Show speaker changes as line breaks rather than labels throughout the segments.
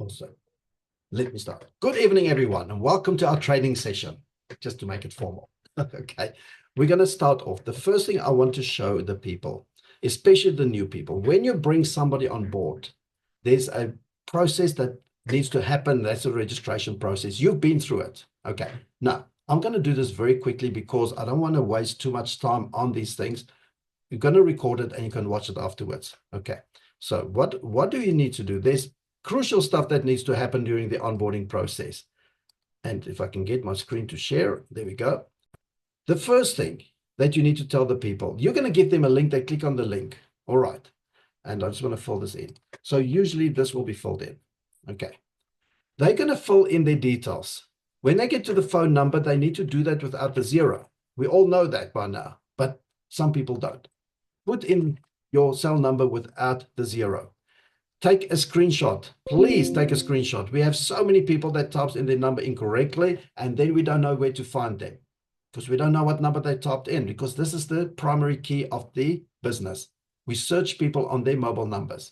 Also, let me start. Good evening, everyone, and welcome to our training session, just to make it formal. Okay, we're going to start off. The first thing I want to show the people, especially the new people, when you bring somebody on board, there's a process that needs to happen. That's a registration process. You've been through it. Okay, now I'm going to do this very quickly because I don't want to waste too much time on these things. You're going to record it and you can watch it afterwards. Okay, so what do you need to do? There's crucial stuff that needs to happen during the onboarding process. And if I can get my screen to share, there we go. The first thing that you need to tell the people, you're going to give them a link. They click on the link. All right. And I just want to fill this in. So usually this will be filled in. Okay. They're going to fill in their details. When they get to the phone number, they need to do that without the 0. We all know that by now, but some people don't. Put in your cell number without the 0. Take a screenshot. Please take a screenshot. We have so many people that types in their number incorrectly, and then we don't know where to find them because we don't know what number they typed in, because this is the primary key of the business. We search people on their mobile numbers.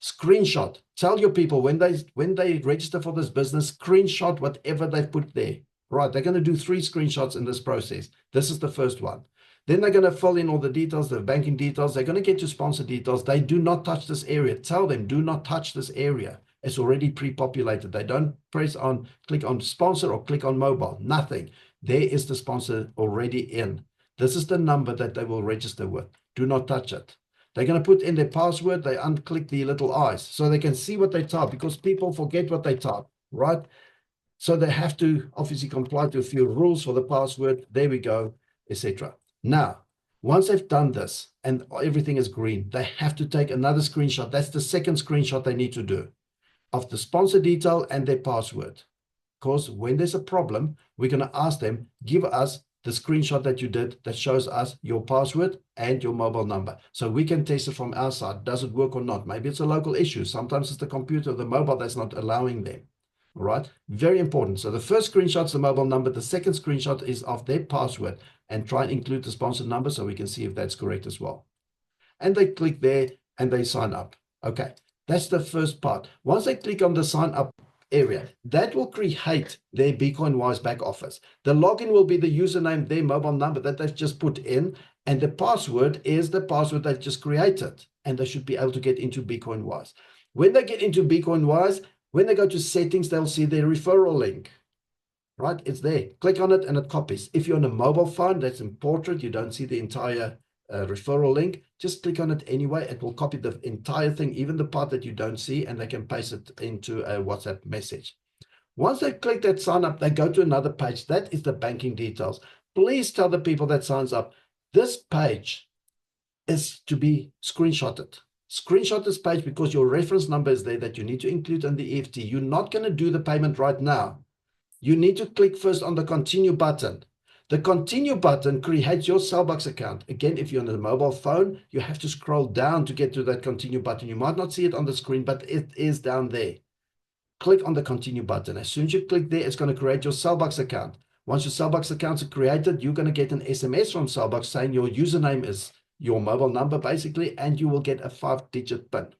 Screenshot. Tell your people when they register for this business, screenshot whatever they've put there. Right, they're going to do 3 screenshots in this process. This is the first one. Then they're going to fill in all the details, the banking details. They're going to get to sponsor details. They do not touch this area. Tell them, do not touch this area. It's already pre-populated. They don't click on sponsor or click on mobile. Nothing. There is the sponsor already in. This is the number that they will register with. Do not touch it. They're going to put in their password. They unclick the little eyes so they can see what they type, because people forget what they type, right? So they have to obviously comply to a few rules for the password. There we go, etc. Now, once they've done this and everything is green, they have to take another screenshot. That's the second screenshot they need to do of the sponsor detail and their password. Because when there's a problem, we're going to ask them, give us the screenshot that you did that shows us your password and your mobile number. So we can test it from our side. Does it work or not? Maybe it's a local issue. Sometimes it's the computer or the mobile that's not allowing them. All right, very important. So the first screenshot is the mobile number. The second screenshot is of their password, and try and include the sponsor number so we can see if that's correct as well. And they click there and they sign up. Okay, that's the first part. Once they click on the sign up area, that will create their BCoinWise back office. The login will be the username, their mobile number that they've just put in, and the password is the password they've just created, and they should be able to get into BCoinWise. When they get into BCoinWise, when they go to settings, they'll see their referral link, right? It's there. Click on it and it copies. If you're on a mobile phone, that's in portrait, you don't see the entire referral link, just click on it anyway. It will copy the entire thing, even the part that you don't see, and they can paste it into a WhatsApp message. Once they click that sign up, they go to another page. That is the banking details. Please tell the people that signs up, this page is to be screenshotted. Screenshot this page because your reference number is there that you need to include in the EFT. You're not going to do the payment right now. You need to click first on the continue button. The continue button creates your Celbux account. Again, if you're on a mobile phone, you have to scroll down to get to that continue button. You might not see it on the screen, but it is down there. Click on the continue button. As soon as you click there, it's going to create your Celbux account. Once your Celbux accounts are created, you're going to get an SMS from Celbux saying your username is your mobile number, basically, and you will get a 5-digit PIN.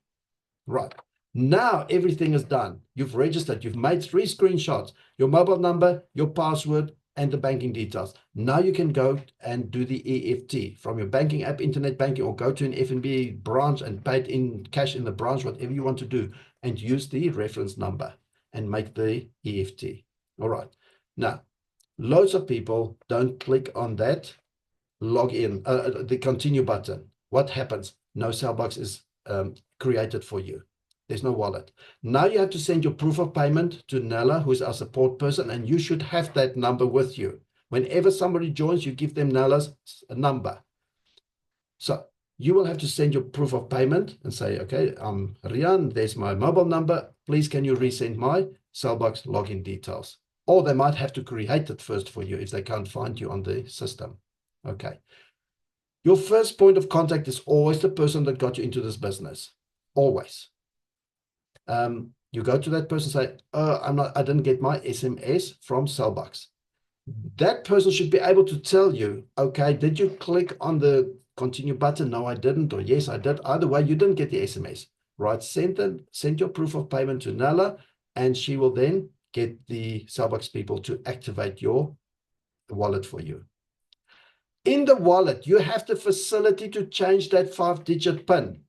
Right. Now everything is done. You've registered. You've made 3 screenshots, your mobile number, your password, and the banking details. Now you can go and do the EFT from your banking app, internet banking, or go to an FNB branch and pay it in cash in the branch, whatever you want to do, and use the reference number and make the EFT. All right. Now, loads of people don't click on that log in, the continue button. What happens? No Celbux is created for you. There's no wallet. Now you have to send your proof of payment to Nella, who's our support person, and you should have that number with you. Whenever somebody joins, you give them Nella's number. So you will have to send your proof of payment and say, okay, I'm Rian, there's my mobile number. Please, can you resend my Celbux login details? Or they might have to create it first for you if they can't find you on the system. Okay. Your first point of contact is always the person that got you into this business. Always. You go to that person and say, I didn't get my SMS from Celbux. That person should be able to tell you, okay, did you click on the continue button? No, I didn't, or yes, I did. Either way, you didn't get the SMS, right? Send your proof of payment to Nella, and she will then get the Celbux people to activate your wallet for you. In the wallet, you have the facility to change that 5-digit PIN.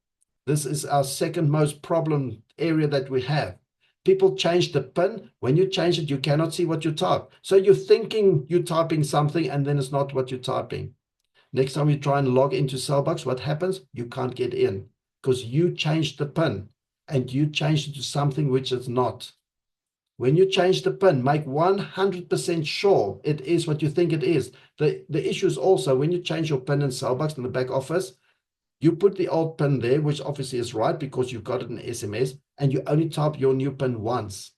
This is our second most problem area that we have. People change the PIN. When you change it, you cannot see what you type. So you're thinking you're typing something, and then it's not what you're typing. Next time you try and log into Celbux, what happens? You can't get in because you changed the PIN and you changed it to something which is not. When you change the PIN, make 100% sure it is what you think it is. The issue is also when you change your PIN in Celbux in the back office, you put the old PIN there, which obviously is right because you've got it in SMS, and you only type your new PIN once.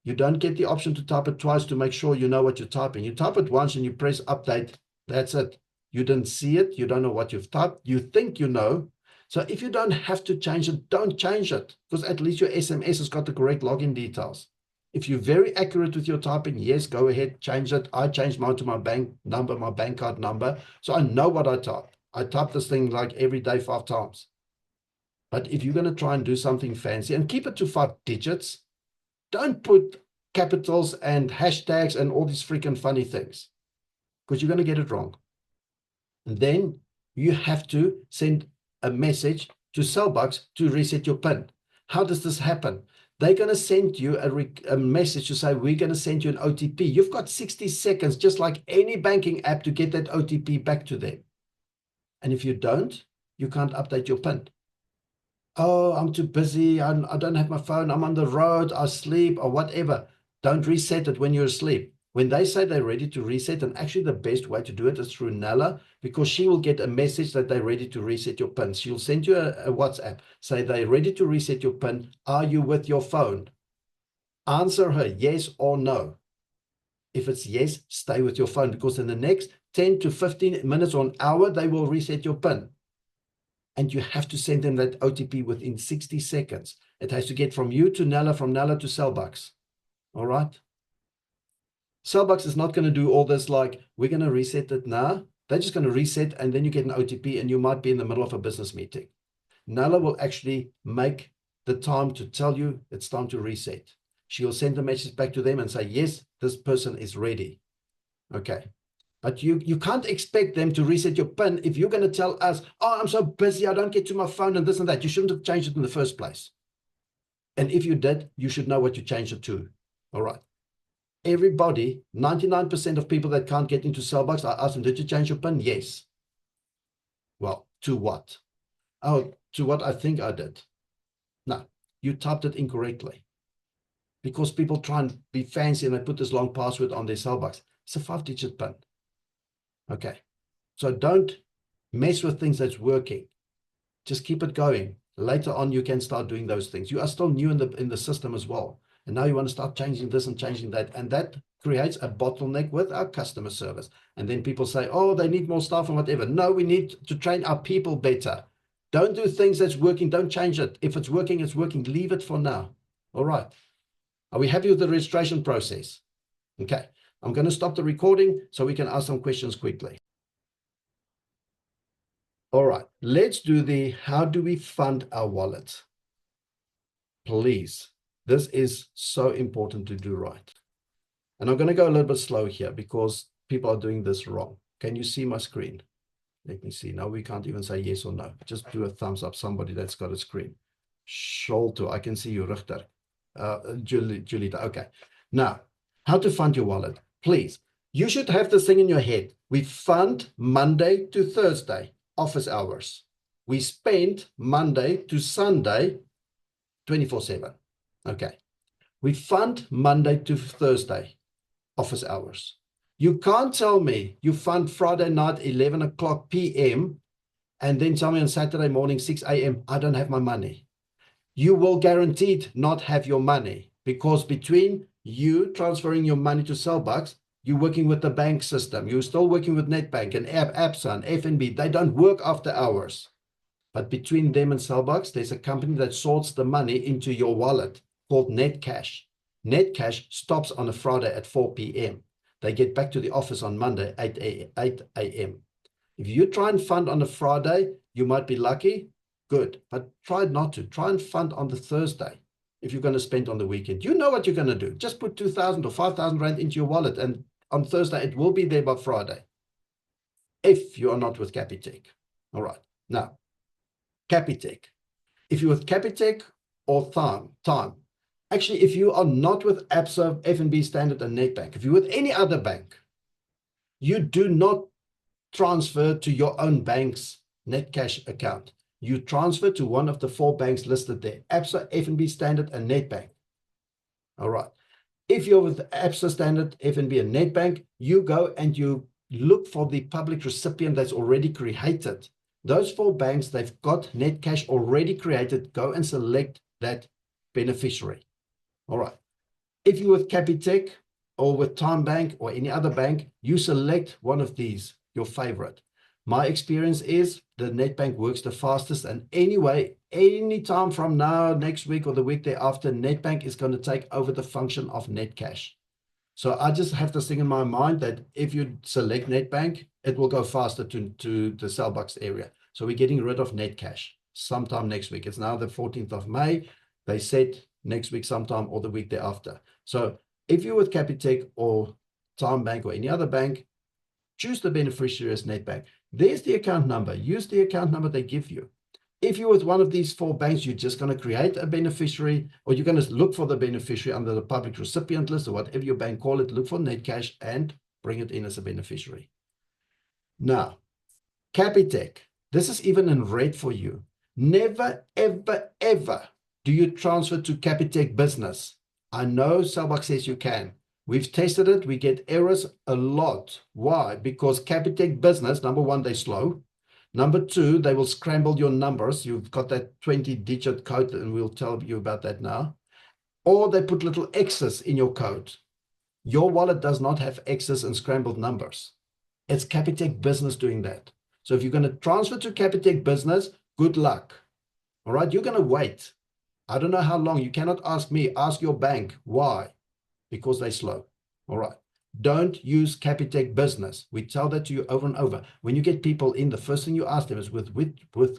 You don't get the option to type it twice to make sure you know what you're typing. You type it once and you press update. That's it. You didn't see it. You don't know what you've typed. You think you know. So if you don't have to change it, don't change it, because at least your SMS has got the correct login details. If you're very accurate with your typing, yes, go ahead, change it. I changed mine to my bank number, my bank card number, so I know what I type. I type this thing like every day 5 times. But if you're going to try and do something fancy and keep it to 5 digits, don't put capitals and hashtags and all these freaking funny things, because you're going to get it wrong. And then you have to send a message to Celbux to reset your PIN. How does this happen? They're going to send you a message to say, we're going to send you an OTP. You've got 60 seconds, just like any banking app, to get that OTP back to them. And if you don't, you can't update your PIN. Oh, I'm too busy. I don't have my phone. I'm on the road. I sleep or whatever. Don't reset it when you're asleep. When they say they're ready to reset, and actually the best way to do it is through Nala, because she will get a message that they're ready to reset your PIN. She'll send you a WhatsApp, say they're ready to reset your PIN. Are you with your phone? Answer her yes or no. If it's yes, stay with your phone, because in the next 10 to 15 minutes or an hour, they will reset your PIN. And you have to send them that OTP within 60 seconds. It has to get from you to Nala, from Nala to Celbux. All right? Celbux is not going to do all this like, we're going to reset it now. They're just going to reset, and then you get an OTP, and you might be in the middle of a business meeting. Nala will actually make the time to tell you it's time to reset. She'll send a message back to them and say, yes, this person is ready. Okay. But you can't expect them to reset your PIN if you're going to tell us, oh, I'm so busy, I don't get to my phone and this and that. You shouldn't have changed it in the first place. And if you did, you should know what you changed it to. All right. Everybody, 99% of people that can't get into Celbux, I ask them, did you change your PIN? Yes. Well, to what? Oh, to what I think I did. No, you typed it incorrectly. Because people try and be fancy and they put this long password on their Celbux. It's a 5-digit PIN. Okay. So don't mess with things that's working. Just keep it going. Later on, you can start doing those things. You are still new in the system as well. And now you want to start changing this and changing that. And that creates a bottleneck with our customer service. And then people say, oh, they need more staff and whatever. No, we need to train our people better. Don't do things that's working. Don't change it. If it's working, it's working. Leave it for now. All right. Are we happy with the registration process? Okay. I'm going to stop the recording so we can ask some questions quickly. All right. Let's do the how do we fund our wallet? Please. This is so important to do right. And I'm going to go a little bit slow here because people are doing this wrong. Can you see my screen? Let me see. Now we can't even say yes or no. Just do a thumbs up, somebody that's got a screen. Sholto, I can see you, Richter. Julita, okay. Now, how to fund your wallet. Please, you should have this thing in your head. We fund Monday to Thursday, office hours. We spend Monday to Sunday, 24/7. Okay. We fund Monday to Thursday, office hours. You can't tell me you fund Friday night, 11 o'clock p.m., and then tell me on Saturday morning, 6 a.m., I don't have my money. You will guaranteed not have your money because between you transferring your money to Celbux, you're working with the bank system. You're still working with Netbank and Absa and FNB. They don't work after hours. But between them and Celbux, there's a company that sorts the money into your wallet called Netcash. Netcash stops on a Friday at 4 p.m. They get back to the office on Monday, 8 a.m. If you try and fund on a Friday, you might be lucky. Good. But try not to. Try and fund on the Thursday. if you're going to spend on the weekend. You know what you're going to do. Just put 2,000 or 5,000 Rand into your wallet, and on Thursday, it will be there by Friday, if you are not with Capitec. All right. Now, Capitec. If you're with Capitec or Time, actually, if you are not with Absa, FNB Standard, and Nedbank, if you're with any other bank, you do not transfer to your own bank's net cash account. You transfer to one of the 4 banks listed there, Absa, FNB Standard, and Nedbank. All right. If you're with Absa Standard, FNB, and Nedbank, you go and you look for the public recipient that's already created. Those 4 banks, they've got net cash already created. Go and select that beneficiary. All right. If you're with Capitec or with Time Bank or any other bank, you select one of these, your favorite. My experience is the Nedbank works the fastest, and anyway, any time from now, next week or the week thereafter, Nedbank is going to take over the function of net cash. So I just have this thing in my mind that if you select Nedbank, it will go faster to the Celbux area. So we're getting rid of net cash sometime next week. It's now the 14th of May. They said next week sometime or the week thereafter. So if you're with Capitec or Time Bank or any other bank, choose the beneficiary as Nedbank. There's the account number. Use the account number they give you. If you're with one of these 4 banks, you're just going to create a beneficiary, or you're going to look for the beneficiary under the public recipient list, or whatever your bank call it, look for net cash and bring it in as a beneficiary. Now, Capitec, this is even in red for you. Never, ever, ever do you transfer to Capitec Business. I know Celbux says you can. We've tested it. We get errors a lot. Why? Because Capitec Business, number 1, they're slow. Number 2, they will scramble your numbers. You've got that 20-digit code, and we'll tell you about that now. Or they put little X's in your code. Your wallet does not have X's and scrambled numbers. It's Capitec Business doing that. So if you're going to transfer to Capitec Business, good luck. All right, you're going to wait. I don't know how long. You cannot ask me. Ask your bank. Why? Because they're slow. All right. Don't use Capitec Business. We tell that to you over and over. When you get people in, the first thing you ask them is, with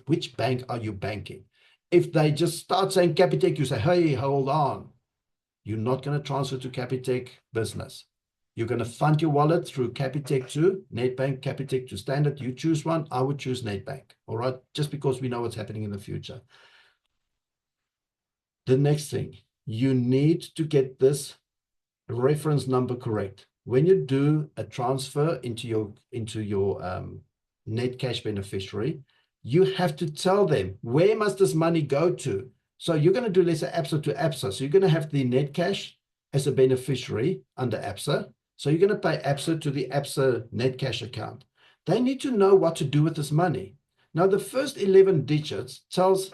which bank are you banking? If they just start saying Capitec, you say, hey, hold on. You're not going to transfer to Capitec Business. You're going to fund your wallet through Capitec to Nedbank, Capitec to Standard. You choose one. I would choose Nedbank. All right. Just because we know what's happening in the future. The next thing, you need to get this reference number correct. When you do a transfer into your net cash beneficiary, you have to tell them, where must this money go to? So you're going to do, let's say, Absa to Absa. So you're going to have the net cash as a beneficiary under Absa. So you're going to pay Absa to the Absa net cash account. They need to know what to do with this money. Now, the first 11 digits tells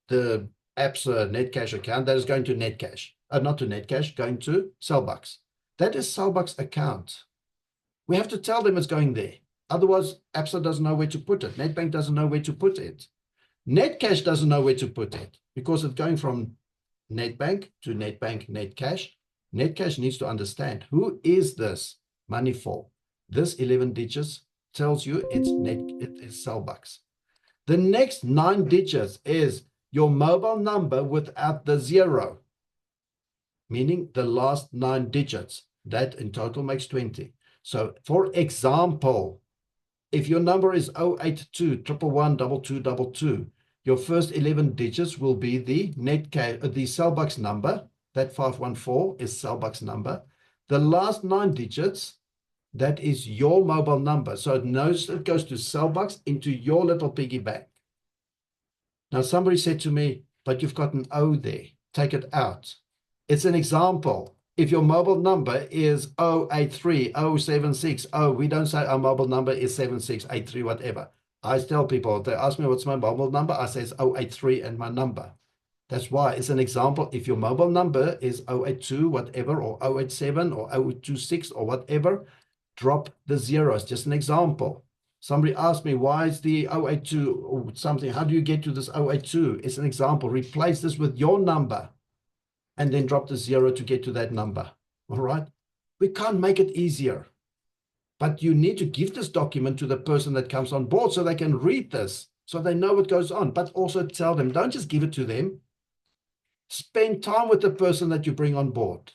the Absa net cash account that is going to net cash. Not to net cash, going to Celbux. That is Celbux account. We have to tell them it's going there. Otherwise, Absa doesn't know where to put it. Nedbank doesn't know where to put it. Netcash doesn't know where to put it because it's going from Nedbank to Nedbank Netcash. Netcash needs to understand, who is this money for? This 11 digits tells you it is Celbux. The next 9 digits is your mobile number without the 0. Meaning the last 9 digits. That in total makes 20. So, for example, if your number is 082 111 2222, your first 11 digits will be the the Celbux number. That 514 is Celbux number. The last 9 digits, that is your mobile number. So it knows it goes to Celbux into your little piggy bank. Now, somebody said to me, but you've got an O there. Take it out. It's an example. If your mobile number is 083 076, we don't say our mobile number is 7683, whatever. I tell people, they ask me what's my mobile number, I say it's 083 and my number. That's why it's an example. If your mobile number is 082, whatever, or 087 or 026 or whatever, drop the zeros. Just an example. Somebody asked me, why is the 082 or something? How do you get to this 082? It's an example. Replace this with your number and then drop the 0 to get to that number. All right? We can't make it easier. But you need to give this document to the person that comes on board so they can read this, so they know what goes on. But also tell them, don't just give it to them. Spend time with the person that you bring on board.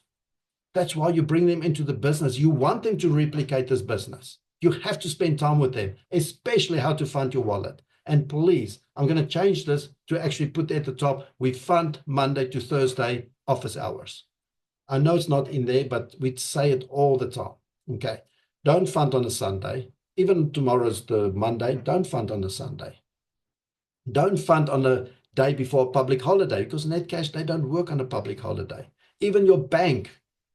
That's why you bring them into the business. You want them to replicate this business. You have to spend time with them, especially how to fund your wallet. And please, I'm going to change this to actually put at the top, we fund Monday to Thursday office hours. I know it's not in there, but we say it all the time. Okay. Don't fund on a Sunday. Even tomorrow's the Monday. Don't fund on a Sunday. Don't fund on a day before a public holiday, because Netcash, they don't work on a public holiday. Even your bank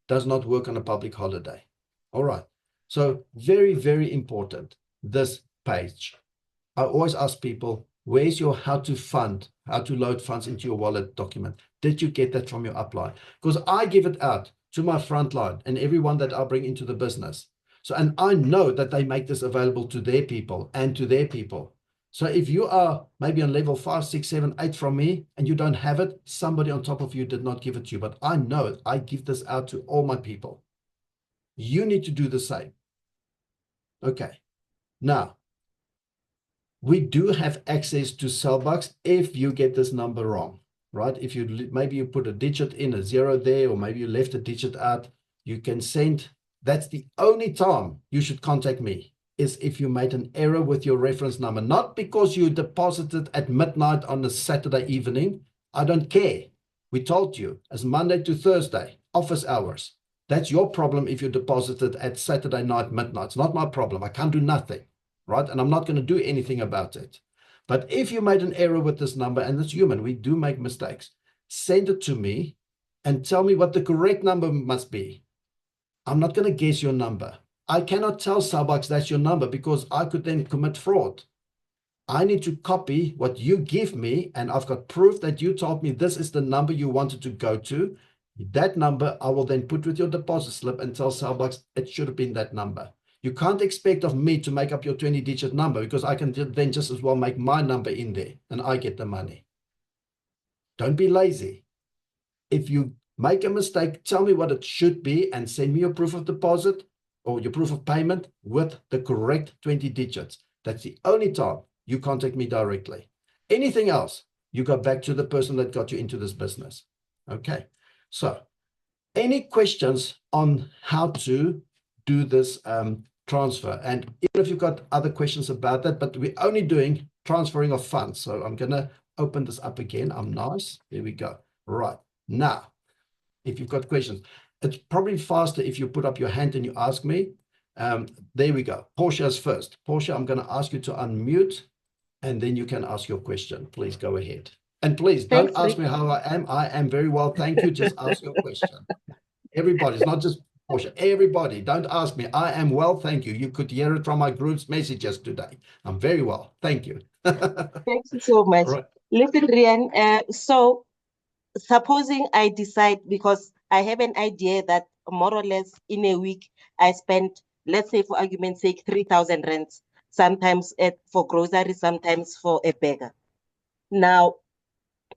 does not work on a public holiday. All right. So very, very important, this page. I always ask people, where's your how to load funds into your wallet document? Did you get that from your upline? Because I give it out to my frontline and everyone that I bring into the business. So, and I know that they make this available to their people and to their people. So if you are maybe on level 5, 6, 7, 8 from me and you don't have it, somebody on top of you did not give it to you. But I know it. I give this out to all my people. You need to do the same. Okay. Now, we do have access to Celbux if you get this number wrong, right? If you maybe you put a digit in, a 0 there, or maybe you left a digit out, you can send. That's the only time you should contact me, is if you made an error with your reference number, not because you deposited at midnight on a Saturday evening. I don't care. We told you as Monday to Thursday, office hours. That's your problem if you deposited at Saturday night, midnight. It's not my problem. I can't do nothing, right? And I'm not going to do anything about it. But if you made an error with this number, and it's human, we do make mistakes, send it to me and tell me what the correct number must be. I'm not going to guess your number. I cannot tell Celbux that's your number, because I could then commit fraud. I need to copy what you give me, and I've got proof that you told me this is the number you wanted to go to. That number I will then put with your deposit slip and tell Celbux it should have been that number. You can't expect of me to make up your 20-digit number, because I can then just as well make my number in there and I get the money. Don't be lazy. If you make a mistake, tell me what it should be and send me your proof of deposit or your proof of payment with the correct 20 digits. That's the only time you contact me directly. Anything else, you go back to the person that got you into this business. Okay. So any questions on how to do this transfer? And even if you've got other questions about that, but we're only doing transferring of funds. So I'm going to open this up again. I'm nice. There we go. Right. Now, if you've got questions, it's probably faster if you put up your hand and you ask me. There we go. Portia's first. Portia, I'm going to ask you to unmute, and then you can ask your question. Please go ahead. And please don't ask me how I am. I am very well, thank you. Just ask your question. Everybody, it's not just Portia. Everybody, don't ask me. I am well, thank you. You could hear it from my group's messages today. I'm very well, thank you.
Thank you so much.
Right.
Listen, Rian, so supposing I decide, because I have an idea that more or less in a week, I spend, let's say for argument's sake, 3,000 rands, sometimes for groceries, sometimes for a burger. Now,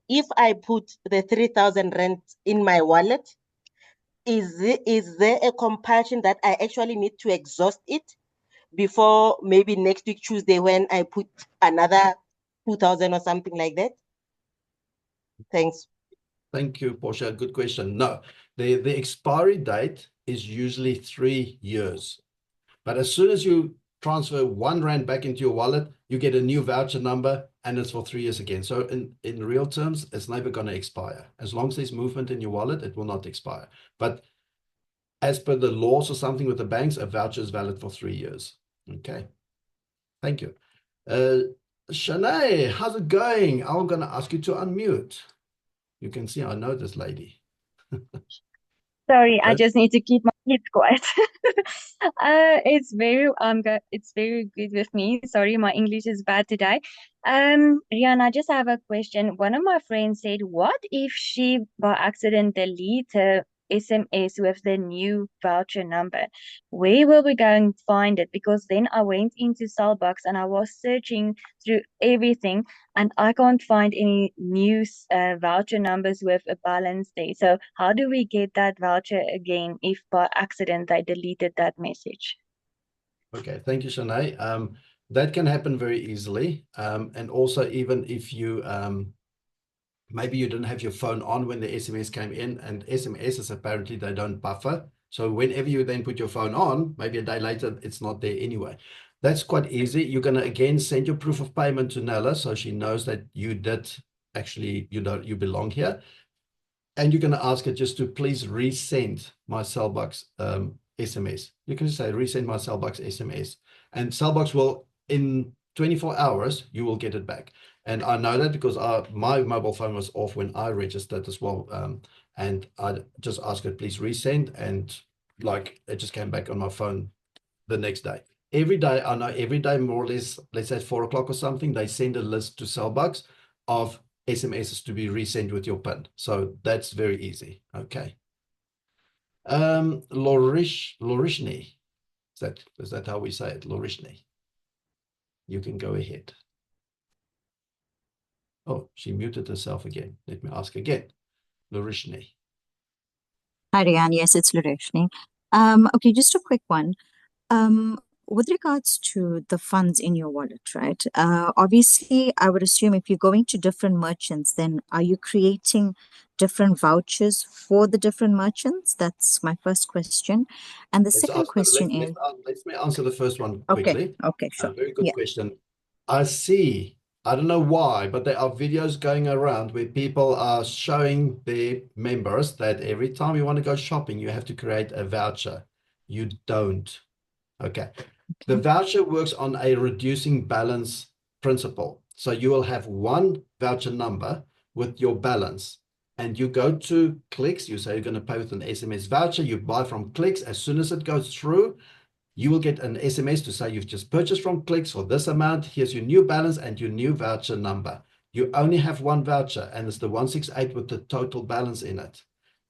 if I put the 3,000 rand in my wallet, is there a compulsion that I actually need to exhaust it before maybe next week Tuesday when I put another 2,000 or something like that? Thanks.
Thank you, Portia. Good question. No, the expiry date is usually 3 years. But as soon as you transfer 1 rand back into your wallet, you get a new voucher number, and it's for 3 years again. So in real terms, it's never going to expire. As long as there's movement in your wallet, it will not expire. But as per the laws or something with the banks, a voucher is valid for 3 years. Okay. Thank you. Shanae, how's it going? I'm going to ask you to unmute. You can see I know this lady.
Sorry, I just need to keep my kids quiet. It's very good with me. Sorry, my English is bad today. Rihanna, I just have a question. One of my friends said, what if she by accident delete her SMS with the new voucher number? Where will we go and find it? Because then I went into Celbux and I was searching through everything, and I can't find any new voucher numbers with a balance there. So how do we get that voucher again if by accident they deleted that message?
Okay, thank you, Shanae. That can happen very easily. And also, even if you maybe you didn't have your phone on when the SMS came in, and SMSs apparently they don't buffer. So whenever you then put your phone on, maybe a day later, it's not there anyway. That's quite easy. You're going to again send your proof of payment to Nella so she knows that you did actually, you belong here. And you're going to ask her just to please resend my Celbux SMS. You can say resend my Celbux SMS, and Celbux will, in 24 hours, you will get it back. And I know that because my mobile phone was off when I registered as well. And I just asked her, please resend. And like, it just came back on my phone the next day. Every day, I know every day, more or less, let's say 4 o'clock or something, they send a list to Celbux of SMSs to be resent with your PIN. So that's very easy. Okay. Lorishni. Is that how we say it? Lorishni. You can go ahead. Oh, she muted herself again. Let me ask again. Lorishni.
Hi, Rian. Yes, it's Lorishni. Okay, just a quick one. With regards to the funds in your wallet, right? Obviously, I would assume if you're going to different merchants, then are you creating different vouchers for the different merchants? That's my first question. And the second question is...
Let me answer the first one
Okay,
quickly.
okay, sure.
Very good question. I see, I don't know why, but there are videos going around where people are showing their members that every time you want to go shopping, you have to create a voucher. You don't. Okay. The voucher works on a reducing balance principle. So you will have one voucher number with your balance, and you go to Clicks. You say you're going to pay with an SMS voucher. You buy from Clicks. As soon as it goes through, you will get an SMS to say you've just purchased from Clicks for this amount. Here's your new balance and your new voucher number. You only have one voucher, and it's the 168 with the total balance in it.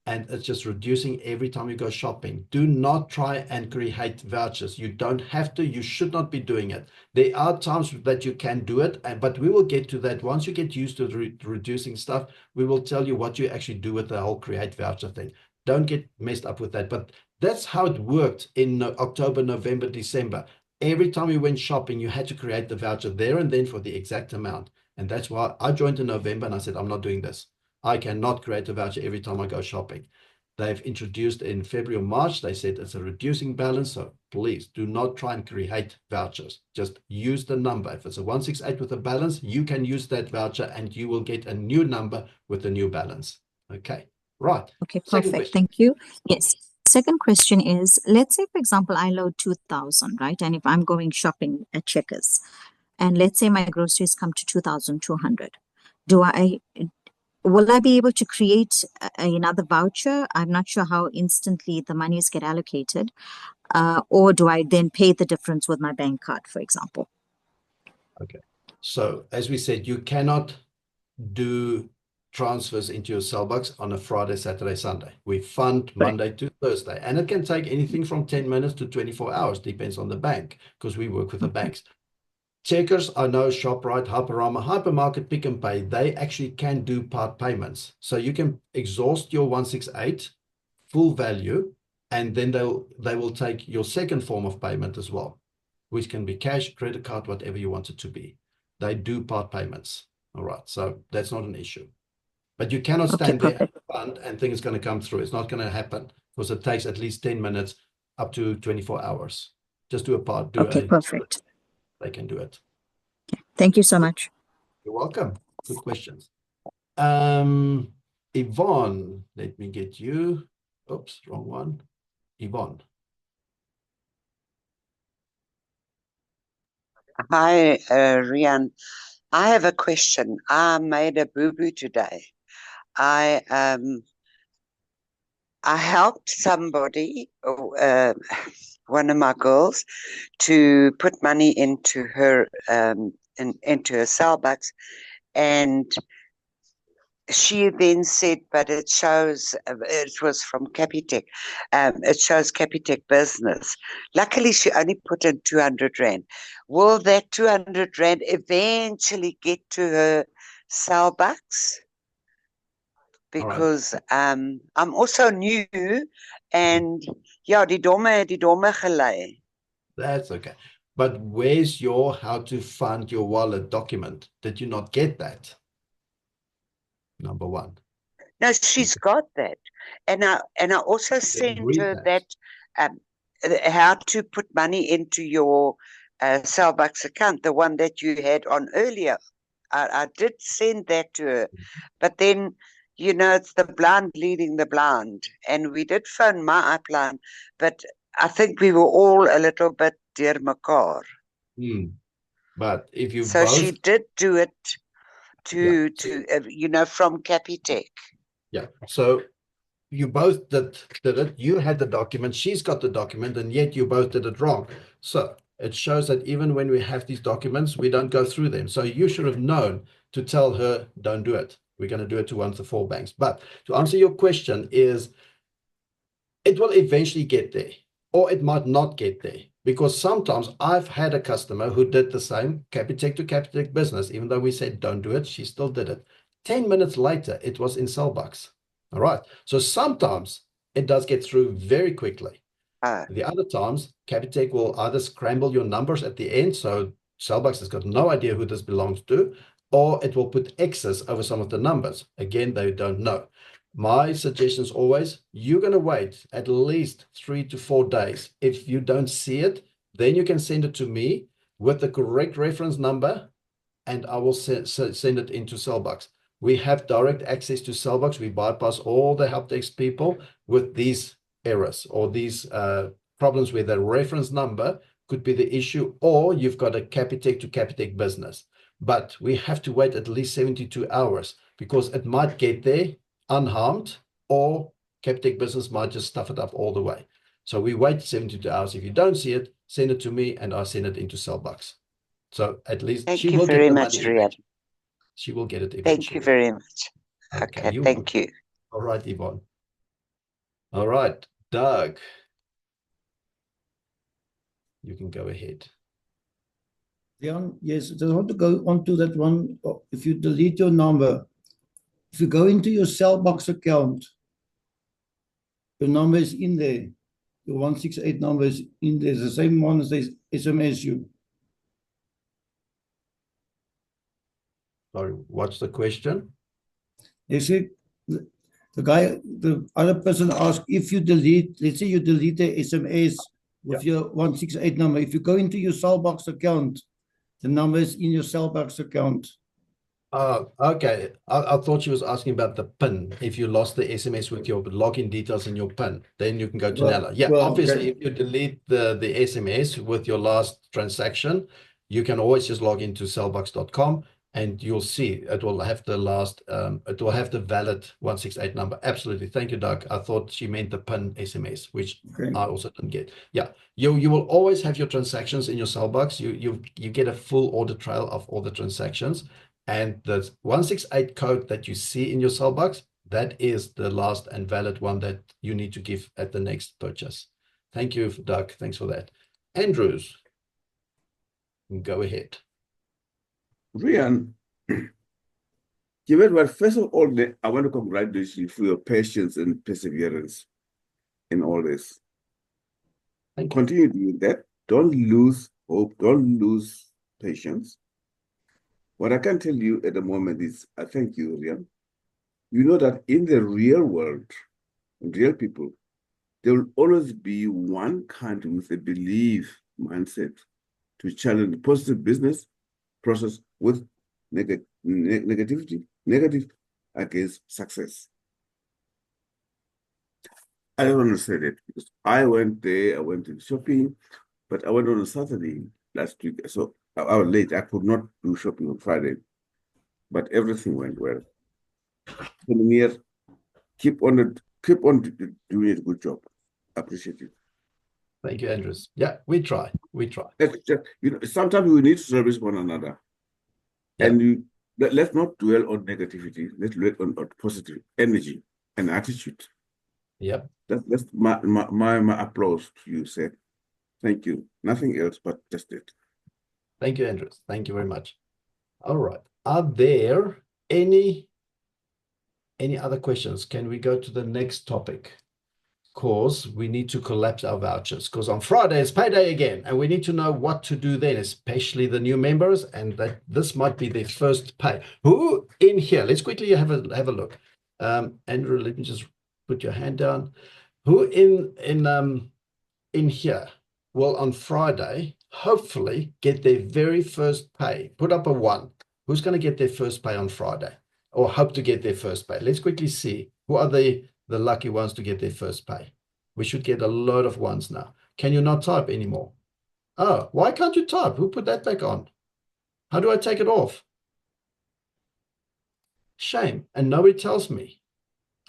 And it's just reducing every time you go shopping. Do not try and create vouchers. You don't have to. You should not be doing it. There are times that you can do it, but we will get to that. Once you get used to reducing stuff, we will tell you what you actually do with the whole create voucher thing. Don't get messed up with that. But that's how it worked in October, November, December. Every time you went shopping, you had to create the voucher there and then for the exact amount. And that's why I joined in November and I said, I'm not doing this. I cannot create a voucher every time I go shopping. They've introduced in February or March, they said it's a reducing balance. So please do not try and create vouchers. Just use the number. If it's a 168 with a balance, you can use that voucher and you will get a new number with a new balance. Okay, right.
Okay, perfect. Thank you. Yes. Second question is, let's say, for example, I load 2,000, right? And if I'm going shopping at Checkers, and let's say my groceries come to 2,200, will I be able to create another voucher? I'm not sure how instantly the monies get allocated. Or do I then pay the difference with my bank card, for example?
Okay. So as we said, you cannot do transfers into your Celbux on a Friday, Saturday, Sunday. We fund Monday to Thursday. And it can take anything from 10 minutes to 24 hours, depends on the bank, because we work with the banks. Checkers, I know, ShopRite, Hyperama, Hypermarket, Pick and Pay, they actually can do part payments. So you can exhaust your 168 full value, and then they will take your second form of payment as well, which can be cash, credit card, whatever you want it to be. They do part payments. All right. So that's not an issue. But you cannot stand there and fund and think it's going to come through. It's not going to happen because it takes at least 10 minutes up to 24 hours. Just do a part.
Perfect.
They can do it.
Thank you so much.
You're welcome. Good questions. Yvonne, let me get you. Oops, wrong one. Yvonne.
Hi, Rian. I have a question. I made a boo-boo today. I helped somebody, one of my girls, to put money into her into her Celbux, and she then said, but it shows, it was from Capitec, it shows Capitec Business. Luckily, she only put in 200 Rand. Will that 200 Rand eventually get to her Celbux? Because I'm also new, and yeah, die domme gelei.
That's okay. But where's your how to fund your wallet document? Did you not get that? number one.
No, she's got that. And I also sent
read
her
that.
how to put money into your Celbux account, the one that you had on earlier. I did send that to her. But then, you know, it's the blind leading the blind. And we did phone my upline, but I think we were all a little bit dear mekaar.
But if you
So
both...
she did do it
Yeah.
you know, from Capitec.
Yeah. So you both did it. You had the document, she's got the document, and yet you both did it wrong. So it shows that even when we have these documents, we don't go through them. So you should have known to tell her, don't do it. We're going to do it to one of the 4 banks. But to answer your question is, it will eventually get there, or it might not get there. Because sometimes I've had a customer who did the same, Capitec to Capitec business, even though we said don't do it, she still did it. 10 minutes later, it was in Celbux. All right. So sometimes it does get through very quickly. The other times, Capitec will either scramble your numbers at the end, so Celbux has got no idea who this belongs to, or it will put X's over some of the numbers. Again, they don't know. My suggestion is always, you're going to wait at least 3 to 4 days. If you don't see it, then you can send it to me with the correct reference number, and I will send it into Celbux. We have direct access to Celbux. We bypass all the help desk people with these errors or these problems where the reference number could be the issue, or you've got a Capitec to Capitec business. But we have to wait at least 72 hours because it might get there unharmed, or Capitec business might just stuff it up all the way. So we wait 72 hours. If you don't see it, send it to me and I'll send it into Celbux. So at least
Thank
she
you
will
very
get the
much,
money
Rian.
eventually. She will get it eventually.
Thank you very much. Okay, thank you.
All right, Yvonne. All right, Doug. You can go ahead.
Leon, yes, I just want to go on to that one. If you delete your number, if you go into your Celbux account, your number is in there. Your 168 number is in there. It's the same one as they SMS you.
Sorry, what's the question?
They say the other person asked if you delete, let's say you delete the SMS with your 168 number. If you go into your Celbux account, the number is in your Celbux account.
Okay. I thought she was asking about the PIN. If you lost the SMS with your login details and your PIN, then you can go to Nella. Yeah, well, obviously, if you delete the SMS with your last transaction, you can always just log into Celbux.com and you'll see it will have the last, it will have the valid 168 number. Absolutely. Thank you, Doug. I thought she meant the PIN SMS, which I also didn't get. Yeah, you will always have your transactions in your Celbux. You get a full audit trail of all the transactions. And the 168 code that you see in your Celbux, that is the last and valid one that you need to give at the next purchase. Thank you, Doug. Thanks for that. Andrews, go ahead.
Rian, first of all, I want to congratulate you for your patience and perseverance in all this. Continue doing that. Don't lose hope. Don't lose patience. What I can tell you at the moment is, I thank you, Rian. You know that in the real world, real people, there will always be one country with a belief mindset to challenge the positive business process with negative against success. I don't want to say that because I went there, I went to shopping, but I went on a Saturday last week. So I was late. I could not do shopping on Friday, but everything went well. Coming here, keep on doing a good job. I appreciate it.
Thank you, Andrews. Yeah, we try.
Sometimes we need to service one another, and let's not dwell on negativity. Let's dwell on positive energy and attitude.
Yep.
That's my applause to you, sir. Thank you. Nothing else but just it.
Thank you, Andrews. Thank you very much. All right. Are there any other questions? Can we go to the next topic? because we need to collapse our vouchers, because on Friday it's payday again, and we need to know what to do then, especially the new members, and that this might be their first pay. Who in here, let's quickly have a look. Andrew, let me just put your hand down. Who in here will on Friday hopefully get their very first pay? Put up a 1. Who's going to get their first pay on Friday, or hope to get their first pay? Let's quickly see who are the lucky ones to get their first pay. We should get a load of ones now. Can you not type anymore? Oh, why can't you type? Who put that back on? How do I take it off? Shame. And nobody tells me.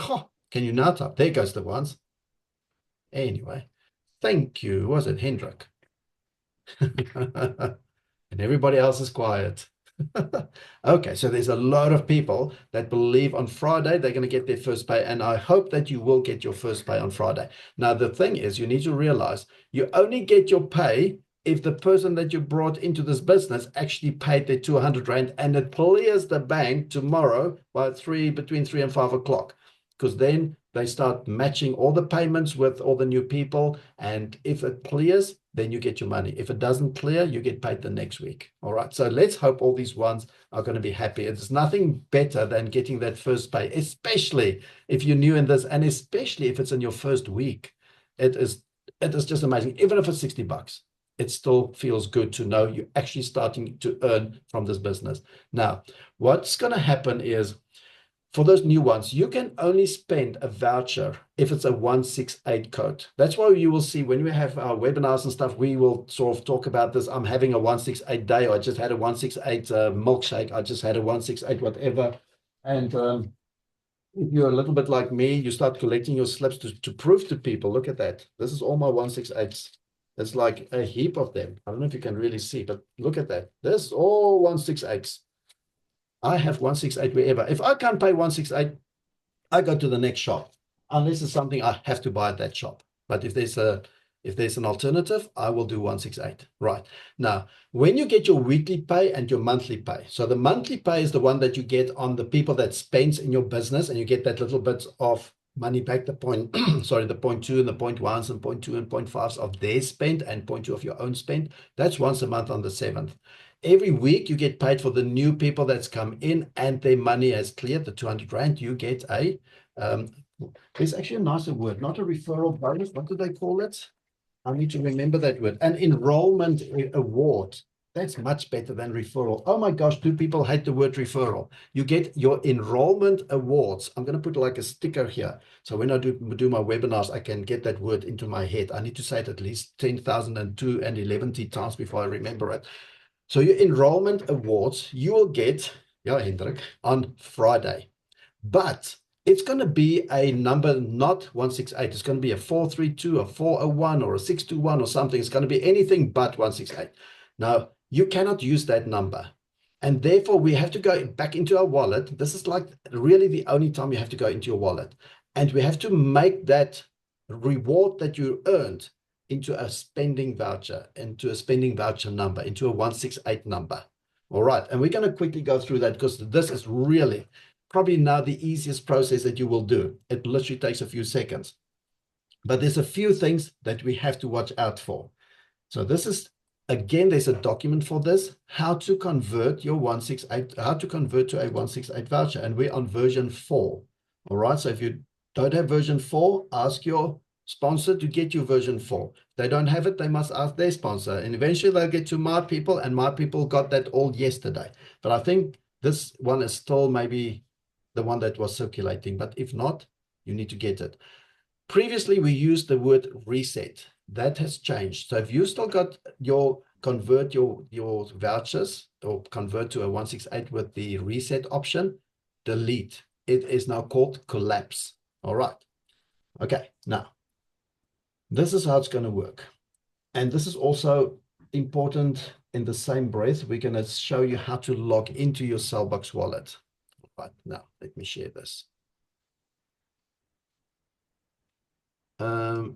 Oh, can you now type? There goes the ones. Anyway, thank you. Was it Hendrik? And everybody else is quiet. Okay, so there's a lot of people that believe on Friday they're going to get their first pay, and I hope that you will get your first pay on Friday. Now, the thing is, you need to realize you only get your pay if the person that you brought into this business actually paid their 200 Rand, and it clears the bank tomorrow by between 3 and 5 o'clock, because then they start matching all the payments with all the new people, and if it clears, then you get your money. If it doesn't clear, you get paid the next week. All right. So let's hope all these ones are going to be happy. It's nothing better than getting that first pay, especially if you're new in this, and especially if it's in your first week. It is just amazing. Even if it's $60, it still feels good to know you're actually starting to earn from this business. Now, what's going to happen is, for those new ones, you can only spend a voucher if it's a 168 code. That's why you will see when we have our webinars and stuff, we will sort of talk about this. I'm having a 168 day, or I just had a 168 milkshake. I just had a 168 whatever. And if you're a little bit like me, you start collecting your slips to prove to people, look at that. This is all my 168s. It's like a heap of them. I don't know if you can really see, but look at that. This is all 168s. I have 168 wherever. If I can't pay 168, I go to the next shop, unless it's something I have to buy at that shop. But if there's an alternative, I will do 168. Right. Now, when you get your weekly pay and your monthly pay, so the monthly pay is the one that you get on the people that spends in your business, and you get that little bit of money back, the point, sorry, the 0.2 and the 0.1s and 0.2 and 0.5s of their spend and 0.2 of your own spend. That's once a month on the 7th. Every week you get paid for the new people that's come in and their money has cleared the 200 Rand. You get a, there's actually a nicer word, not a referral bonus. What do they call it? I need to remember that word. An enrollment award. That's much better than referral. Oh my gosh, do people hate the word referral? You get your enrollment awards. I'm going to put like a sticker here. So when I do my webinars, I can get that word into my head. I need to say it at least 10,002 and 11 times before I remember it. So your enrollment awards, you will get, yeah, Hendrik, on Friday. But it's going to be a number, not 168. It's going to be a 432, a 401, or a 621 or something. It's going to be anything but 168. Now, you cannot use that number. And therefore, we have to go back into our wallet. This is like really the only time you have to go into your wallet. And we have to make that reward that you earned into a spending voucher, into a spending voucher number, into a 168 number. All right. And we're going to quickly go through that, because this is really probably now the easiest process that you will do. It literally takes a few seconds. But there's a few things that we have to watch out for. So this is, again, there's a document for this, how to convert your 168, how to convert to a 168 voucher. And we're on version 4. All right. So if you don't have version 4, ask your sponsor to get you version 4. If they don't have it, they must ask their sponsor. And eventually they'll get to my people, and my people got that all yesterday. But I think this one is still maybe the one that was circulating. But if not, you need to get it. Previously, we used the word reset. That has changed. So if you still got your convert your vouchers, or convert to a 168 with the reset option, delete. It is now called collapse. All right. Okay. Now, this is how it's going to work. And this is also important in the same breath. We're going to show you how to log into your Celbux wallet. Right now, let me share this.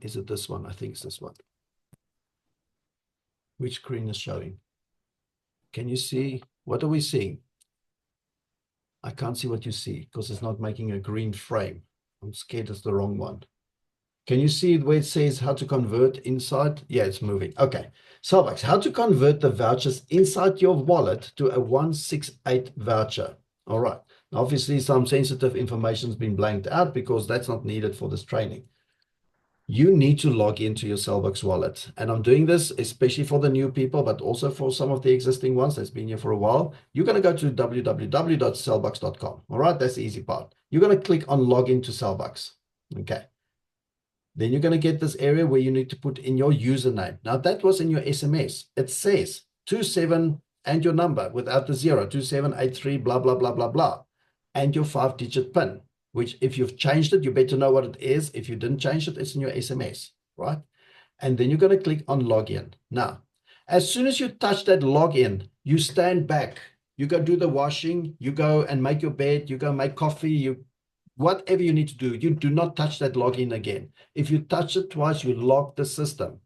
Is it this one? I think it's this one. Which screen is showing? Can you see? What are we seeing? I can't see what you see because it's not making a green frame. I'm scared it's the wrong one. Can you see where it says how to convert inside? Yeah, it's moving. Okay. Celbux, how to convert the vouchers inside your wallet to a 168 voucher. All right. Obviously, some sensitive information has been blanked out because that's not needed for this training. You need to log into your Celbux wallet. And I'm doing this especially for the new people, but also for some of the existing ones that's been here for a while. You're going to go to www.celbux.com. All right, that's the easy part. You're going to click on login to Celbux. Okay. Then you're going to get this area where you need to put in your username. Now that was in your SMS. It says 27 and your number without the 0, 2783, blah, blah, blah, blah, blah. And your 5-digit PIN, which if you've changed it, you better know what it is. If you didn't change it, it's in your SMS, right? And then you're going to click on login. Now, as soon as you touch that login, you stand back. You go do the washing. You go and make your bed. You go make coffee. Whatever you need to do, you do not touch that login again. If you touch it twice, you lock the system.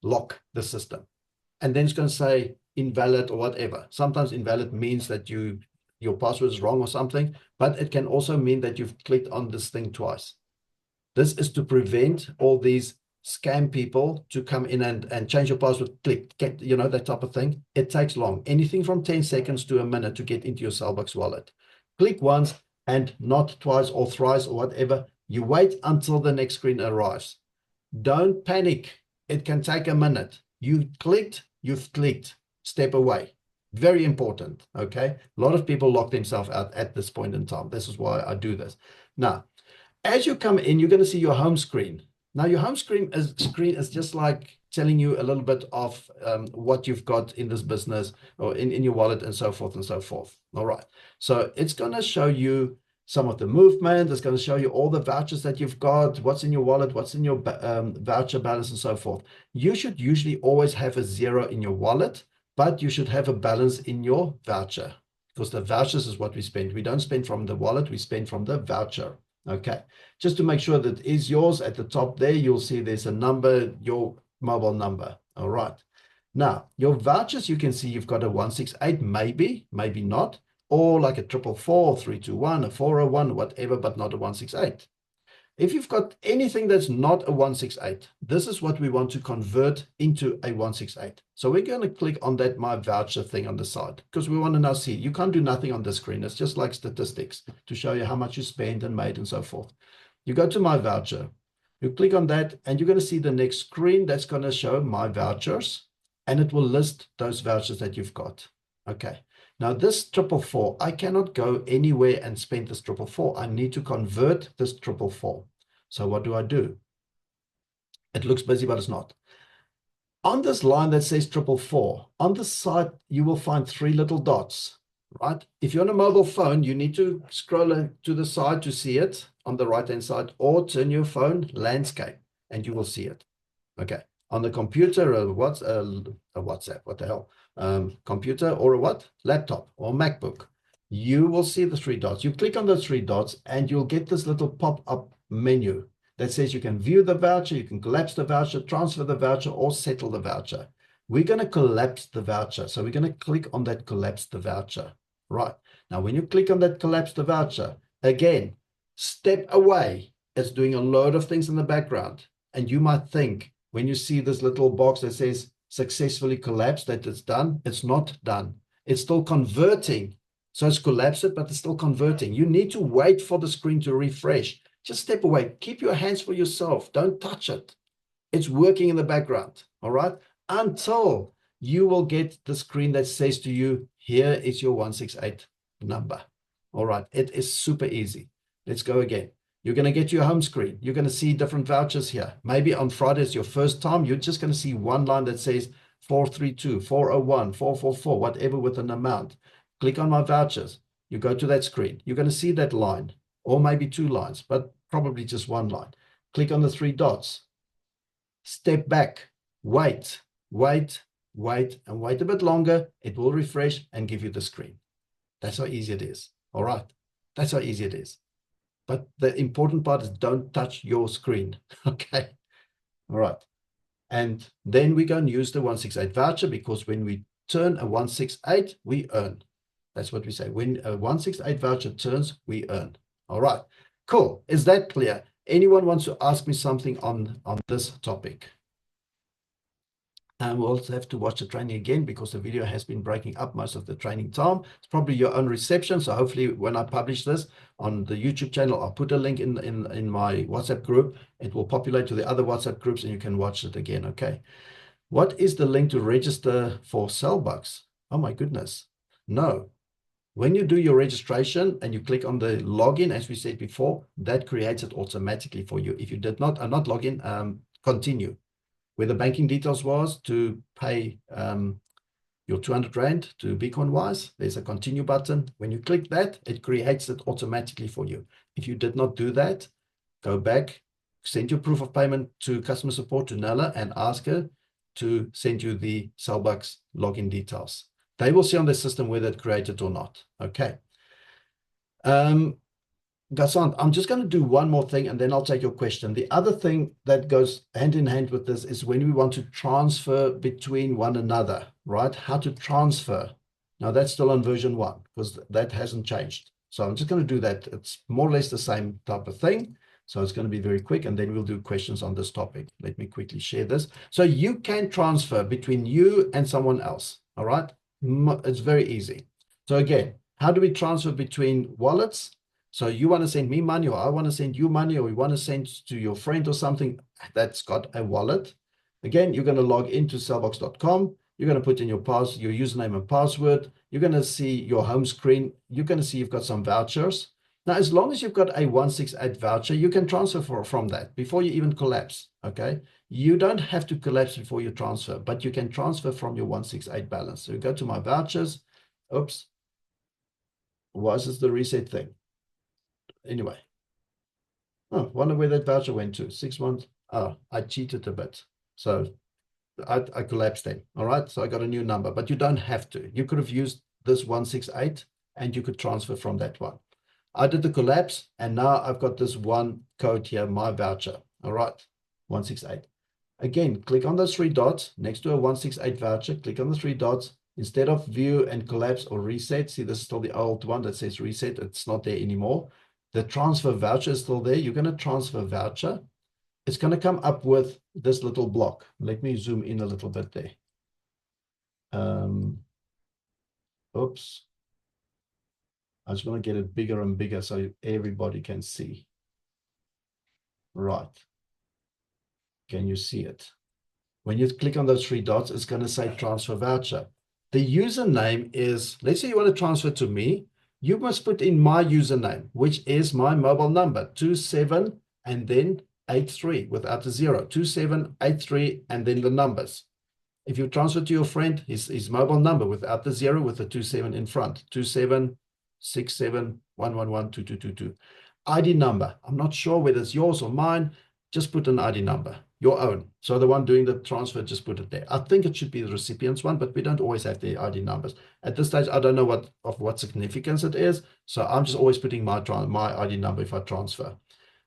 And then it's going to say invalid or whatever. Sometimes invalid means that your password is wrong or something, but it can also mean that you've clicked on this thing twice. This is to prevent all these scam people to come in and change your password, click, get, you know, that type of thing. It takes long, anything from 10 seconds to a minute to get into your Celbux wallet. Click once and not twice or thrice or whatever. You wait until the next screen arrives. Don't panic. It can take a minute. You clicked, you've clicked. Step away. Very important, okay? A lot of people lock themselves out at this point in time. This is why I do this. Now, as you come in, you're going to see your home screen. Now, your home screen is just like telling you a little bit of what you've got in this business or in your wallet and so forth and so forth. All right. So it's going to show you some of the movement. It's going to show you all the vouchers that you've got, what's in your wallet, what's in your voucher balance and so forth. You should usually always have a 0 in your wallet, but you should have a balance in your voucher because the vouchers is what we spend. We don't spend from the wallet, we spend from the voucher. Okay, just to make sure that it is yours at the top there, you'll see there's a number, your mobile number. All right. Now, your vouchers, you can see you've got a 168, maybe not, or like a 444, 321, a 401, whatever, but not a 168. If you've got anything that's not a 168, this is what we want to convert into a 168. So we're going to click on that My Voucher thing on the side because we want to now see. You can't do nothing on the screen. It's just like statistics to show you how much you spent and made and so forth. You go to My Voucher. You click on that and you're going to see the next screen that's going to show My Vouchers and it will list those vouchers that you've got. Okay. Now this 444, I cannot go anywhere and spend this 444. I need to convert this 444. So what do? It looks busy, but it's not. On this line that says 444, on the side, you will find 3 little dots, right? If you're on a mobile phone, you need to scroll to the side to see it on the right-hand side, or turn your phone landscape, and you will see it. Okay. On the computer, a WhatsApp, what the hell? Computer or a what? Laptop or MacBook. You will see the 3 dots. You click on those 3 dots and you'll get this little pop-up menu that says you can view the voucher, you can collapse the voucher, transfer the voucher, or settle the voucher. We're going to collapse the voucher. So we're going to click on that collapse the voucher. Right. Now, when you click on that collapse the voucher, again, step away. It's doing a load of things in the background. And you might think when you see this little box that says successfully collapsed, that it's done. It's not done. It's still converting. So it's collapsed, but it's still converting. You need to wait for the screen to refresh. Just step away. Keep your hands for yourself. Don't touch it. It's working in the background, all right? Until you will get the screen that says to you, here is your 168 number. All right, it is super easy. Let's go again. You're going to get your home screen. You're going to see different vouchers here. Maybe on Friday is your first time. You're just going to see one line that says 432, 401, 444, whatever with an amount. Click on My Vouchers. You go to that screen. You're going to see that line, or maybe 2 lines, but probably just 1 line. Click on the 3 dots. Step back. Wait, and wait a bit longer. It will refresh and give you the screen. That's how easy it is. All right. That's how easy it is. But the important part is don't touch your screen. Okay. All right. And then we go and use the 168 voucher because when we turn a 168, we earn. That's what we say. When a 168 voucher turns, we earn. All right. Cool. Is that clear? Anyone wants to ask me something on this topic? And we'll also have to watch the training again because the video has been breaking up most of the training time. It's probably your own reception. So hopefully when I publish this on the YouTube channel, I'll put a link in my WhatsApp group. It will populate to the other WhatsApp groups and you can watch it again. Okay. What is the link to register for Celbux? Oh my goodness. No. When you do your registration and you click on the login, as we said before, that creates it automatically for you. If you did not log in, continue. Where the banking details was to pay your 200 Rand to BeconWise, there's a continue button. When you click that, it creates it automatically for you. If you did not do that, go back, send your proof of payment to customer support to Nella and ask her to send you the Celbux login details. They will see on the system whether it created or not. Okay. Gasant, I'm just going to do one more thing and then I'll take your question. The other thing that goes hand in hand with this is when we want to transfer between one another, right? How to transfer. Now that's still on version 1 because that hasn't changed. So I'm just going to do that. It's more or less the same type of thing. So it's going to be very quick and then we'll do questions on this topic. Let me quickly share this. So you can transfer between you and someone else, all right? It's very easy. So again, how do we transfer between wallets? So you want to send me money or I want to send you money or you want to send to your friend or something that's got a wallet. Again, you're going to log into celbux.com. You're going to put in your username and password. You're going to see your home screen. You're going to see you've got some vouchers. Now, as long as you've got a 168 voucher, you can transfer from that before you even collapse, okay? You don't have to collapse before you transfer, but you can transfer from your 168 balance. So you go to my vouchers. Oops. Why is this the reset thing? Anyway, oh, wonder where that voucher went to. 6 months. Oh, I cheated a bit. So I collapsed then. All right. So I got a new number, but you don't have to. You could have used this 168 and you could transfer from that one. I did the collapse and now I've got this one code here, my voucher. All right. 168. Again, click on those 3 dots next to a 168 voucher. Click on the 3 dots. Instead of view and collapse or reset, see, this is still the old one that says reset. It's not there anymore. The transfer voucher is still there. You're going to transfer voucher. It's going to come up with this little block. Let me zoom in a little bit there. Oops. I just want to get it bigger and bigger so everybody can see. Right. Can you see it? When you click on those 3 dots, it's going to say transfer voucher. The username is, let's say you want to transfer to me. You must put in my username, which is my mobile number, 27 and then 83 without a 0, 2783 and then the numbers. If you transfer to your friend, his mobile number without the 0 with the 27 in front, 2767111222. ID number. I'm not sure whether it's yours or mine. Just put an ID number, your own. So the one doing the transfer, just put it there. I think it should be the recipient's one, but we don't always have the ID numbers. At this stage, I don't know what significance it is. So I'm just always putting my ID number if I transfer.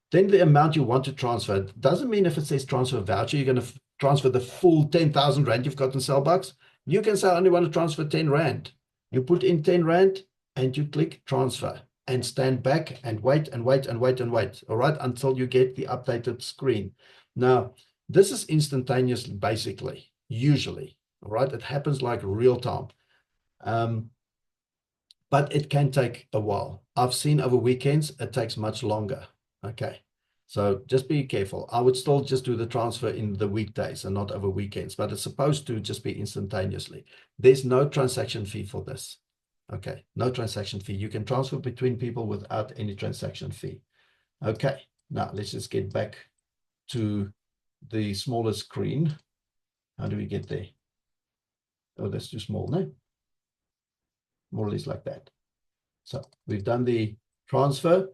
Then the amount you want to transfer. It doesn't mean if it says transfer voucher, you're going to transfer the full 10,000 Rand you've got in Celbux. You can say I only want to transfer 10 Rand. You put in 10 Rand and you click transfer. And stand back and wait and wait and wait and wait, all right, until you get the updated screen. Now, this is instantaneous, basically, usually, all right? It happens like real time, but it can take a while. I've seen over weekends, it takes much longer, okay? So just be careful. I would still just do the transfer in the weekdays and not over weekends, but it's supposed to just be instantaneously. There's no transaction fee for this. Okay, no transaction fee. You can transfer between people without any transaction fee. Okay, now let's just get back to the smaller screen. How do we get there? Oh, that's too small, no? More or less like that. So we've done the transfer.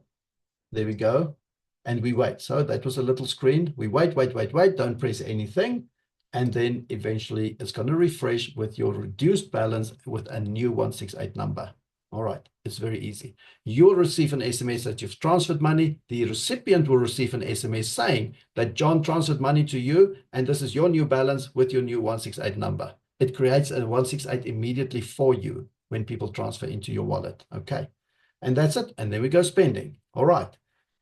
There we go. And we wait. So that was a little screen. We wait, wait, wait, wait. Don't press anything. And then eventually it's going to refresh with your reduced balance with a new 168 number. All right, it's very easy. You'll receive an SMS that you've transferred money. The recipient will receive an SMS saying that John transferred money to you, and this is your new balance with your new 168 number. It creates a 168 immediately for you when people transfer into your wallet. Okay, and that's it. And then we go spending. All right,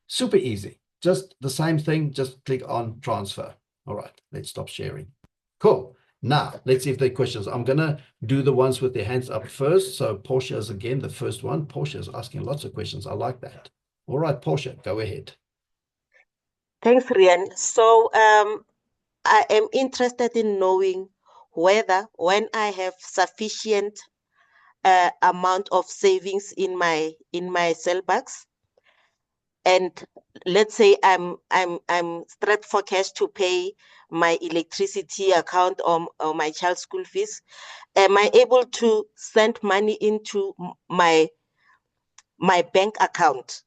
super easy. just the same thing, just click on transfer. All right, let's stop sharing. Cool. Now, let's see if there are questions. I'm going to do the ones with their hands up first. So Portia is again the first one. Portia is asking lots of questions. I like that. All right, Portia, go ahead.
Thanks, Rian. So I am interested in knowing whether when I have sufficient amount of savings in my Celbux, and let's say I'm strapped for cash to pay my electricity account or my child's school fees, am I able to send money into my bank account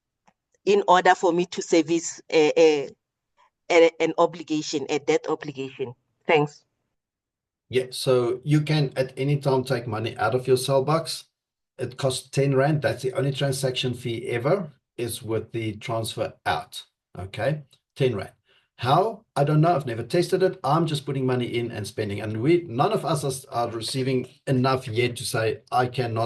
in order for me to service an obligation, a debt obligation? Thanks.
Yeah, so you can at any time take money out of your Celbux. It costs 10 Rand. That's the only transaction fee ever, is with the transfer out. Okay, 10 Rand. How? I don't know. I've never tested it. I'm just putting money in and spending. And none of us are receiving enough yet to say I can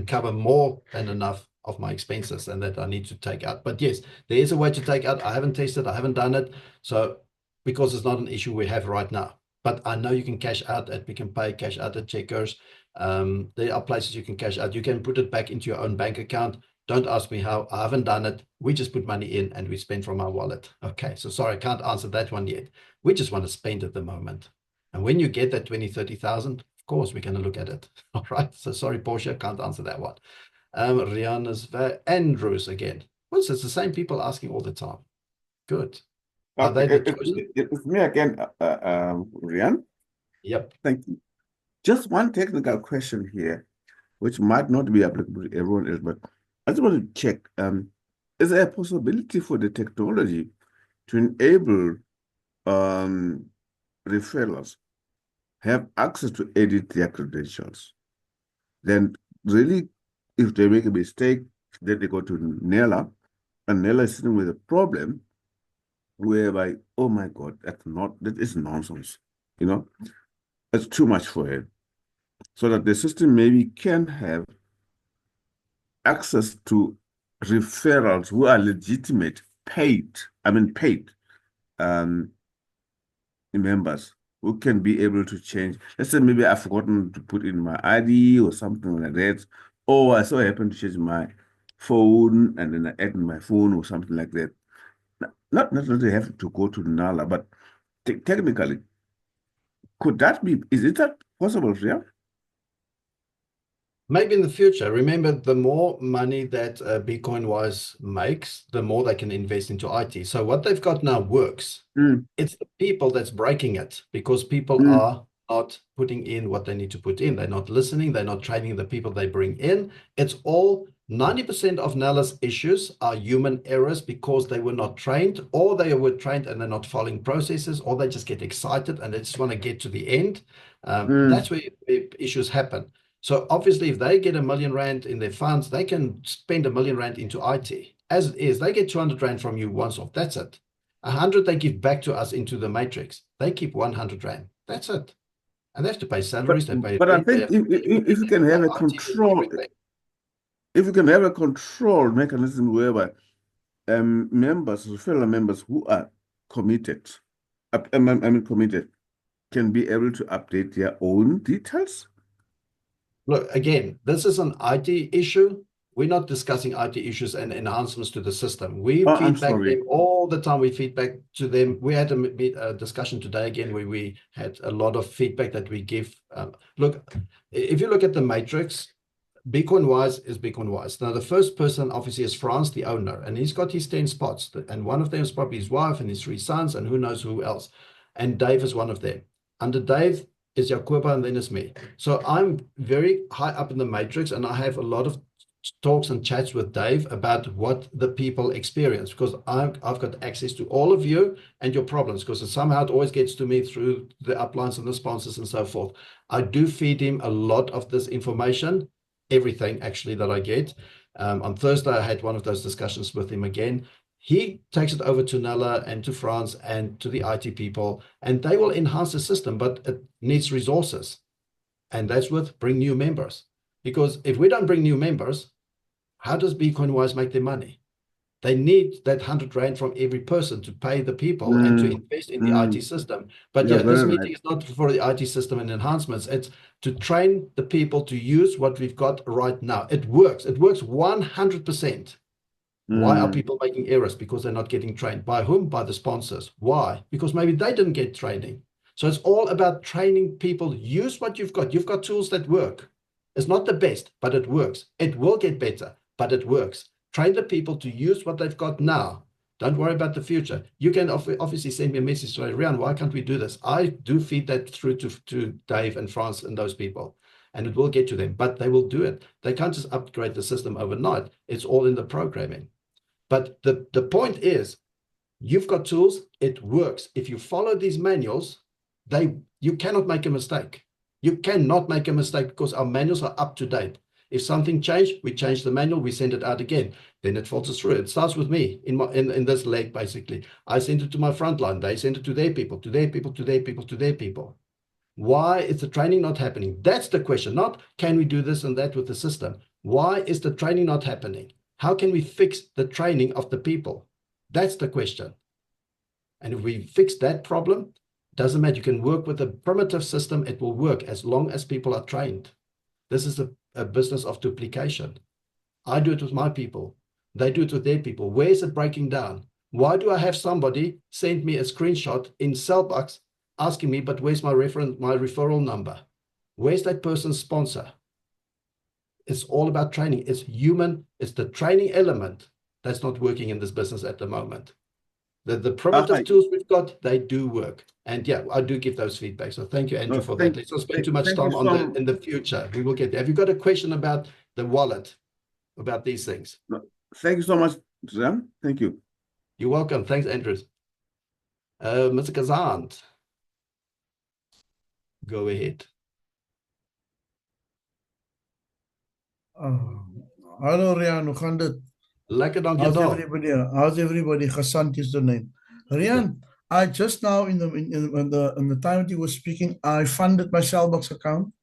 cover more than enough of my expenses and that I need to take out. But yes, there is a way to take out. I haven't tested, I haven't done it. So because it's not an issue we have right now. But I know you can cash out at Pick n Pay, cash out at Checkers. There are places you can cash out. You can put it back into your own bank account. Don't ask me how. I haven't done it. We just put money in and we spend from our wallet. Okay, so sorry, I can't answer that one yet. We just want to spend at the moment. And when you get that 20, 30,000, of course, we're going to look at it. All right, so sorry, Portia, can't answer that one. Rihanna's Andrews again. Well, so it's the same people asking all the time. Good. Are they
it's me again, Rian.
Yep.
Thank you. Just one technical question here, which might not be applicable to everyone else, but I just want to check, is there a possibility for the technology to enable referrals have access to edit their credentials? Then really, if they make a mistake, then they go to Nella, and Nella is sitting with a problem whereby, oh my God, that is nonsense, you know, it's too much for him. So that the system maybe can have access to referrals who are legitimate, paid members who can be able to change. Let's say maybe I've forgotten to put in my ID or something like that, or I so happen to change my phone and then I add my phone or something like that. Not necessarily have to go to Nala, but technically, could that be, is it that possible, yeah?
Maybe in the future. Remember, the more money that Bitcoin-wise makes, the more they can invest into IT. So what they've got now works. It's the people that's breaking it, because people are not putting in what they need to put in. They're not listening. They're not training the people they bring in. It's all 90% of Nala's issues are human errors because they were not trained, or they were trained and they're not following processes, or they just get excited and they just want to get to the end. That's where issues happen. So obviously, if they get R1 million in their funds, they can spend R1 million into IT. As it is, they get 200 Rand from you once off. That's it. 100 they give back to us into the matrix. They keep 100 Rand. That's it. And they have to pay salaries.
But I think if you can have a control, if you can have a control mechanism whereby fellow members who are committed, committed, can be able to update their own details.
Look, again, this is an IT issue. We're not discussing IT issues and enhancements to the system. We feedback them all the time. We feedback to them. We had a discussion today again where we had a lot of feedback that we give. Look, if you look at the matrix, Bitcoin-wise is Bitcoin-wise. Now, the first person obviously is Franz, the owner, and he's got his 10 spots. And one of them is probably his wife and his 3 sons, and who knows who else. And Dave is one of them. Under Dave is Jacoba, and then it's me. So I'm very high up in the matrix, and I have a lot of talks and chats with Dave about what the people experience, because I've got access to all of you and your problems, because somehow it always gets to me through the uplines and the sponsors and so forth. I do feed him a lot of this information, everything actually that I get. On Thursday, I had one of those discussions with him again. He takes it over to Nella and to France and to the IT people, and they will enhance the system, but it needs resources. And that's with bring new members. Because if we don't bring new members, how does Bitcoin-wise make their money? They need that 100 Rand from every person to pay the people and to invest in the IT system. But
Yeah,
yeah, this
very
meeting is not for the IT system and enhancements. It's to train the people to use what we've got right now. It works. It works 100%. Why are people making errors? Because they're not getting trained. By whom? By the sponsors. Why? Because maybe they didn't get training. So it's all about training people. Use what you've got. You've got tools that work. It's not the best, but it works. It will get better, but it works. Train the people to use what they've got now. Don't worry about the future. You can obviously send me a message to Rian, why can't we do this? I do feed that through to Dave and France and those people, and it will get to them, but they will do it. They can't just upgrade the system overnight. It's all in the programming. But the point is, you've got tools, it works. If you follow these manuals, you cannot make a mistake. You cannot make a mistake because our manuals are up to date. If something changed, we change the manual, we send it out again. Then it filters through. It starts with me in this leg, basically. I send it to my frontline. They send it to their people, to their people, to their people, to their people. Why is the training not happening? That's the question. Not can we do this and that with the system. Why is the training not happening? How can we fix the training of the people? That's the question. And if we fix that problem, doesn't matter. You can work with a primitive system. It will work as long as people are trained. This is a business of duplication. I do it with my people. They do it with their people. Where is it breaking down? Why do I have somebody send me a screenshot in Celbux asking me, but where's my referral number? Where's that person's sponsor? It's all about training. It's human. It's the training element that's not working in this business at the moment. The primitive tools we've got, they do work. And yeah, I do give those feedback. So thank you, Andrew, for that. Let's not spend too much time on in the future. We will get there. Have you got a question about the wallet, about these things?
No, thank you so much, Sam. Thank you.
You're welcome. Thanks, Andrew. Mr. Kazant, go ahead.
Hallo Rian, hoe gaan dit?
Lekker, dank
How's
je wel.
everybody? How's everybody? Ghasant is the name. Rian, I just now in the time that you were speaking, I funded my Celbux account,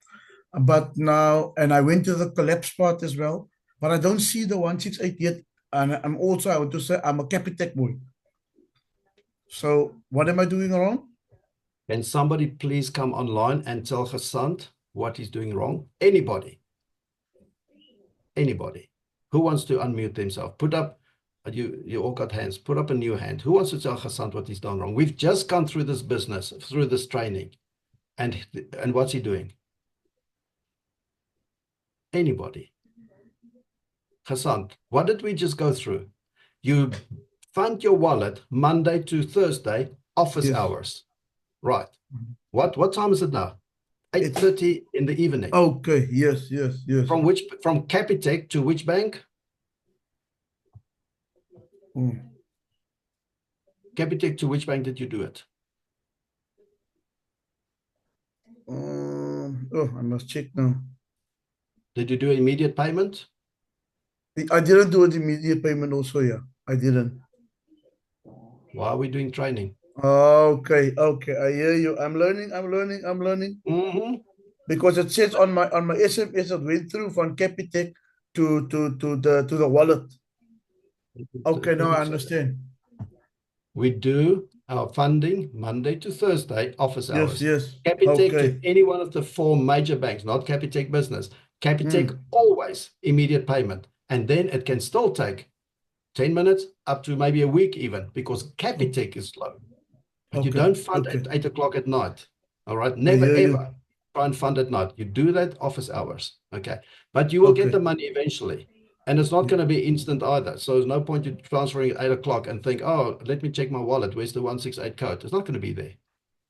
but now and I went to the collapse part as well, but I don't see the 168 yet. And I want to say I'm a Capitec boy. So what am I doing wrong?
Can somebody please come online and tell Ghasant what he's doing wrong? Anybody? Anybody who wants to unmute themselves, put up, you all got hands, put up a new hand. Who wants to tell Ghasant what he's done wrong? We've just gone through this business, through this training, and what's he doing? Anybody? Ghasant, what did we just go through? You fund your wallet Monday to Thursday, office hours. Right. What time is it now? 8:30 in the evening.
Okay, yes.
From Capitec to which bank? Capitec to which bank did you do it?
I must check now.
Did you do immediate payment?
I didn't do an immediate payment also, yeah. I didn't.
Why are we doing training?
Okay. I hear you. I'm learning. Because it says on my SMS it went through from Capitec to the wallet. Okay, now I understand.
We do our funding Monday to Thursday, office hours.
Yes.
Capitec to any one of the 4 major banks, not Capitec Business. Capitec always immediate payment. And then it can still take 10 minutes up to maybe a week even, because Capitec is slow. But you don't fund at 8 o'clock at night. All right. Never ever try and fund at night. You do that office hours. Okay. But you will get the money eventually. And it's not going to be instant either. So there's no point in transferring at 8 o'clock and think, oh, let me check my wallet. Where's the 168 code? It's not going to be there.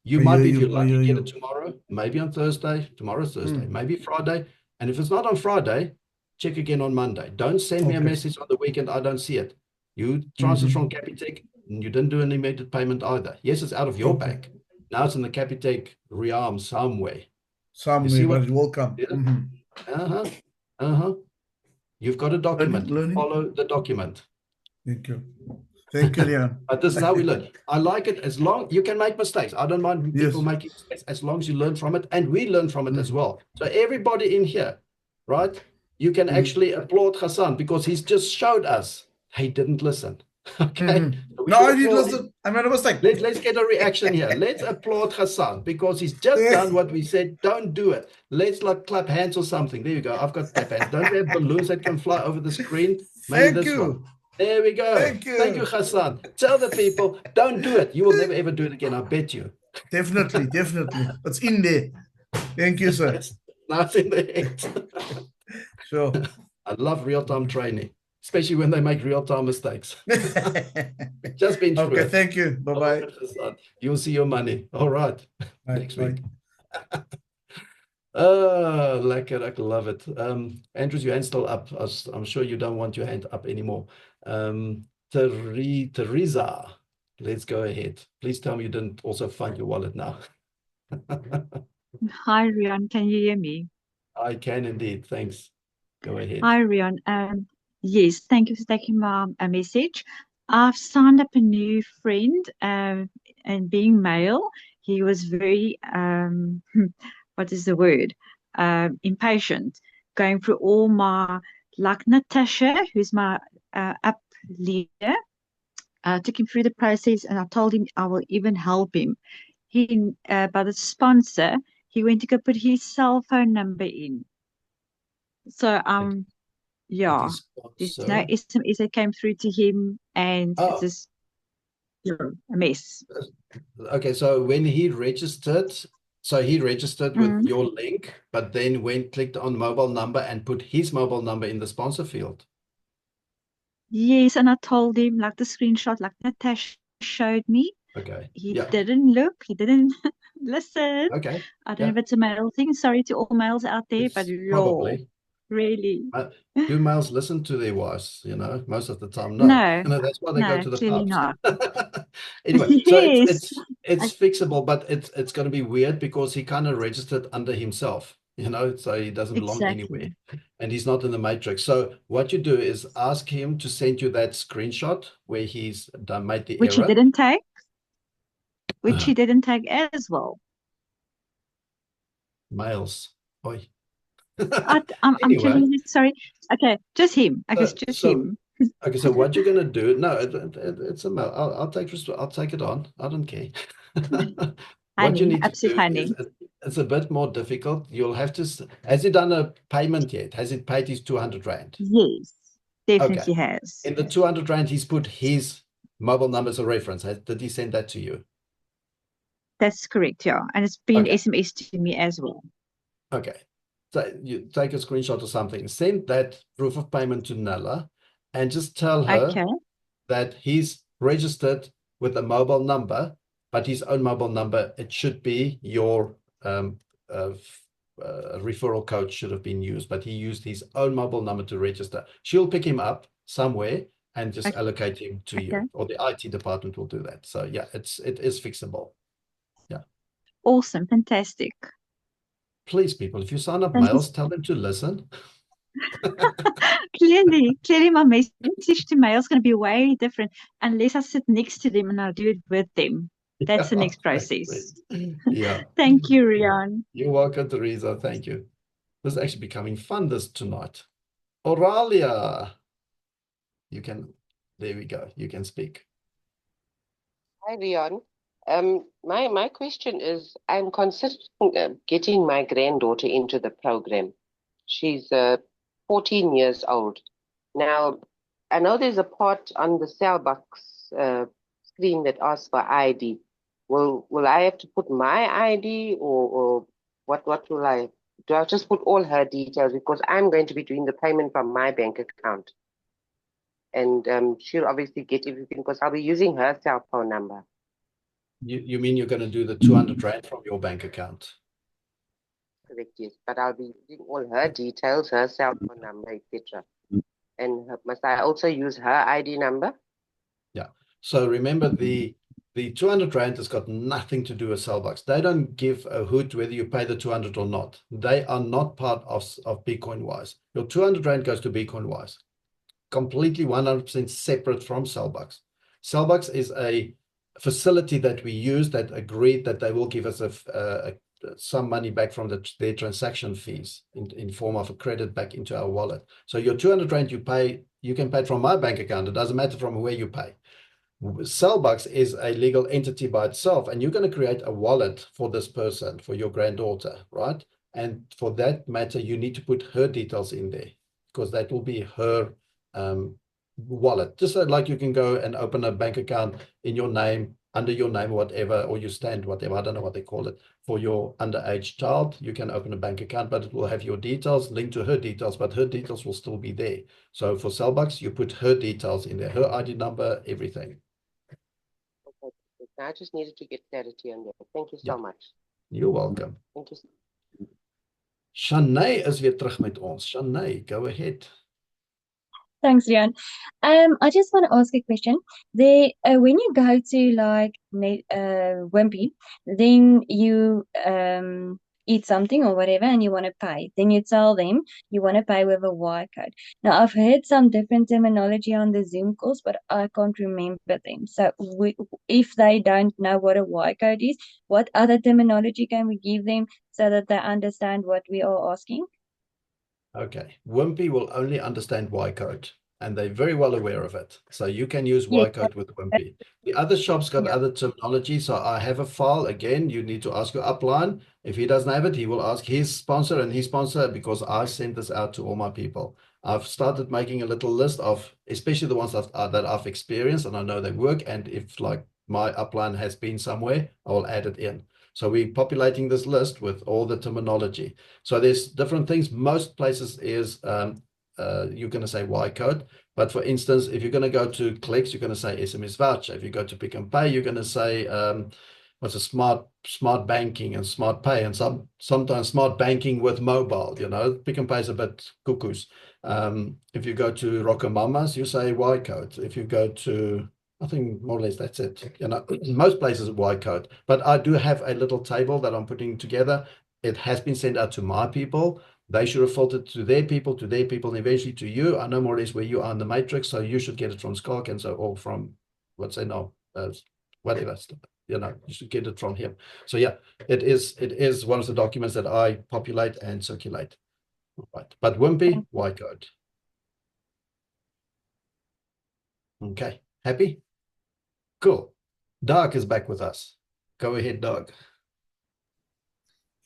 You might be, if you're lucky, get it tomorrow, maybe on Thursday, tomorrow's Thursday, maybe Friday. And if it's not on Friday, check again on Monday. Don't send me a message on the weekend. I don't see it. You transfer from Capitec. You didn't do an immediate payment either. Yes, it's out of your bank. Now it's in the Capitec realm somewhere.
Somewhere, but it will come.
You've got a document. Follow the document.
Thank you. Thank you, Rian.
But this is how we learn. I like it as long you can make mistakes. I don't mind people making mistakes as long as you learn from it, and we learn from it as well. So everybody in here, right? You can actually applaud Ghasant because he's just showed us he didn't listen. Okay. So we
No,
should
I did
applaud him.
listen. I made a mistake.
Let's get a reaction here. Let's applaud Hassan because he's just done what we said. Don't do it. Let's like clap hands or something. There you go. I've got clap hands. Don't we have balloons that can fly over the screen? Maybe
Thank
this
you.
one. There we go.
Thank
Thank you,
you.
Hassan. Tell the people, don't do it. You will never ever do it again. I bet you.
Definitely, definitely. It's in there. Thank you, sir.
It's not in the head.
Sure.
I love real-time training, especially when they make real-time mistakes. Just been through
Okay,
it.
thank you. Bye-bye.
You'll see your money. All right.
Bye.
Next
Bye.
week. Oh, lekker. I love it. Andrews, your hand's still up. I'm sure you don't want your hand up anymore. Teresa, let's go ahead. Please tell me you didn't also find your wallet now.
Hi, Rian. Can you hear me?
I can indeed. Thanks. Go ahead.
Hi, Rian. Yes, thank you for taking my message. I've signed up a new friend, and being male, he was very, what is the word? Impatient, going through all my, like Natasha, who's my up leader. Took him through the process, and I told him I will even help him. He, by the sponsor, he went to go put his cell phone number in. So, yeah, there's no SMS that came through to him, and it's just a mess.
Okay, so when he registered, with your link, but then clicked on mobile number and put his mobile number in the sponsor field.
Yes, and I told him, like the screenshot, like Natasha showed me.
Okay.
He didn't look, he didn't listen.
Okay.
I don't know if it's a male thing. Sorry to all males out there, but
probably.
Really.
Do males listen to their wives? Most of the time,
No,
that's why they go to the
clearly
pubs.
not.
Anyway, so
Yes.
it's fixable, but it's going to be weird because he kind of registered under himself, so he doesn't belong anywhere, and he's not in the matrix. So what you do is ask him to send you that screenshot where he's made the
Which
error.
he didn't take. Which he didn't take as well.
Males. Oi.
I'm
Anyway.
telling you, sorry. Okay, just him. Okay, it's just him.
Okay, so what you're gonna do? No, it's a male. I'll take it on. I don't care. What you need to do is it's a bit more difficult. You'll have to. Has he done a payment yet? Has he paid his 200 rand?
Yes, definitely has.
In the 200 rand, he's put his mobile number as a reference. Did he send that to you?
That's correct, yeah, and it's been SMS to me as well.
Okay, so you take a screenshot or something. Send that proof of payment to Nella, and just tell her that he's registered with a mobile number, but his own mobile number, it should be your referral code should have been used, but he used his own mobile number to register. She'll pick him up somewhere and just allocate him to you, or the IT department will do that. So yeah, it is fixable. Yeah.
Awesome, fantastic.
Please, people, if you sign up males, tell them to listen.
Clearly, my message to males is going to be way different unless I sit next to them and I do it with them. That's the next process.
Yeah.
Thank you, Rian.
You're welcome, Teresa. Thank you. This is actually becoming fun tonight. Oralia, there we go. You can speak.
Hi, Rian. My question is, I'm considering getting my granddaughter into the program. She's 14 years old. Now, I know there's a part on the Celbux screen that asks for ID. Will I have to put my ID or what will I do? I just put all her details because I'm going to be doing the payment from my bank account. And she'll obviously get everything because I'll be using her cell phone number.
You mean you're going to do the 200 rand from your bank account?
Correct, yes. But I'll be using all her details, her cell phone number, etc. And must I also use her ID number? Yeah.
So remember, the 200 rand has got nothing to do with Celbux. They don't give a hoot whether you pay the 200 or not. They are not part of BeCoinWise. Your 200 rand goes to BeCoinWise. Completely 100% separate from Celbux. Celbux is a facility that we use that agreed that they will give us a some money back from their transaction fees in form of a credit back into our wallet. So your 200 Rand you pay, you can pay it from my bank account. It doesn't matter from where you pay. Celbux is a legal entity by itself, and you're going to create a wallet for this person, for your granddaughter, right? And for that matter, you need to put her details in there, because that will be her wallet. Just like you can go and open a bank account in your name, under your name, whatever, or you stand, whatever, I don't know what they call it, for your underage child. You can open a bank account, but it will have your details linked to her details, but her details will still be there. So for Celbux, you put her details in there, her ID number, everything.
I just needed to get clarity on that. Thank you so much.
You're welcome.
Thank you.
Shanae is weer terug met ons. Shanae, go ahead.
Thanks, Rian. I just want to ask a question. When you go to like Wimpy, then you eat something or whatever, and you want to pay. Then you tell them you want to pay with a Y code. Now, I've heard some different terminology on the Zoom calls, but I can't remember them. So, if they don't know what a Y code is, what other terminology can we give them so that they understand what we are asking?
Okay, Wimpy will only understand Y code, and they're very well aware of it. So you can use Y code with Wimpy. The other shops got other terminology. So I have a file. Again, you need to ask your upline. If he doesn't have it, he will ask his sponsor and his sponsor, because I sent this out to all my people. I've started making a little list of, especially the ones that I've experienced and I know they work. And if like my upline has been somewhere, I will add it in. So we're populating this list with all the terminology. So there's different things. Most places is you're going to say Y code. But for instance, if you're going to go to Clicks, you're going to say SMS voucher. If you go to Pick and Pay, you're going to say what's a smart banking and smart pay, and sometimes smart banking with mobile. You know, Pick and Pay is a bit cuckoos. If you go to Rockamama's, you say Y code. If you go to, I think more or less that's it. You know, most places are Y code, but I do have a little table that I'm putting together. It has been sent out to my people. They should have filtered to their people, and eventually to you. I know more or less where you are in the matrix, so you should get it from Skark and so, or from, let's say no, whatever. You know, you should get it from him. So yeah, it is one of the documents that I populate and circulate. Right, but Wimpy, Y code. Okay, happy? Cool. Doug is back with us. Go ahead, Doug.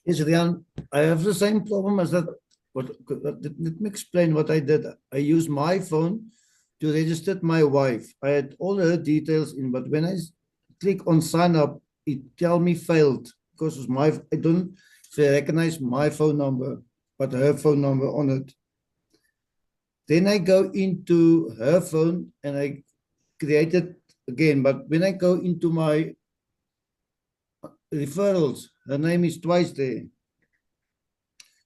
Yes, Rian, I have the same problem as that. Let me explain what I did. I used my phone to register my wife. I had all her details in, but when I click on sign up, it tell me failed because I don't recognize my phone number, but her phone number on it. Then I go into her phone and I create it again. But when I go into my referrals, her name is twice there.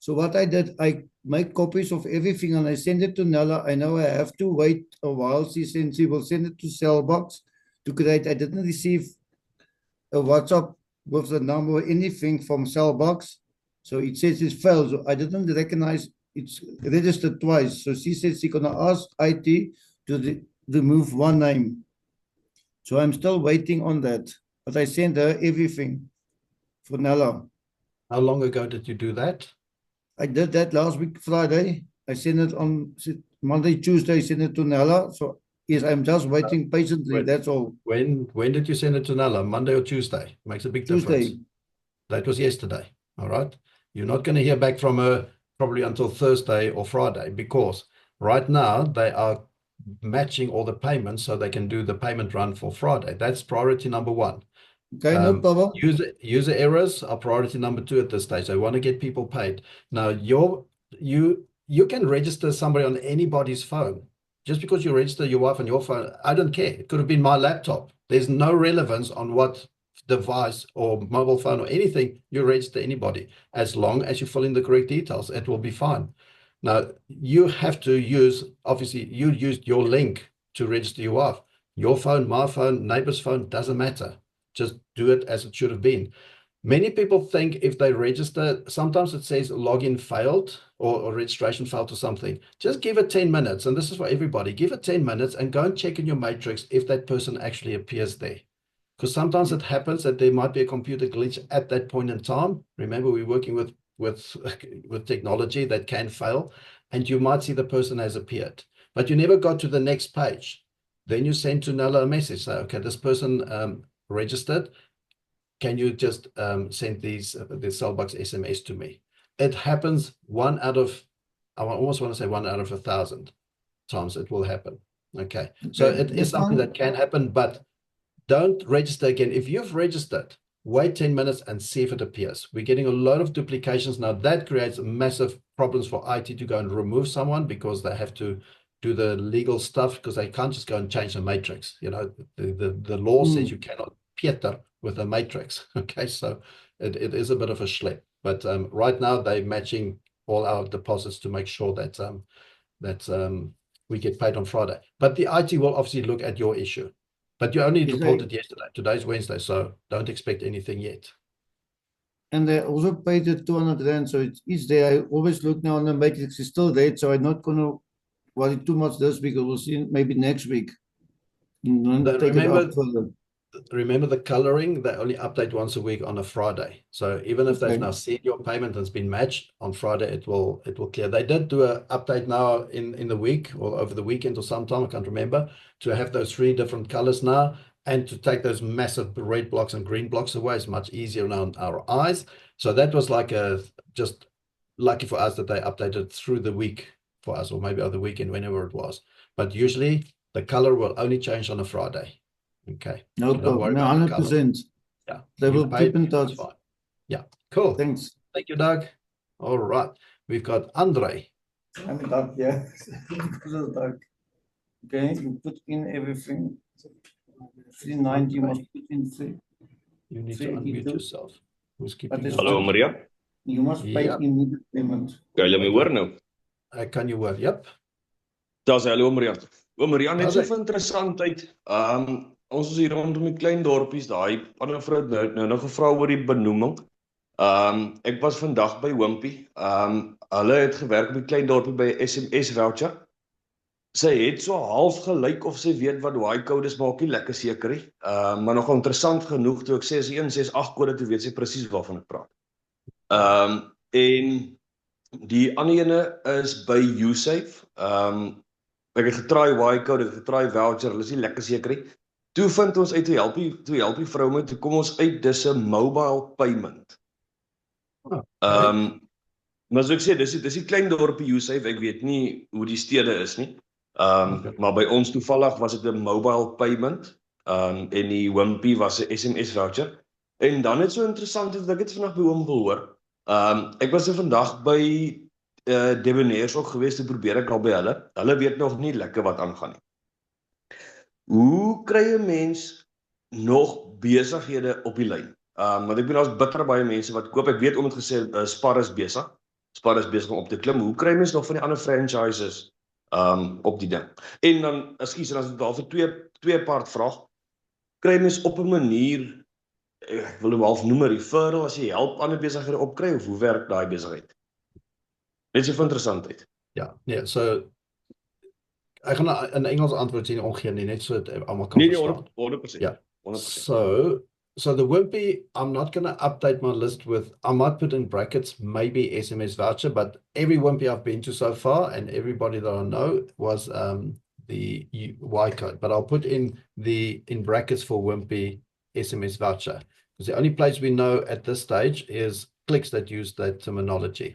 So what I did, I make copies of everything and I send it to Nella. I know I have to wait a while. She will send it to Celbux to create. I didn't receive a WhatsApp with the number or anything from Celbux. So it says it's failed. So I didn't recognize it's registered twice. So she said she's gonna ask IT to remove one name. So I'm still waiting on that. But I sent her everything for Nella.
How long ago did you do that?
I did that last week, Friday. I sent it on Monday, Tuesday, I sent it to Nella. So yes, I'm just waiting patiently, that's all.
When did you send it to Nella? Monday or Tuesday? Makes a big difference.
Tuesday.
That was yesterday, all right? You're not going to hear back from her probably until Thursday or Friday, because right now they are matching all the payments so they can do the payment run for Friday. That's priority number one.
Okay, no problem.
User errors are priority number 2 at this stage. I want to get people paid. Now, you can register somebody on anybody's phone. Just because you register your wife on your phone, I don't care. It could have been my laptop. There's no relevance on what device or mobile phone or anything you register anybody. As long as you fill in the correct details, it will be fine. Now, you have to use, obviously, you used your link to register your wife. Your phone, my phone, neighbor's phone, doesn't matter. Just do it as it should have been. Many people think if they register, sometimes it says login failed or registration failed or something. Just give it 10 minutes. And this is for everybody. Give it 10 minutes and go and check in your matrix if that person actually appears there. Because sometimes it happens that there might be a computer glitch at that point in time. Remember, we're working with technology that can fail, and you might see the person has appeared, but you never got to the next page. Then you send to Nella a message, say, okay, this person registered. Can you just send the Celbux SMS to me? It happens I almost want to say 1 out of 1,000 times it will happen. Okay, so it is something that can happen, but don't register again. If you've registered, wait 10 minutes and see if it appears. We're getting a lot of duplications now. That creates massive problems for IT to go and remove someone, because they have to do the legal stuff, because they can't just go and change the matrix. You know, the law says you cannot Pieter with a matrix. Okay, so it is a bit of a schlep. But right now they're matching all our deposits to make sure that we get paid on Friday. But the IT will obviously look at your issue. But you only reported yesterday. Today's Wednesday, so don't expect anything yet.
And they also paid the 200 rand, so it's there. I always look now on the matrix, it's still there, so I'm not going to worry too much this week. We'll see maybe next week.
Remember the coloring, they only update once a week on a Friday. So even if they've now seen your payment and it's been matched on Friday, it will clear. They did do an update now in the week or over the weekend or sometime, I can't remember, to have those 3 different colors now, and to take those massive red blocks and green blocks away. Is much easier now on our eyes. So that was like just lucky for us that they updated through the week for us, or maybe over the weekend, whenever it was. But usually the color will only change on a Friday. Okay.
No problem. 100%.
Yeah.
They will keep in touch.
Yeah. Cool.
Thanks.
Thank you, Doug. All right. We've got Andre.
I'm Doug, yeah. Doug. Okay, you put in everything. 390, you must put in 3.
You need to unmute yourself. Who's keeping
Hallo, Maria.
You must pay immediate payment.
Kan jy my hoor nou?
Kan jy hoor? Yep.
Daar's hallo, Maria. Maria, net so van interessantheid. Ons is hier rondom die klein dorpies, daai ander vrou nou gevra oor die benoeming. Ek was vandag by Wimpie. Hulle het gewerk op die klein dorpie by SMS Voucher. Sy het so half gelyk of sy weet wat daai kodes maak, nie lekker seker nie. Maar nogal interessant genoeg, toe ek sê as 168 kode, toe weet sy presies waarvan ek praat. En die ander ene is by USafe. Ek het getry Y-code, ek het getry voucher, hulle is nie lekker seker nie. Toe vind ons uit, toe help die vrou met, toe kom ons uit, dis 'n mobile payment. Maar soos ek sê, dis die klein dorpie USafe, ek weet nie hoe die stede is nie. Maar by ons toevallig was dit 'n mobile payment, en die Wimpie was 'n SMS voucher. En dan het so interessant, dat ek het vandag by hom wil hoor. Ek was vandag by Debonaires ook geweest, te probeer ek al by hulle. Hulle weet nog nie lekker wat aangaan nie. Hoe kry 'n mens nog besighede op die lyn? Want ek weet daar's bitter baie mense wat koop. Ek weet om het gesê Spar is besig. Spar is besig om op te klim. Hoe kry mens nog van die ander franchises op die ding? En dan, ekskuus, en as ek daar vir twee part vraag, kry mens op 'n manier, ek wil hom half noem 'n referral, as jy help ander besighede opkry, of hoe werk daai besigheid? Net so van interessantheid.
Ja, nee, so ek gaan in Engels antwoord sien omgee nie, net so dat almal kan
verstaan. 100%.
Yeah. 100%. So the Wimpy, I'm not going to update my list with, I might put in brackets, maybe SMS voucher, but every Wimpy I've been to so far, and everybody that I know, was the Y code. But I'll put in brackets for Wimpy SMS voucher, because the only place we know at this stage is Clicks that use that terminology.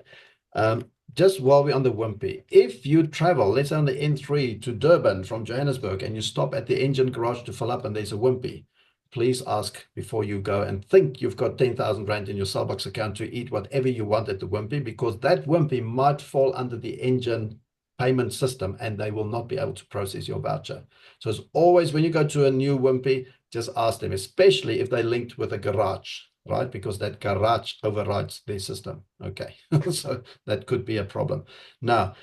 Just while we're on the Wimpy, if you travel, let's say on the N3 to Durban from Johannesburg, and you stop at the engine garage to fill up and there's a Wimpy, please ask before you go and think you've got 10,000 Rand in your Celbux account to eat whatever you want at the Wimpy, because that Wimpy might fall under the engine payment system and they will not be able to process your voucher. So it's always, when you go to a new Wimpy, just ask them, especially if they're linked with a garage, right? Because that garage overrides their system. Okay, so that could be a problem. Now,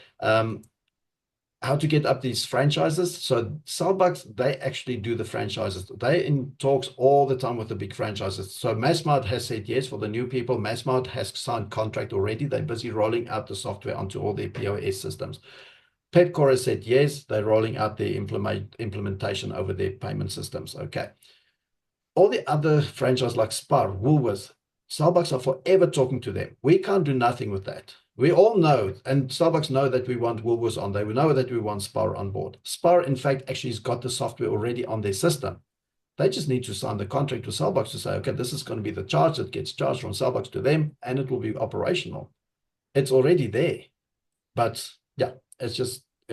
how to get up these franchises? So Celbux, they actually do the franchises. They in talks all the time with the big franchises. So Massmart has said yes for the new people. Massmart has signed contract already. They're busy rolling out the software onto all their POS systems. Pepkor has said yes. They're rolling out the implementation over their payment systems. Okay. all the other franchises like Spar, Woolworths, Celbux are forever talking to them. We can't do nothing with that. We all know, and Celbux know that we want Woolworths on there. We know that we want Spar on board. Spar, in fact, actually has got the software already on their system. They just need to sign the contract with Celbux to say, okay, this is going to be the charge that gets charged from Celbux to them, and it will be operational. It's already there. But yeah, it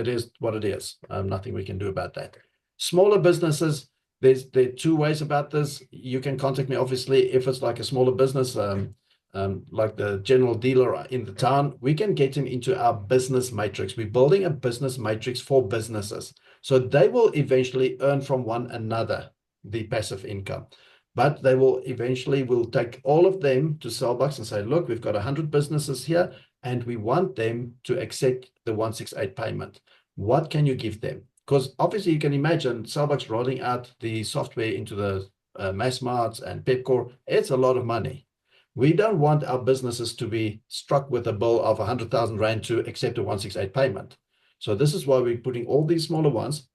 is what it is. Nothing we can do about that. Smaller businesses, there are two ways about this. You can contact me, obviously, if it's like a smaller business, like the general dealer in the town, we can get him into our business matrix. We're building a business matrix for businesses. So they will eventually earn from one another the passive income. But they will eventually, we'll take all of them to Celbux and say, look, we've got 100 businesses here, and we want them to accept the 168 payment. What can you give them? Because obviously you can imagine Celbux rolling out the software into the Massmarts and Pepkor. It's a lot of money. We don't want our businesses to be struck with a bill of 100,000 Rand to accept a 168 payment. So this is why we're putting all these smaller ones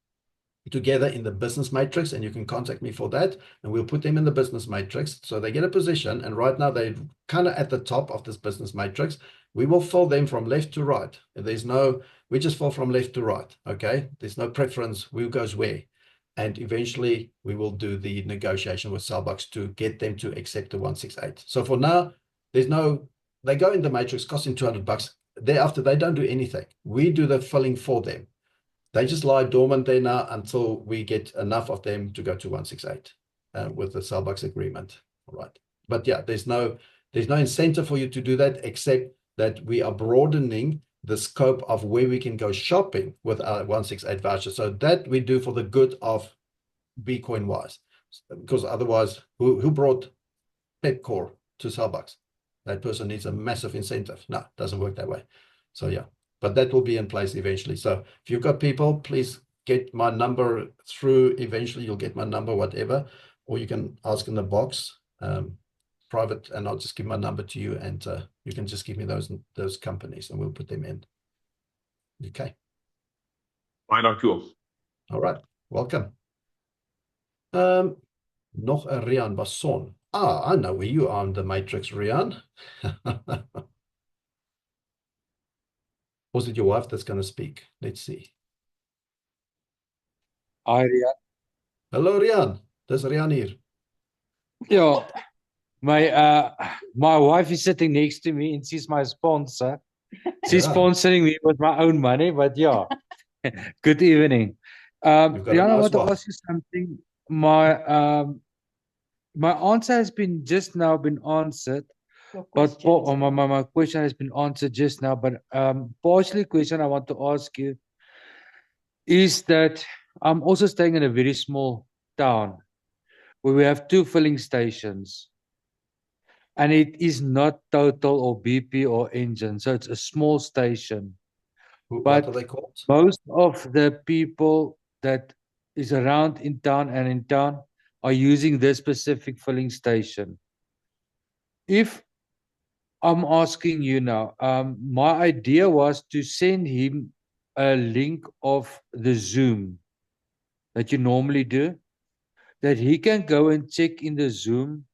together in the business matrix, and you can contact me for that, and we'll put them in the business matrix so they get a position. And right now they're kind of at the top of this business matrix. We will fill them from left to right. We just fill from left to right. Okay, there's no preference who goes where, and eventually we will do the negotiation with Celbux to get them to accept the 168. So for now, they go in the matrix, costing $200. Thereafter they don't do anything. We do the filling for them. They just lie dormant there now until we get enough of them to go to 168 with the Celbux agreement. All right. But yeah, there's no incentive for you to do that, except that we are broadening the scope of where we can go shopping with our 168 voucher. So that we do for the good of Bitcoin wise, because otherwise, who brought Pepkor to Celbux? That person needs a massive incentive. No, it doesn't work that way. So yeah. But that will be in place eventually. So if you've got people, please get my number through. Eventually, you'll get my number, whatever. Or you can ask in the box, private, and I'll just give my number to you. And you can just give me those companies and we'll put them in. Okay.
Baie dankie ook.
All right. Welcome. Nog een Rian Basson. I know where you are in the matrix, Rian. Or is it your wife that's going to speak? Let's see.
Hi, Rian.
Hello, Rian. There's Rian here.
Yeah, my wife is sitting next to me and she's my sponsor. She's sponsoring me with my own money, but yeah. Good evening. Rian, I want to ask you something. My answer has just now been answered. But my question has been answered just now. But partially question I want to ask you is that I'm also staying in a very small town where we have 2 filling stations. And it is not Total or BP or Engine. So it's a small station.
What are they called?
Most of the people that is around in town are using this specific filling station. If I'm asking you now, my idea was to send him a link of the Zoom that you normally do, that he can go and check in the Zoom,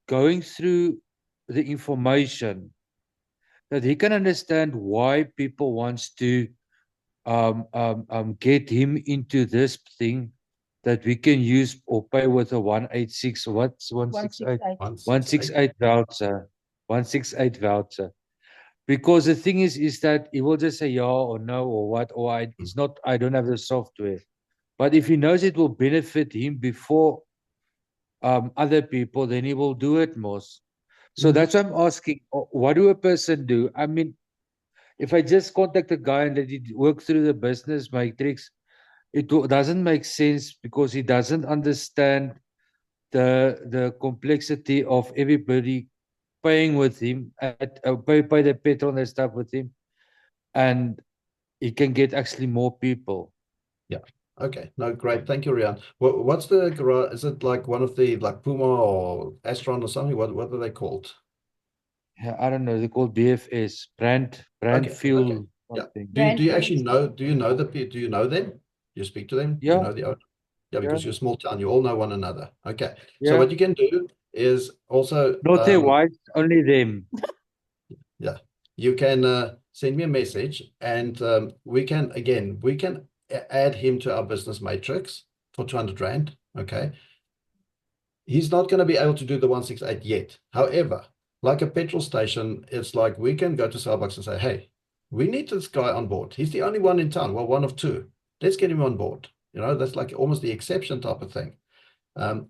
going through the information, that he can understand why people wants to get him into this thing that we can use or pay with a 186, what's 168? 168 voucher. 168 voucher. Because the thing is that he will just say yeah or no or what, or I don't have the software. But if he knows it will benefit him before other people, then he will do it most. So that's why I'm asking, what do a person do? I mean, if I just contact a guy and let it work through the business matrix, it doesn't make sense because he doesn't understand the complexity of everybody paying with him, pay the petrol and stuff with him, and he can get actually more people.
Yeah. Okay. No, great. Thank you, Rian. What's the garage? Is it like one of the like Puma or Astron or something? What are they called?
Yeah, I don't know. They're called BFS, brand fuel.
Okay. Yeah. Do you actually know? Do you know them? Do you speak to them?
Yeah.
Do you know the owner? Yeah, because you're a small town, you all know one another. Okay. So
Yeah.
what you can do is also
Not their wives, only them.
yeah, you can send me a message, and we can add him to our business matrix for 200 Rand. Okay. He's not going to be able to do the 168 yet. However, like a petrol station, it's like we can go to Celbux and say, hey, we need this guy on board. He's the only one in town. Well, one of two. Let's get him on board. You know, that's like almost the exception type of thing.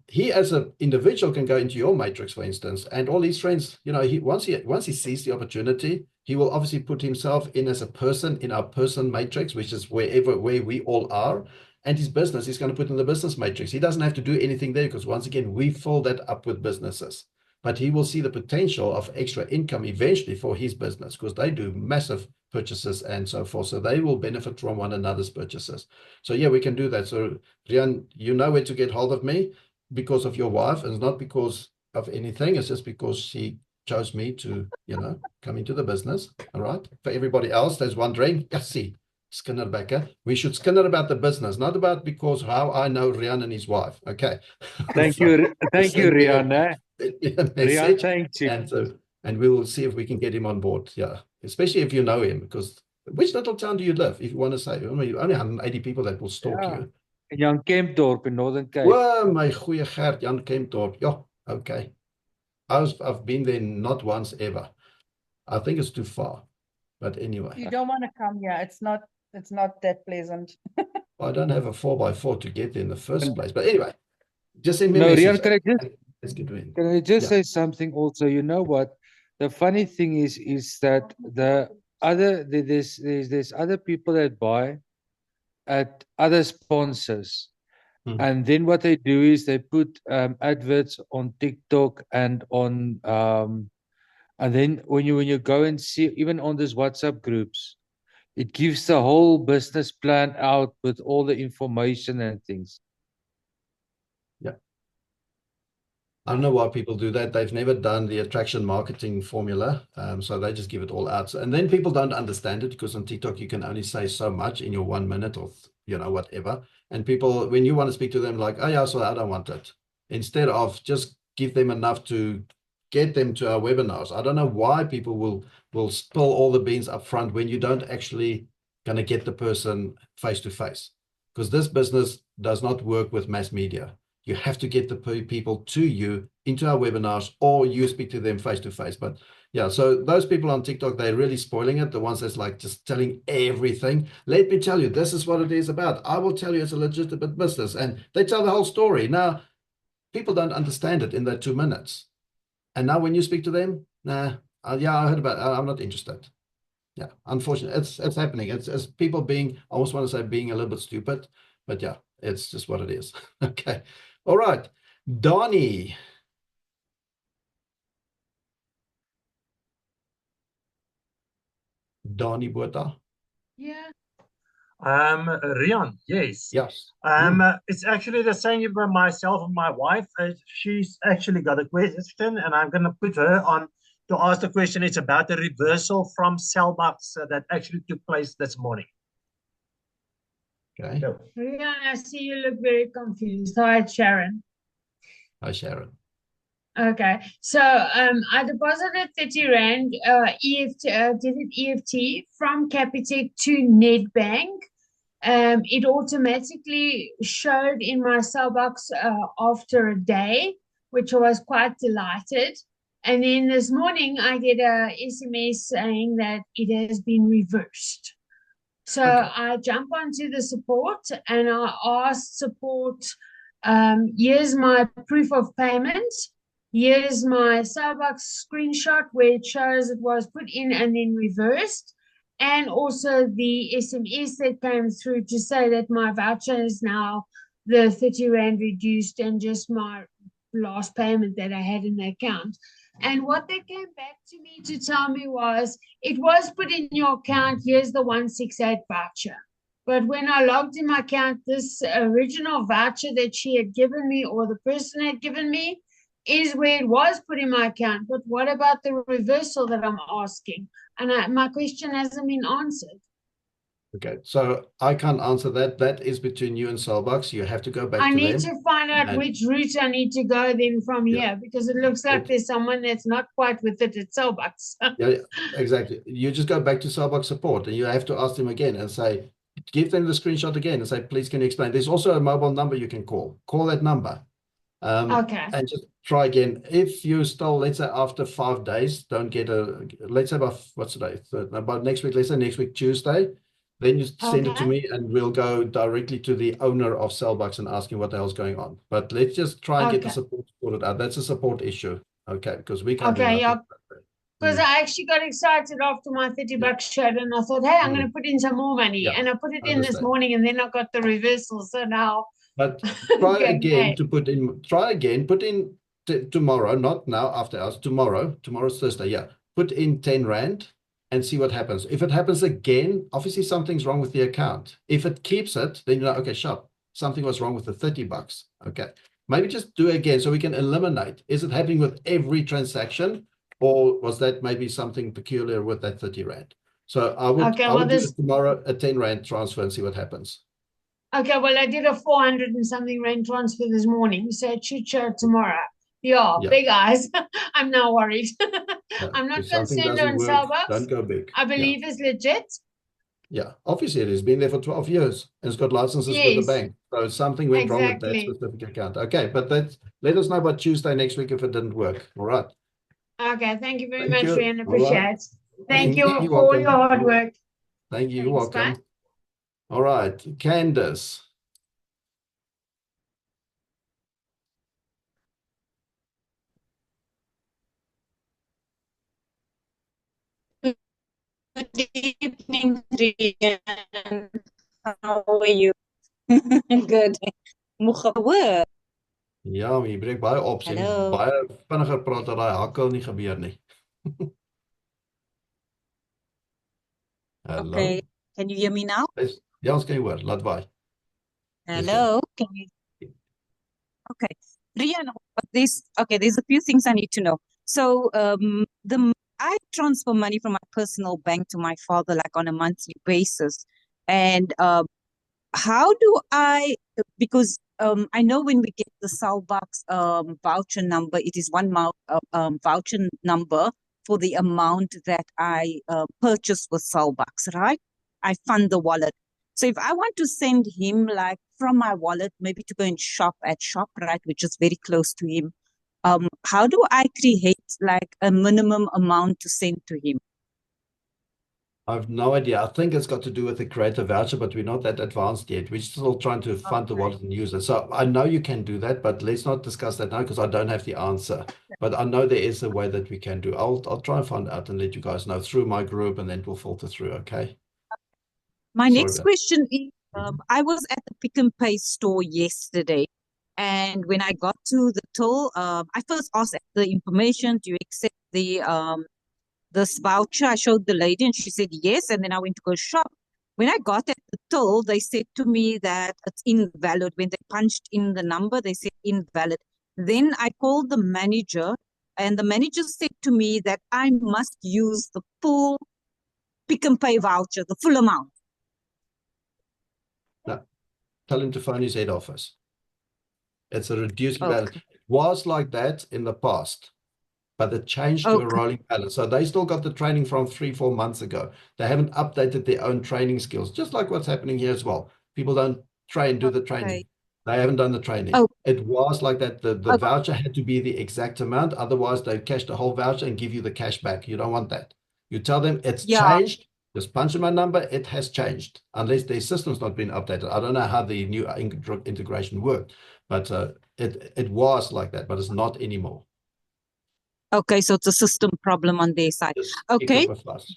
He as an individual can go into your matrix, for instance, and all his friends, you know, once he sees the opportunity, he will obviously put himself in as a person in our person matrix, which is where we all are. And his business, he's going to put in the business matrix. He doesn't have to do anything there because once again, we fill that up with businesses. But he will see the potential of extra income eventually for his business because they do massive purchases and so forth. So they will benefit from one another's purchases. So yeah, we can do that. So Rian, you know where to get hold of me because of your wife, and it's not because of anything. It's just because she chose me to, you know, come into the business. All right. For everybody else, there's wondering, see, Skinner Becker. We should Skinner about the business, not about because how I know Rian and his wife. Okay.
Thank you, Rian.
Rian,
thank you.
And we will see if we can get him on board. Yeah, especially if you know him, because which little town do you live? If you want to say, only 180 people that will stalk you.
In Jan Kempdorp in Northern Cape.
Well, my goeie Gert, Jan Kempdorp. Yeah, okay. I've been there not once ever. I think it's too far. But anyway.
You don't want to come here. It's not that pleasant.
I don't have a 4x4 to get there in the first place. But anyway, just send me a
message.
Rian,
can I just say something also? You know what? The funny thing is that there's other people that buy at other sponsors. And then what they do is they put adverts on TikTok and on and then when you go and see even on these WhatsApp groups, it gives the whole business plan out with all the information and things.
Yeah. I don't know why people do that. They've never done the attraction marketing formula. So they just give it all out. And then people don't understand it because on TikTok, you can only say so much in your 1 minute or, you know, whatever. And people, when you want to speak to them, like, oh yeah, so I don't want it. Instead of just give them enough to get them to our webinars. I don't know why people will spill all the beans up front when you don't actually going to get the person face to face. Because this business does not work with mass media. You have to get the people to you into our webinars, or you speak to them face to face. But yeah, so those people on TikTok, they're really spoiling it. The ones that's like just telling everything. Let me tell you, this is what it is about. I will tell you it's a legitimate business. And they tell the whole story. Now, people don't understand it in that 2 minutes. And now when you speak to them, nah, yeah, I heard about it. I'm not interested. Yeah, unfortunately, it's happening. It's people being, I almost want to say being a little bit stupid, but yeah, it's just what it is. Okay. All right. Donnie. Donnie Botha.
Yeah. Rian, yes.
Yes.
It's actually the same by myself and my wife. She's actually got a question, and I'm going to put her on to ask the question. It's about the reversal from Celbux that actually took place this morning.
Okay.
So,
Rian, I see you look very confused. Hi, Sharon.
Hi, Sharon.
Okay, so I deposited 30 Rand EFT, did it EFT from Capitec to Nedbank. It automatically showed in my Celbux after a day, which I was quite delighted. And then this morning I get a SMS saying that it has been reversed. So I jump onto the support and I ask support, here's my proof of payment. Here's my Celbux screenshot where it shows it was put in and then reversed. And also the SMS that came through to say that my voucher is now the 30 Rand reduced and just my last payment that I had in the account. And what they came back to me to tell me was, it was put in your account, here's the 168 voucher. But when I logged in my account, this original voucher that she had given me or the person had given me is where it was put in my account. But what about the reversal that I'm asking? And my question hasn't been answered.
Okay, so I can't answer that. That is between you and Celbux. You have to go back
I
to
need
them.
to find out
and-
which route I need to go then from
Yeah.
here, because it looks like there's someone that's not quite with it at Celbux.
Yeah, exactly. You just go back to Celbux support and you have to ask them again and say, give them the screenshot again and say, please, can you explain? There's also a mobile number you can call. Call that number.
Okay.
And just try again. If you still, let's say after 5 days, don't get let's say about, what's today? About next week, let's say next week, Tuesday, then you send it to
Okay.
me and we'll go directly to the owner of Celbux and ask him what the hell's going on. But let's just try and get the
Okay.
support sorted out. That's a support issue. Okay, because we can't do
Okay,
nothing.
yeah.
about that.
Because I actually got excited after my 30 bucks showed, and I thought, hey, I'm going to put in some more money.
Yeah,
And I put it
I
in this
understand.
morning, and then I got the reversal. So now,
But try
Okay,
again
hey.
to put in, put in tomorrow, not now after hours, tomorrow's Thursday, yeah. Put in 10 Rand and see what happens. If it happens again, obviously something's wrong with the account. If it keeps it, then you're like, okay, sharp, something was wrong with the 30 bucks. Okay, maybe just do it again so we can eliminate. Is it happening with every transaction, or was that maybe something peculiar with that 30 Rand? So I would,
Okay,
I
well,
would do
this-
it tomorrow, a 10 Rand transfer and see what happens.
okay, well, I did a 400 and something rand transfer this morning, so it should show tomorrow. Yeah,
Yeah.
big eyes. I'm now worried.
Yeah,
I'm not
if something
concerned
doesn't
on
work,
Celbux.
don't go big.
I believe it's legit.
Yeah, obviously it has been there for 12 years and it's got licenses with the
Yes.
bank. So something went wrong with that
Exactly.
specific account. Okay, but let us know about Tuesday next week if it didn't work. All right.
Okay, thank you very
Thank
much,
you.
Rian.
All right.
Appreciate. Thank you
You're
for all
welcome.
your hard work.
Thank you. You're
Thanks, bye.
welcome. All right, Candace.
Good evening, Rian. How are you? Good. Moegehoor.
Ja, maar jy breek baie op. Jy moet
Hallo.
baie vinniger praat dat daai hakkel nie gebeur nie. Hallo.
Okay. Can you hear me now?
Ja, ons kan jy hoor. Laat waai.
Hello. Can you? Okay. Rian, there's a few things I need to know. So, I transfer money from my personal bank to my father like on a monthly basis. And how do because I know when we get the Celbux voucher number, it is one voucher number for the amount that I purchased with Celbux, right? I fund the wallet. So if I want to send him like from my wallet, maybe to go and shop at ShopRite, which is very close to him, how do I create like a minimum amount to send to him?
I have no idea. I think it's got to do with the creator voucher, but we're not that advanced yet. We're still trying to fund the wallet and use it. So I know you can do that, but let's not discuss that now because I don't have the answer. But I know there is a way that we can do. I'll try and find out and let you guys know through my group, and then it will filter through. Okay.
My
Sorry
next
about
question is, I was at the Pick and Pay store yesterday, and when I got to the till, I first asked the information, do you accept the this voucher? I showed the lady and she said yes, and then I went to go shop. When I got at the till, they said to me that it's invalid. When they punched in the number, they said invalid. Then I called the manager, and the manager said to me that I must use the full Pick and Pay voucher, the full amount.
No, tell him to phone his head office. It's a reduced
Okay.
balance. It was like that in the past, but it changed to a
Okay.
rolling balance. So they still got the training from 3-4 months ago. They haven't updated their own training skills, just like what's happening here as well. People don't do the training.
Okay.
They haven't done the training.
Oh.
It was like that. The
Okay.
voucher had to be the exact amount. Otherwise, they cash the whole voucher and give you the cash back. You don't want that. You tell them it's
Yeah.
changed. Just punch in my number. It has changed. Unless their system's not been updated. I don't know how the new integration worked, but it was like that, but it's not anymore.
Okay, so it's a system problem on their side. Okay,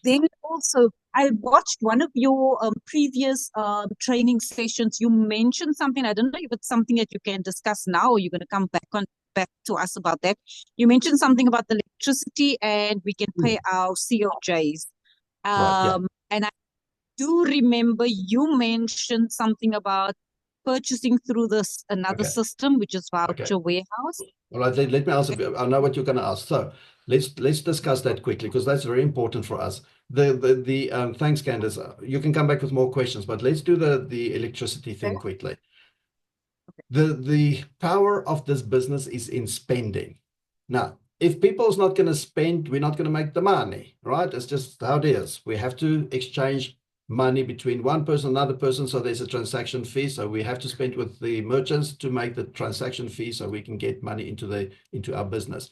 then also I watched one of your previous training sessions. You mentioned something. I don't know if it's something that you can discuss now, or you're going to come back to us about that. You mentioned something about the electricity, and we can pay our COJs.
Right, yeah.
And I do remember you mentioned something about purchasing through this another
Okay.
system, which is
Okay.
VoucherWarehouse.
All right, let me answer. I know what you're going to ask. So let's discuss that quickly because that's very important for us. Thanks, Candace. You can come back with more questions, but let's do the electricity thing quickly. The power of this business is in spending. Now, if people's not going to spend, we're not going to make the money, right? It's just how it is. We have to exchange money between one person, another person, so there's a transaction fee. So we have to spend with the merchants to make the transaction fee so we can get money into our business.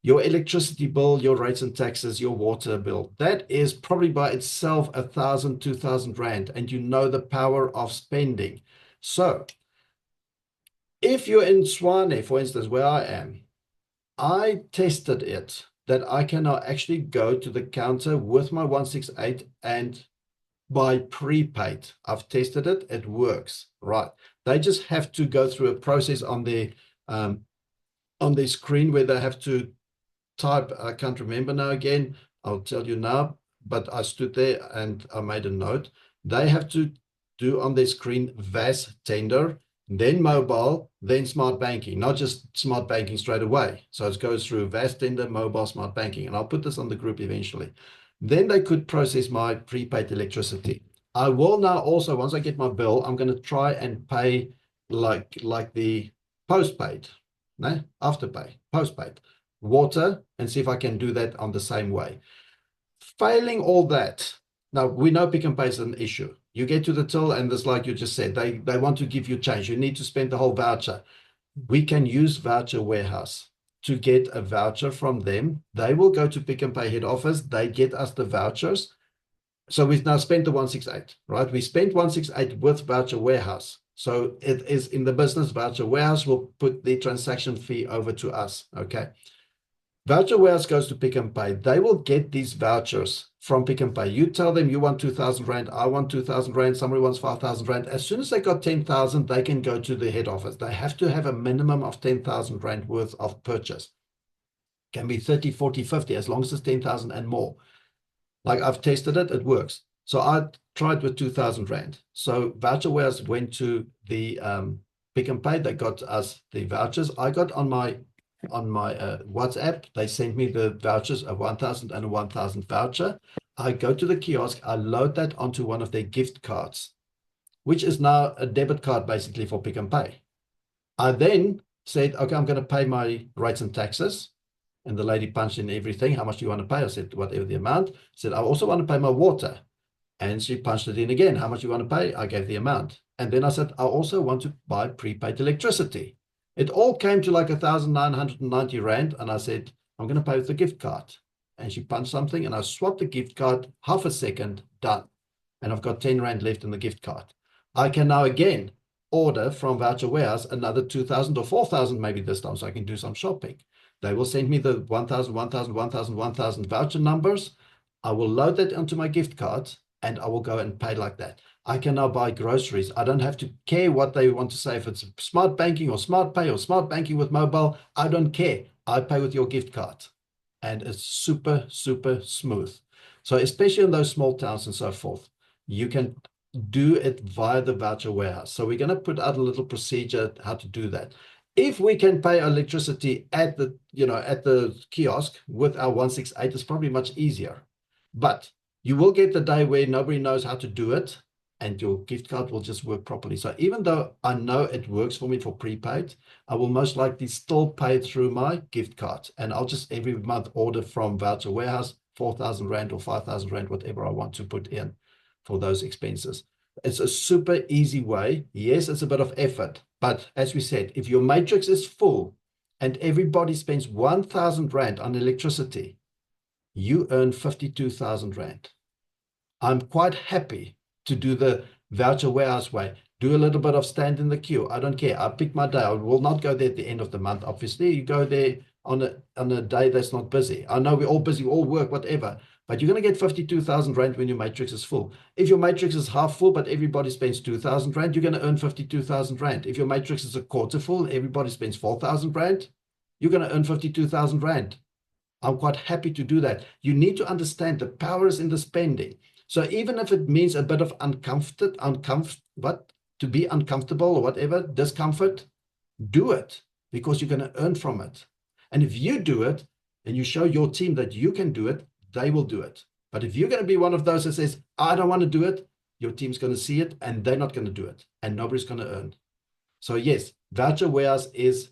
Your electricity bill, your rates and taxes, your water bill, that is probably by itself 1,000, 2,000 rand, and you know the power of spending. So if you're in Swane, for instance, where I am, I tested it that I can now actually go to the counter with my 168 and buy prepaid. I've tested it, it works, right? They just have to go through a process on their screen where they have to type, I can't remember now again, I'll tell you now, but I stood there and I made a note. They have to do on their screen VAS tender, then mobile, then smart banking, not just smart banking straight away. So it goes through VAS tender, mobile, smart banking, and I'll put this on the group eventually. Then they could process my prepaid electricity. I will now also, once I get my bill, I'm going to try and pay like the postpaid, no, afterpay, postpaid, water, and see if I can do that on the same way. Failing all that, now we know Pick n Pay is an issue. You get to the till and it's like you just said, they want to give you change. You need to spend the whole voucher. We can use VoucherWarehouse to get a voucher from them. They will go to Pick n Pay head office. They get us the vouchers. So we've now spent the 168, right? We spent 168 with VoucherWarehouse. So it is in the business. VoucherWarehouse will put the transaction fee over to us, okay? VoucherWarehouse goes to Pick n Pay. They will get these vouchers from Pick n Pay. You tell them you want 2,000 rand, I want 2,000 rand, somebody wants 5,000 rand. As soon as they got 10,000, they can go to the head office. They have to have a minimum of 10,000 rand worth of purchase. Can be 30, 40, 50, as long as it's 10,000 and more. Like I've tested it, it works. So I tried with 2,000 rand. So VoucherWarehouse went to the Pick n Pay. They got us the vouchers. I got on my WhatsApp, they sent me the vouchers, a 1,000 and a 1,000 voucher. I go to the kiosk, I load that onto one of their gift cards, which is now a debit card basically for Pick n Pay. I then said, okay, I'm going to pay my rates and taxes. And the lady punched in everything. How much do you want to pay? I said, whatever the amount. I said, I also want to pay my water. And she punched it in again. How much do you want to pay? I gave the amount. And then I said, I also want to buy prepaid electricity. It all came to like 1,990 rand. And I said, I'm going to pay with the gift card. And she punched something and I swapped the gift card, half a second, done. And I've got 10 rand left in the gift card. I can now again order from VoucherWarehouse another 2,000 or 4,000 maybe this time so I can do some shopping. They will send me the 1,000, 1,000, 1,000, 1,000 voucher numbers. I will load that onto my gift card and I will go and pay like that. I can now buy groceries. I don't have to care what they want to say. If it's smart banking or smart pay or smart banking with mobile, I don't care. I pay with your gift card. And it's super, super smooth. So especially in those small towns and so forth, you can do it via the VoucherWarehouse. So we're going to put out a little procedure how to do that. If we can pay electricity at the, at the kiosk with our 168, it's probably much easier. But you will get the day where nobody knows how to do it and your gift card will just work properly. So even though I know it works for me for prepaid, I will most likely still pay through my gift card. And I'll just every month order from VoucherWarehouse 4,000 rand or 5,000 rand, whatever I want to put in for those expenses. It's a super easy way. Yes, it's a bit of effort. But as we said, if your matrix is full and everybody spends 1,000 rand on electricity, you earn 52,000 rand. I'm quite happy to do the VoucherWarehouse way. Do a little bit of stand in the queue. I don't care. I pick my day. I will not go there at the end of the month. Obviously, you go there on a day that's not busy. I know we're all busy, we all work, whatever. But you're going to get 52,000 rand when your matrix is full. If your matrix is half full, but everybody spends 2,000 rand, you're going to earn 52,000 rand. If your matrix is a quarter full, everybody spends 4,000 rand, you're going to earn 52,000 rand. I'm quite happy to do that. You need to understand the power is in the spending. So even if it means a bit of to be uncomfortable or whatever, discomfort, do it because you're going to earn from it. And if you do it, and you show your team that you can do it, they will do it. But if you're going to be one of those that says, I don't want to do it, your team's going to see it and they're not going to do it, and nobody's going to earn. So yes, VoucherWarehouse is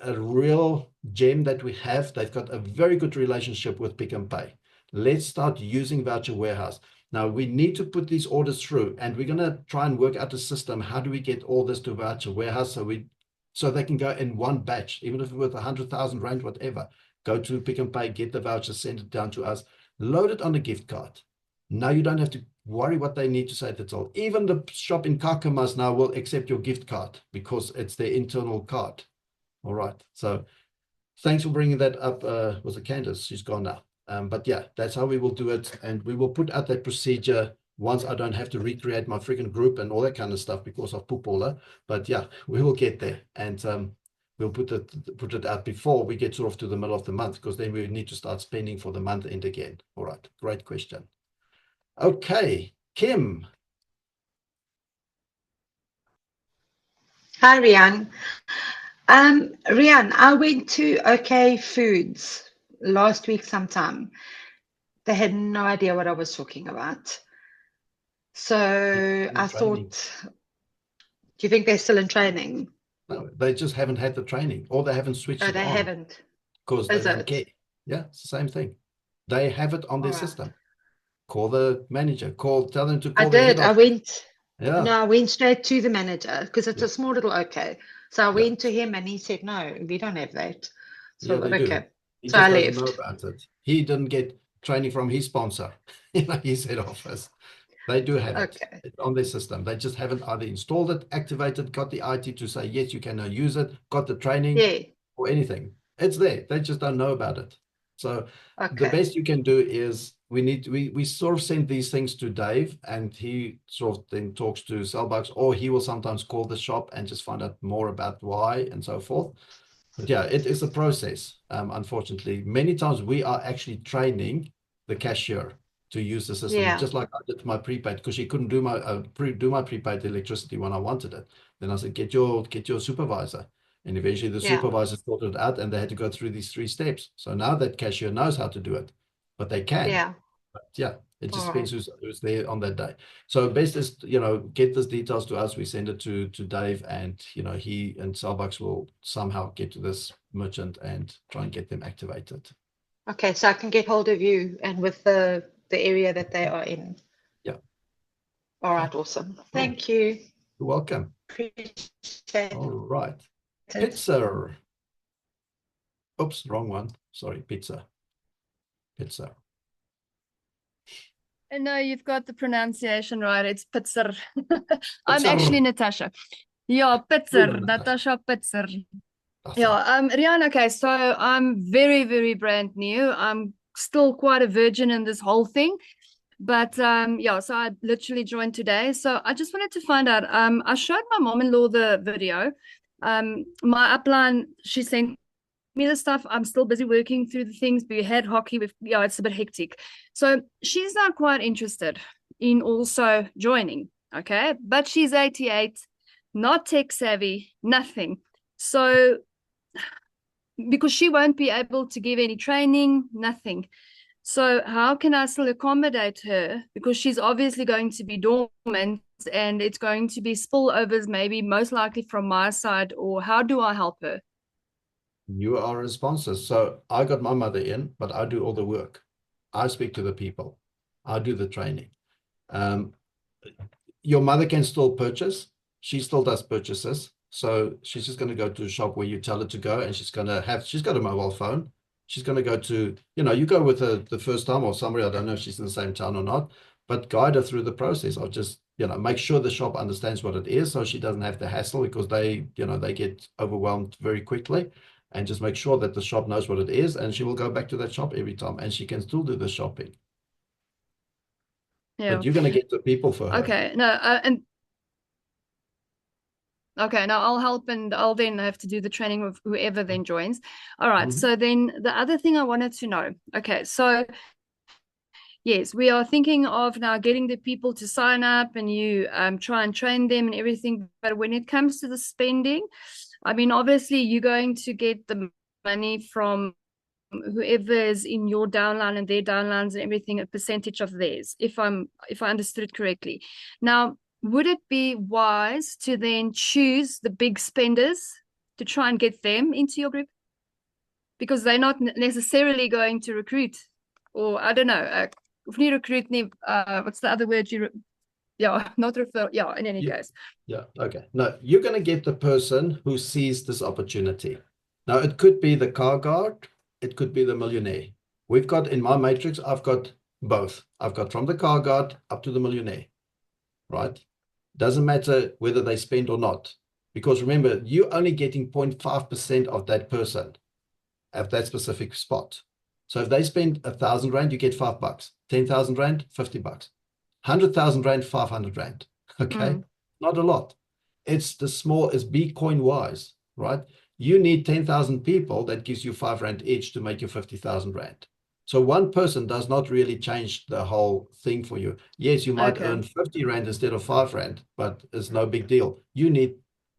a real gem that we have. They've got a very good relationship with Pick and Pay. Let's start using VoucherWarehouse. Now we need to put these orders through, and we're going to try and work out a system. How do we get all this to VoucherWarehouse so they can go in one batch, even if it's worth 100,000 rand, whatever. Go to Pick and Pay, get the voucher, send it down to us, load it on a gift card. Now you don't have to worry what they need to say at the till. Even the shop in Kakamas now will accept your gift card because it's their internal card. All right. So thanks for bringing that up. Was it Candace? She's gone now. But yeah, that's how we will do it. And we will put out that procedure once I don't have to recreate my freaking group and all that kind of stuff because of Poopola. But yeah, we will get there. And we'll put it out before we get sort of to the middle of the month, because then we need to start spending for the month end again. All right. Great question. Okay. Kim.
Hi, Rian. Rian, I went to OK Foods last week sometime. They had no idea what I was talking about. So I thought, do you think they're still in training?
No, they just haven't had the training, or they haven't switched it on.
Oh, they haven't.
Because they don't care. Yeah, it's the same thing. They have it on their system. Call the manager. Tell them to call.
I did. I went.
Yeah.
No, I went straight to the manager because it's a small little OK. So I went to him and he said, no, we don't have that. So
yeah, they do. He
so
just
I
doesn't
left.
know about it. He didn't get training from his sponsor, his head office. They do have it. It's on their system. They just haven't either installed it, activated, got the IT to say, yes, you can now use it, got the training or anything. It's there. They just don't know about it. So the best you can do is we sort of send these things to Dave, and he sort of then talks to Celbux, or he will sometimes call the shop and just find out more about why and so forth. But yeah, it is a process. Unfortunately, many times we are actually training the cashier to use the system, just like I did my prepaid, because she couldn't do my prepaid electricity when I wanted it. Then I said, get your supervisor. And eventually the supervisor sorted it out, and they had to go through these 3 steps. So now that cashier knows how to do it, but they can. But yeah, it just depends who's there on that day. So best is, get those details to us. We send it to Dave, and, he and Celbux will somehow get to this merchant and try and get them activated.
Okay, so I can get hold of you and with the area that they are in.
Yeah.
All right, awesome. Thank you.
You're welcome.
Appreciate it.
All right. Pizza. Oops, wrong one. Sorry, pizza.
No, you've got the pronunciation right. It's Pitzer. I'm actually Natasha. Yeah, Pitzer. Natasha Pitzer. Yeah, Rian, okay, so I'm very, very brand new. I'm still quite a virgin in this whole thing. But yeah, so I literally joined today. So I just wanted to find out. I showed my mom-in-law the video. My upline, she sent me the stuff. I'm still busy working through the things. We had hockey with, it's a bit hectic. So she's not quite interested in also joining. Okay, but she's 88, not tech savvy, nothing. So because she won't be able to give any training, nothing. So how can I still accommodate her? Because she's obviously going to be dormant, and it's going to be spillovers, maybe most likely from my side. Or how do I help her?
You are a sponsor. So I got my mother in, but I do all the work. I speak to the people. I do the training. Your mother can still purchase. She still does purchases. So she's just going to go to a shop where you tell her to go, and she's got a mobile phone. She's going to go to, you go with her the first time, or somebody, I don't know if she's in the same town or not, but guide her through the process. I'll just, make sure the shop understands what it is, so she doesn't have the hassle, because they get overwhelmed very quickly, and just make sure that the shop knows what it is, and she will go back to that shop every time, and she can still do the shopping.
Yeah.
But you're going to get the people for her.
Okay. No, okay, now I'll help, and I'll then have to do the training with whoever then joins. All right. So then the other thing I wanted to know. Okay, so yes, we are thinking of now getting the people to sign up, and you try and train them and everything. But when it comes to the spending, I mean, obviously you're going to get the money from whoever is in your downline and their downlines and everything, a percentage of theirs, if I understood it correctly. Now, would it be wise to then choose the big spenders to try and get them into your group? Because they're not necessarily going to recruit, or I don't know, what's the other word not refer, in any case.
Yeah, okay. No, you're going to get the person who sees this opportunity. Now, it could be the car guard, it could be the millionaire. We've got in my matrix, I've got both. I've got from the car guard up to the millionaire, right? Doesn't matter whether they spend or not. Because remember, you're only getting 0.5% of that person at that specific spot. So if they spend 1,000 Rand, you get $5. 10,000 Rand, $50. 100,000 Rand, 500 Rand. Okay, not a lot. It's the small, it's Bitcoin wise, right? You need 10,000 people, that gives you 5 Rand each to make you 50,000 Rand. So one person does not really change the whole thing for you. Yes, you might earn 50 Rand instead of 5 Rand, but it's no big deal. You need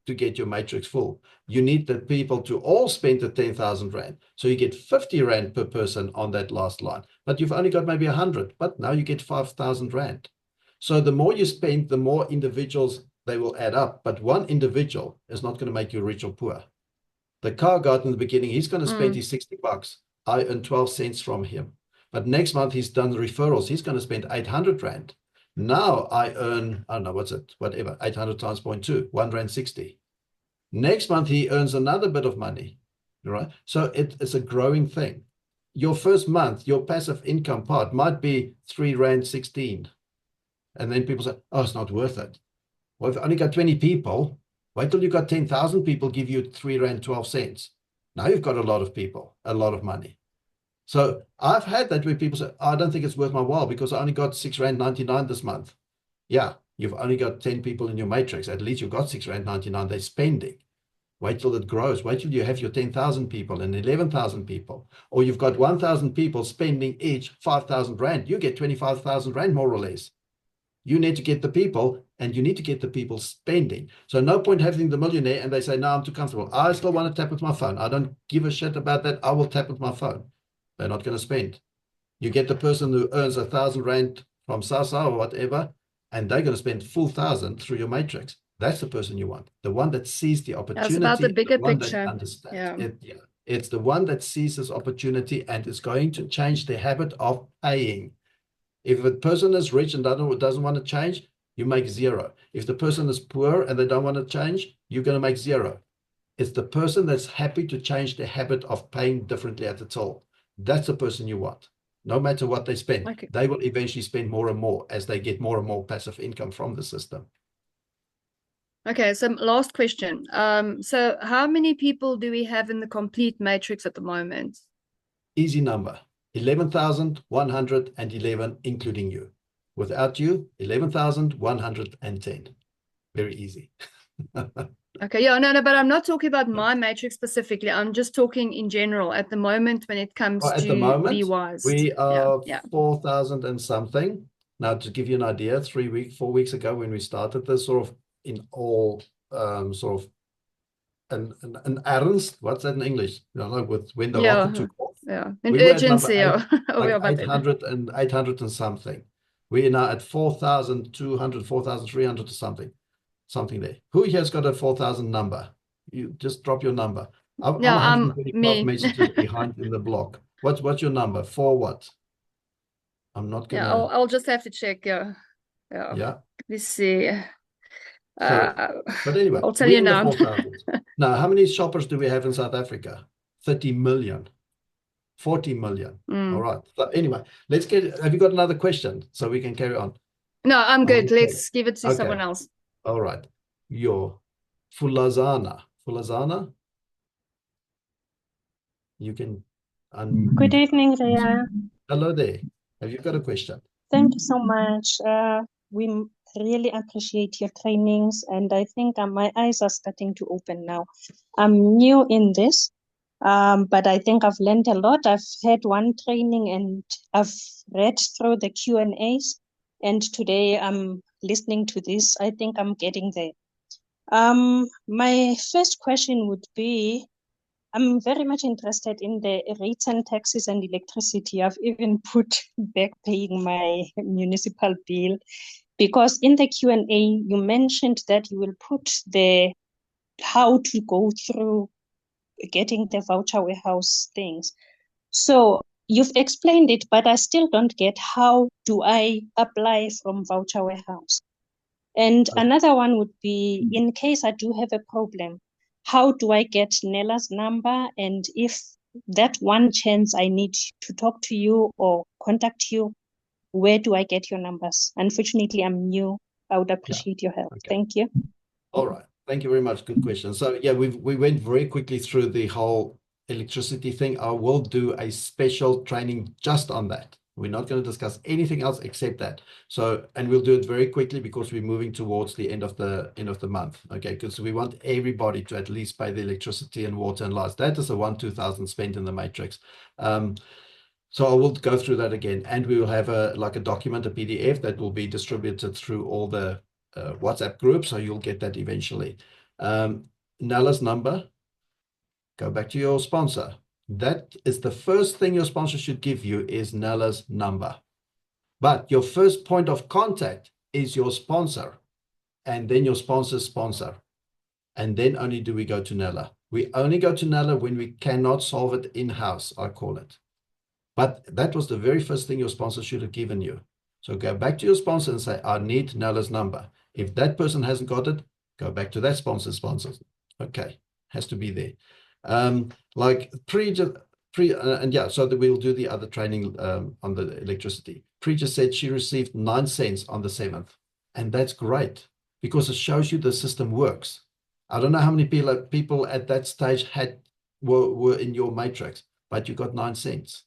to get your matrix full. You need the people to all spend the 10,000 Rand. So you get 50 Rand per person on that last line, but you've only got maybe 100, but now you get 5,000 Rand. So the more you spend, the more individuals they will add up. But one individual is not going to make you rich or poor. The car guard in the beginning, he's going to spend his $60. I earn 12 cents from him. But next month he's done referrals. He's going to spend 800 Rand. Now I earn, I don't know, what's it, whatever, 800 times 0.2, 1 Rand 60. Next month he earns another bit of money, right? So it's a growing thing. Your first month, your passive income part might be 3 Rand 16. And then people say, oh, it's not worth it. Well, if you've only got 20 people, wait till you've got 10,000 people give you 3 Rand 12 cents. Now you've got a lot of people, a lot of money. So I've had that where people say, oh, I don't think it's worth my while because I only got 6 Rand 99 this month. Yeah, you've only got 10 people in your matrix. At least you've got 6 Rand 99 they're spending. Wait till it grows. Wait till you have your 10,000 people and 11,000 people. Or you've got 1,000 people spending each 5,000 Rand. You get 25,000 Rand more or less. You need to get the people, and you need to get the people spending. So no point having the millionaire and they say, no, I'm too comfortable. I still want to tap with my phone. I don't give a shit about that. I will tap with my phone. They're not going to spend. You get the person who earns 1,000 Rand from SASA or whatever, and they're going to spend full 1,000 through your matrix. That's the person you want. The one that sees the opportunity.
It's about the bigger
one
picture.
That understands. It's the one that sees this opportunity and is going to change the habit of paying. If a person is rich and doesn't want to change, you make 0. If the person is poor and they don't want to change, you're going to make 0. It's the person that's happy to change the habit of paying differently at the till. That's the person you want. No matter what they spend, they will eventually spend more and more as they get more and more passive income from the system.
Okay, so last question. So how many people do we have in the complete matrix at the moment?
Easy number. 11,111, including you. Without you, 11,110. Very easy.
Okay, no, but I'm not talking about my matrix specifically. I'm just talking in general at the moment when it comes
at
to
the moment,
BWise.
we are 4,000 and something. Now, to give you an idea, 4 weeks ago when we started this sort of in all sort of an errands, what's that in English? You know, with when the rocket took off.
An
we
urgency.
Like 800 and something. We are now at 4,200, 4,300 or something there. Who here's got a 4,000 number? You just drop your number. I'm 125 messages behind in the block. What's your number? For what? I'm not gonna.
I'll just have to check. Yeah. Let's see.
But anyway,
I'll tell you now.
Now, how many shoppers do we have in South Africa? 30 million. 40 million. All right. So anyway, let's have you got another question so we can carry on?
No, I'm good. Let's give it to someone else.
All right. Your Fulazana. You can
Good evening, Ria.
Hello there. Have you got a question?
Thank you so much. We really appreciate your trainings, and I think my eyes are starting to open now. I'm new in this, but I think I've learned a lot. I've had one training and I've read through the Q&As, and today I'm listening to this. I think I'm getting there. My first question would be, I'm very much interested in the rates and taxes and electricity. I've even put back paying my municipal bill, because in the Q&A, you mentioned that you will put the how to go through getting the voucher warehouse things. So you've explained it, but I still don't get how do I apply from voucher warehouse. And another one would be, in case I do have a problem, how do I get Nella's number? And if that one chance I need to talk to you or contact you, where do I get your numbers? Unfortunately, I'm new. I would appreciate your help.
Okay.
Thank you.
All right. Thank you very much. Good question. So yeah, we went very quickly through the whole electricity thing. I will do a special training just on that. We're not going to discuss anything else except that. So, and we'll do it very quickly because we're moving towards the end of the month. Okay, because we want everybody to at least pay the electricity and water and lights. That is a 2,000 spent in the matrix. So I will go through that again, and we will have a document, a PDF that will be distributed through all the WhatsApp groups. So you'll get that eventually. Nella's number. Go back to your sponsor. That is the first thing your sponsor should give you is Nella's number. But your first point of contact is your sponsor, and then your sponsor's sponsor. And then only do we go to Nella. We only go to Nella when we cannot solve it in-house, I call it. But that was the very first thing your sponsor should have given you. So go back to your sponsor and say, I need Nella's number. If that person hasn't got it, go back to that sponsor's sponsor. Okay, has to be there. Like and yeah, so that we'll do the other training on the electricity. Pre just said she received 9 cents on the 7th, and that's great because it shows you the system works. I don't know how many people at that stage were in your matrix, but you got 9 cents.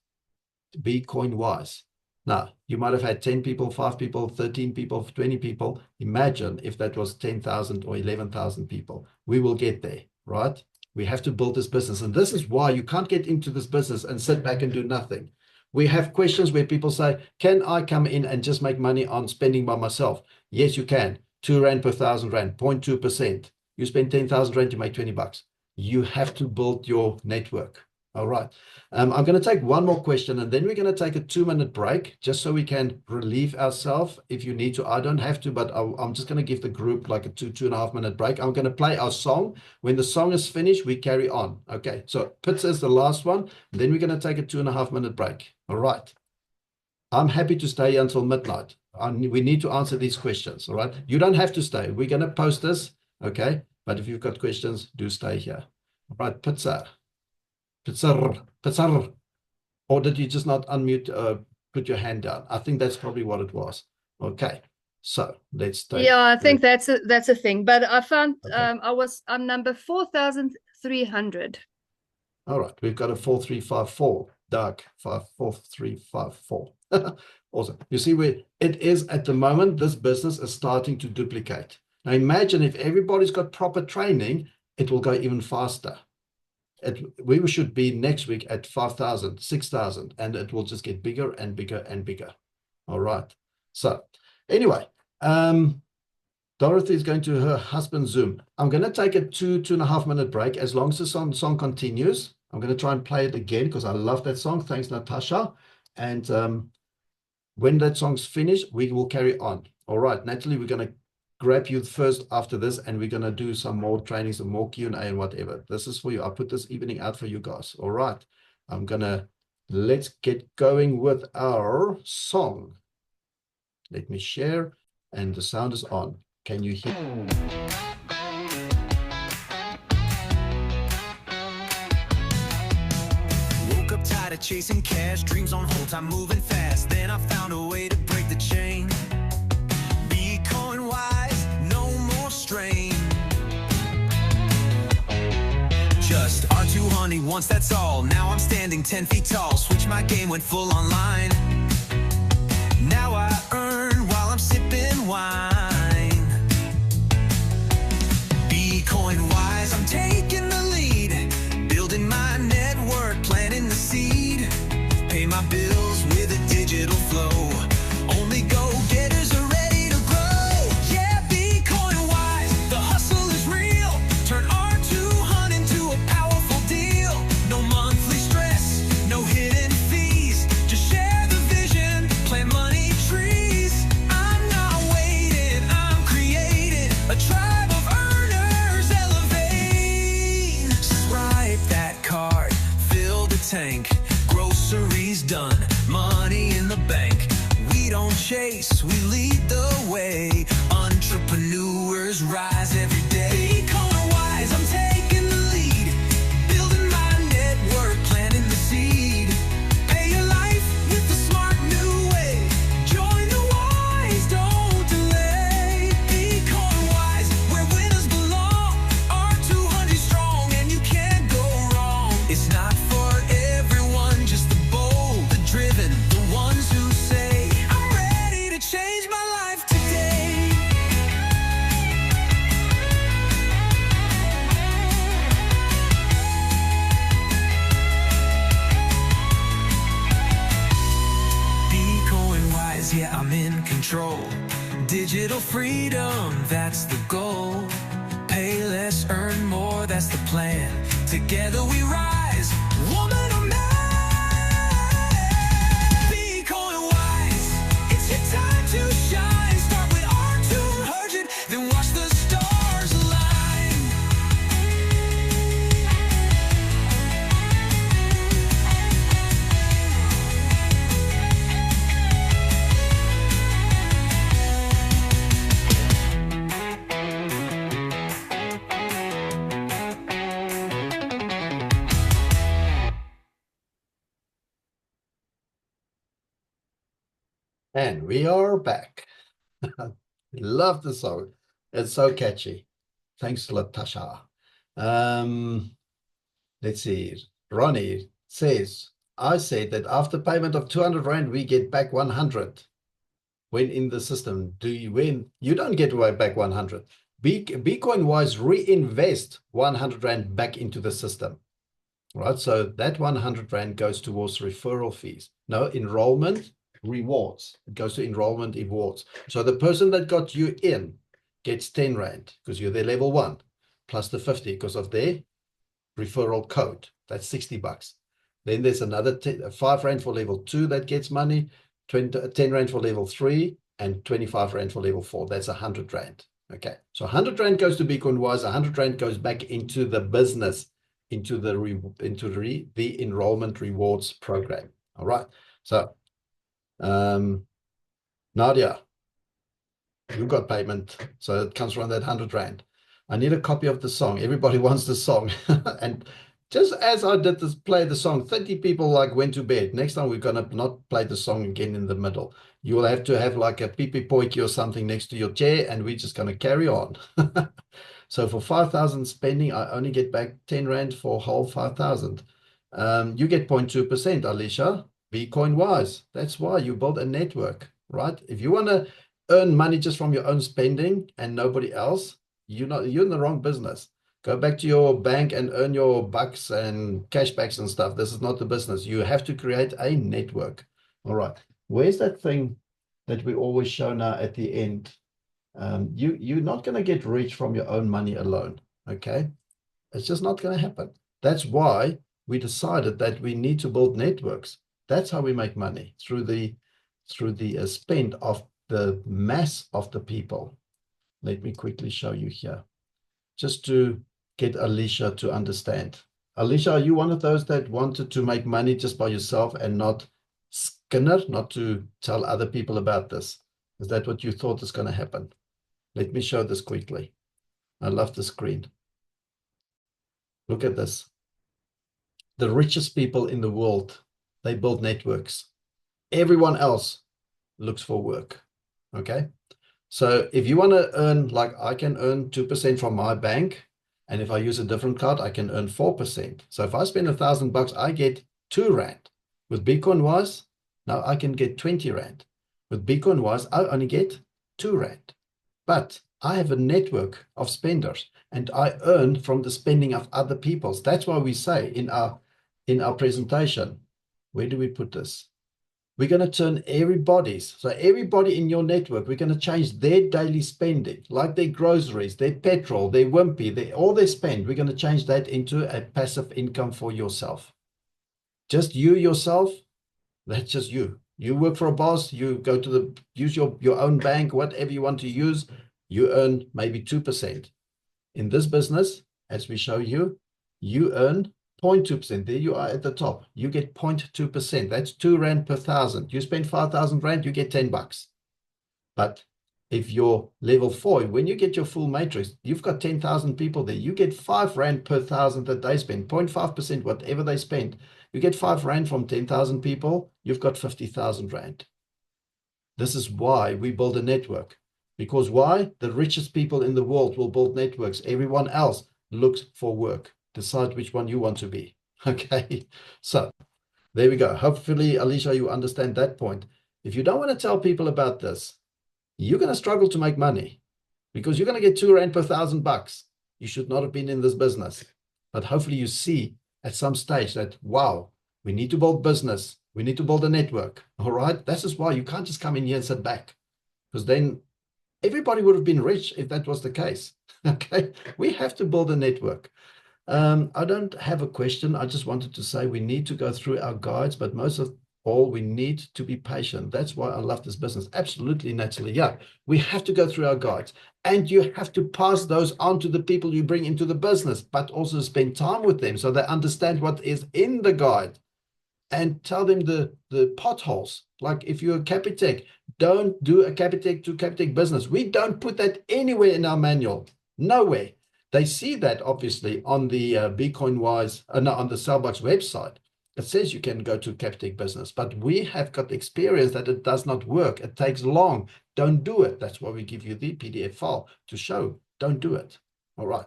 Be coin wise. Now you might have had 10 people, 5 people, 13 people, 20 people. Imagine if that was 10,000 or 11,000 people. We will get there, right? We have to build this business. And this is why you can't get into this business and sit back and do nothing. We have questions where people say, can I come in and just make money on spending by myself? Yes, you can. 2 Rand per 1,000 Rand, 0.2%. You spend 10,000 Rand, you make 20 bucks. You have to build your network. All right. I'm going to take one more question, and then we're going to take a 2-minute break just so we can relieve ourselves if you need to. I don't have to, but I'm just going to give the group like a 2.5 minute break. I'm going to play our song. When the song is finished, we carry on. Okay. So Pizza is the last one. Then we're going to take a 2.5 minute break. All right. I'm happy to stay until midnight. We need to answer these questions. All right. You don't have to stay. We're going to post this. Okay. But if you've got questions, do stay here. All right. Pizza. Pizza. Or did you just not unmute, put your hand down? I think that's probably what it was. Okay, so let's stay.
Yeah, I think that's a thing. But I found I'm number 4,300.
All right, we've got a 4354. Doug 54354. Awesome. You see where it is at the moment. This business is starting to duplicate. Now imagine if everybody's got proper training, it will go even faster. We should be next week at 5,000, 6,000, and it will just get bigger and bigger and bigger. All right. So anyway, Dorothy is going to her husband's Zoom. I'm going to take a 2.5 minute break. As long as the song continues, I'm going to try and play it again because I love that song. Thanks, Natasha. And when that song's finished, we will carry on. All right, Natalie, we're going to grab you first after this, and we're going to do some more training, some more Q&A and whatever. This is for you. I'll put this evening out for you guys. All right. Let's get going with our song. Let me share, and the sound is on. Can you hear?
Woke up tired of chasing cash, dreams on hold, time moving fast. Then I found a way to break the chain. Just R2 honey, once that's all. Now I'm standing 10 feet tall. Switch my game, went full online. Now I earn while I'm sipping wine. Bitcoin wise, I'm taking the lead. Building my network, planting the seed. Pay my bills with a digital flow. Only go-getters are ready to grow. Yeah, Bitcoin wise, the hustle is real. Turn R2 hunt into a powerful deal. is done. Money in the bank. We don't chase, we lead the way. Entrepreneurs rise every day. Bitcoin wise, I'm taking the lead. Building my network, planting the seed. Pay your life with the smart new way. Join the wise, don't delay. Bitcoin wise, where winners belong. R200 strong and you can't go wrong. It's not for everyone, just the bold, the driven, the ones who say, I'm ready to change my life today. Bitcoin wise, yeah, I'm in control. Digital freedom, that's the goal. Pay less, earn more, that's the plan. Together we rise, woman or man. Bitcoin wise, it's your time to shine. Start with R200, then watch the stars align.
And we are back. Love the song. It's so catchy. Thanks, Latasha. Let's see. Ronnie says, I said that after payment of 200 Rand, we get back 100. When in the system, do you win? You don't get back 100. Bitcoin wise, reinvest 100 Rand back into the system. Right, so that 100 Rand goes towards referral fees. No, enrollment rewards. It goes to enrollment rewards. So the person that got you in gets 10 Rand because you're their level 1, plus the 50 because of their referral code. That's 60 bucks. Then there's another 5 Rand for level 2 that gets money, 10 Rand for level 3, and 25 Rand for level 4. That's 100 Rand. Okay, so 100 Rand goes to Bitcoin wise, 100 Rand goes back into the business, into the enrollment rewards program. All right, so Nadia, you got payment, so it comes from that 100 Rand. I need a copy of the song. Everybody wants the song. And just as I did this, play the song, 30 people like went to bed. Next time we're gonna not play the song again in the middle. You will have to have like a pipi poiki or something next to your chair, and we're just gonna carry on. So for 5,000 spending, I only get back 10 Rand for whole 5,000. You get 0.2%, Alicia, Bitcoin wise. That's why you build a network, right? If you want to earn money just from your own spending and nobody else, you're in the wrong business. Go back to your bank and earn your bucks and cashbacks and stuff. This is not the business. You have to create a network. All right. Where's that thing that we always show now at the end? You're not going to get rich from your own money alone. Okay. It's just not going to happen. That's why we decided that we need to build networks. That's how we make money, through the spend of the mass of the people. Let me quickly show you here, just to get Alicia to understand. Alicia, are you one of those that wanted to make money just by yourself and not Skinner, not to tell other people about this? Is that what you thought is going to happen? Let me show this quickly. I love the screen. Look at this. The richest people in the world, they build networks. Everyone else looks for work. Okay. So if you want to earn, like I can earn 2% from my bank, and if I use a different card, I can earn 4%. So if I spend 1,000 bucks, I get 2 Rand. With Bitcoin wise, now I can get 20 Rand. With Bitcoin wise, I only get 2 Rand. But I have a network of spenders, and I earn from the spending of other people's. That's why we say in our presentation, where do we put this? We're going to turn everybody's, so everybody in your network, we're going to change their daily spending, like their groceries, their petrol, their wimpy, all their spend. We're going to change that into a passive income for yourself. Just you yourself, that's just you. You work for a boss, you go to use your own bank, whatever you want to use, you earn maybe 2%. In this business, as we show you, you earn 0.2%. There you are at the top. You get 0.2%. That's 2 Rand per 1,000. You spend 5,000 Rand, you get 10 bucks. But if you're level 4, when you get your full matrix, you've got 10,000 people there. You get 5 Rand per 1,000 that they spend, 0.5%, whatever they spend. You get 5 Rand from 10,000 people, you've got 50,000 Rand. This is why we build a network. Because why? The richest people in the world will build networks. Everyone else looks for work. Decide which one you want to be. Okay, so there we go. Hopefully, Alicia, you understand that point. If you don't want to tell people about this, you're going to struggle to make money because you're going to get 2 Rand per 1,000 bucks. You should not have been in this business. But hopefully you see at some stage that, wow, we need to build business. We need to build a network. All right. This is why you can't just come in here and sit back, because then everybody would have been rich if that was the case. Okay. We have to build a network. I don't have a question. I just wanted to say we need to go through our guides, but most of all, we need to be patient. That's why I love this business. Absolutely, Natalie. Yeah, we have to go through our guides, and you have to pass those on to the people you bring into the business, but also spend time with them so they understand what is in the guide and tell them the potholes. Like if you're a Capitec, don't do a Capitec to Capitec business. We don't put that anywhere in our manual. Nowhere. They see that obviously on the BcoinWise, no, on the Celbux website. It says you can go to Capitec business, but we have got experience that it does not work. It takes long. Don't do it. That's why we give you the PDF file to show. Don't do it. All right.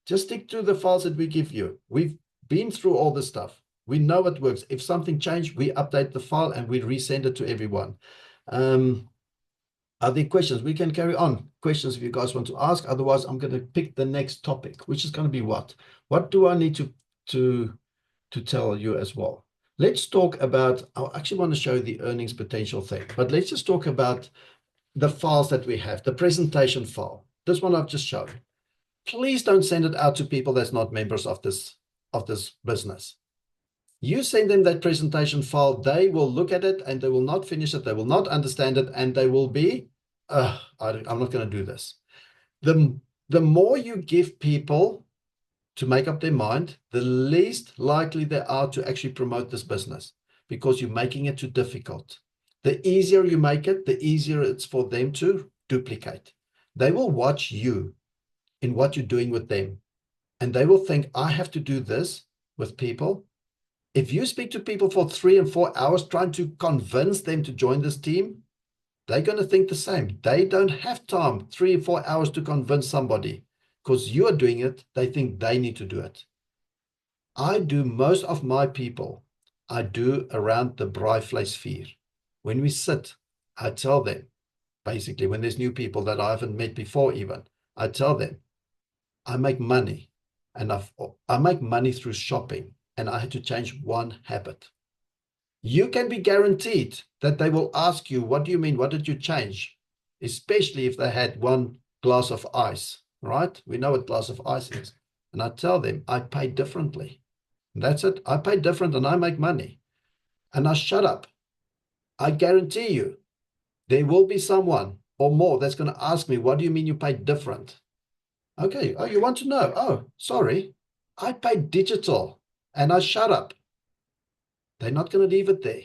Just stick to the files that we give you. We've been through all this stuff. We know it works. If something changed, we update the file and we resend it to everyone. Are there questions? We can carry on. Questions if you guys want to ask. Otherwise, I'm going to pick the next topic, which is going to be what? What do I need to tell you as well? Let's talk about, I actually want to show you the earnings potential thing, but let's just talk about the files that we have, the presentation file. This one I've just shown. Please don't send it out to people that's not members of this business. You send them that presentation file, they will look at it and they will not finish it, they will not understand it, and they will be, I'm not going to do this. The more you give people to make up their mind, the least likely they are to actually promote this business, because you're making it too difficult. The easier you make it, the easier it's for them to duplicate. They will watch you in what you're doing with them, and they will think, I have to do this with people. If you speak to people for 3 and 4 hours trying to convince them to join this team, they're going to think the same. They don't have time, 3 or 4 hours to convince somebody. Because you're doing it, they think they need to do it. I do most of my people, I do around the braaivleisvuur. When we sit, I tell them, basically, when there's new people that I haven't met before even, I tell them, I make money, and I make money through shopping, and I had to change one habit. You can be guaranteed that they will ask you, what do you mean? What did you change? Especially if they had one glass of ice. Right? We know what glass of ice is. And I tell them, I pay differently. And that's it. I pay different and I make money. And I shut up. I guarantee you, there will be someone or more that's going to ask me, what do you mean you pay different? Okay. Oh, you want to know? Oh, sorry. I pay digital and I shut up. They're not going to leave it there.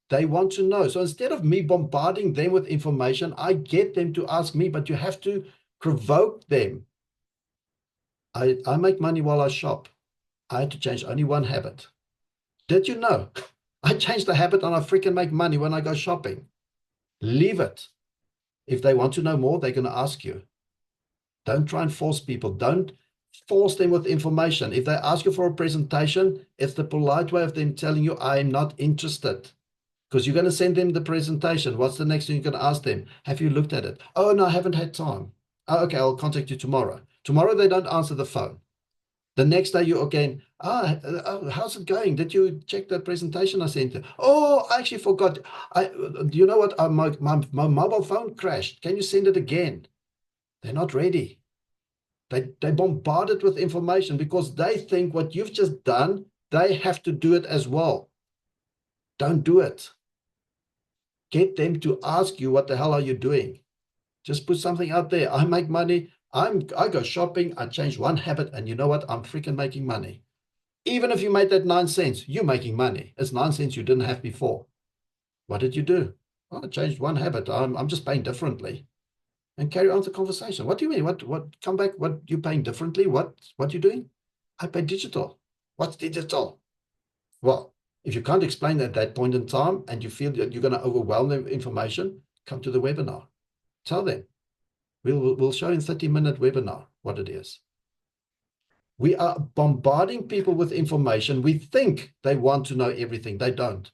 They want to know. So instead of me bombarding them with information, I get them to ask me, but you have to provoke them. I make money while I shop. I had to change only one habit. Did you know? I changed the habit and I freaking make money when I go shopping. Leave it. If they want to know more, they're going to ask you. Don't try and force people. Don't force them with information. If they ask you for a presentation, it's the polite way of them telling you, I'm not interested. Because you're going to send them the presentation. What's the next thing you're going to ask them? Have you looked at it? Oh, no, I haven't had time. Oh, okay, I'll contact you tomorrow. Tomorrow they don't answer the phone. The next day you again, how's it going? Did you check the presentation I sent you? Oh, I actually forgot. Do you know what? My mobile phone crashed. Can you send it again? They're not ready. They bombarded with information because they think what you've just done, they have to do it as well. Don't do it. Get them to ask you, what the hell are you doing? Just put something out there. I make money. I go shopping. I change one habit. And you know what? I'm freaking making money. Even if you made that 9 cents, you're making money. It's 9 cents you didn't have before. What did you do? Well, I changed one habit. I'm just paying differently. And carry on the conversation. What do you mean? What come back? What you paying differently? What you doing? I pay digital. What's digital? Well, if you can't explain at that point in time and you feel that you're going to overwhelm them with information, come to the webinar. Tell them. We'll show in 30-minute webinar what it is. We are bombarding people with information. We think they want to know everything. They don't.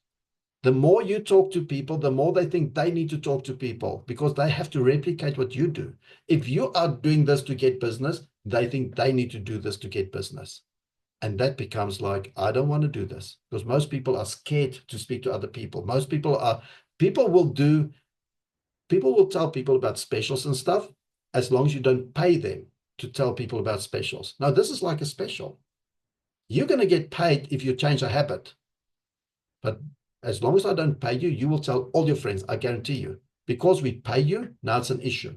The more you talk to people, the more they think they need to talk to people because they have to replicate what you do. If you are doing this to get business, they think they need to do this to get business. And that becomes like, I don't want to do this because most people are scared to speak to other people. Most people will tell people about specials and stuff as long as you don't pay them to tell people about specials. Now, this is like a special. You're going to get paid if you change a habit. But as long as I don't pay you, you will tell all your friends, I guarantee you. Because we pay you, now it's an issue.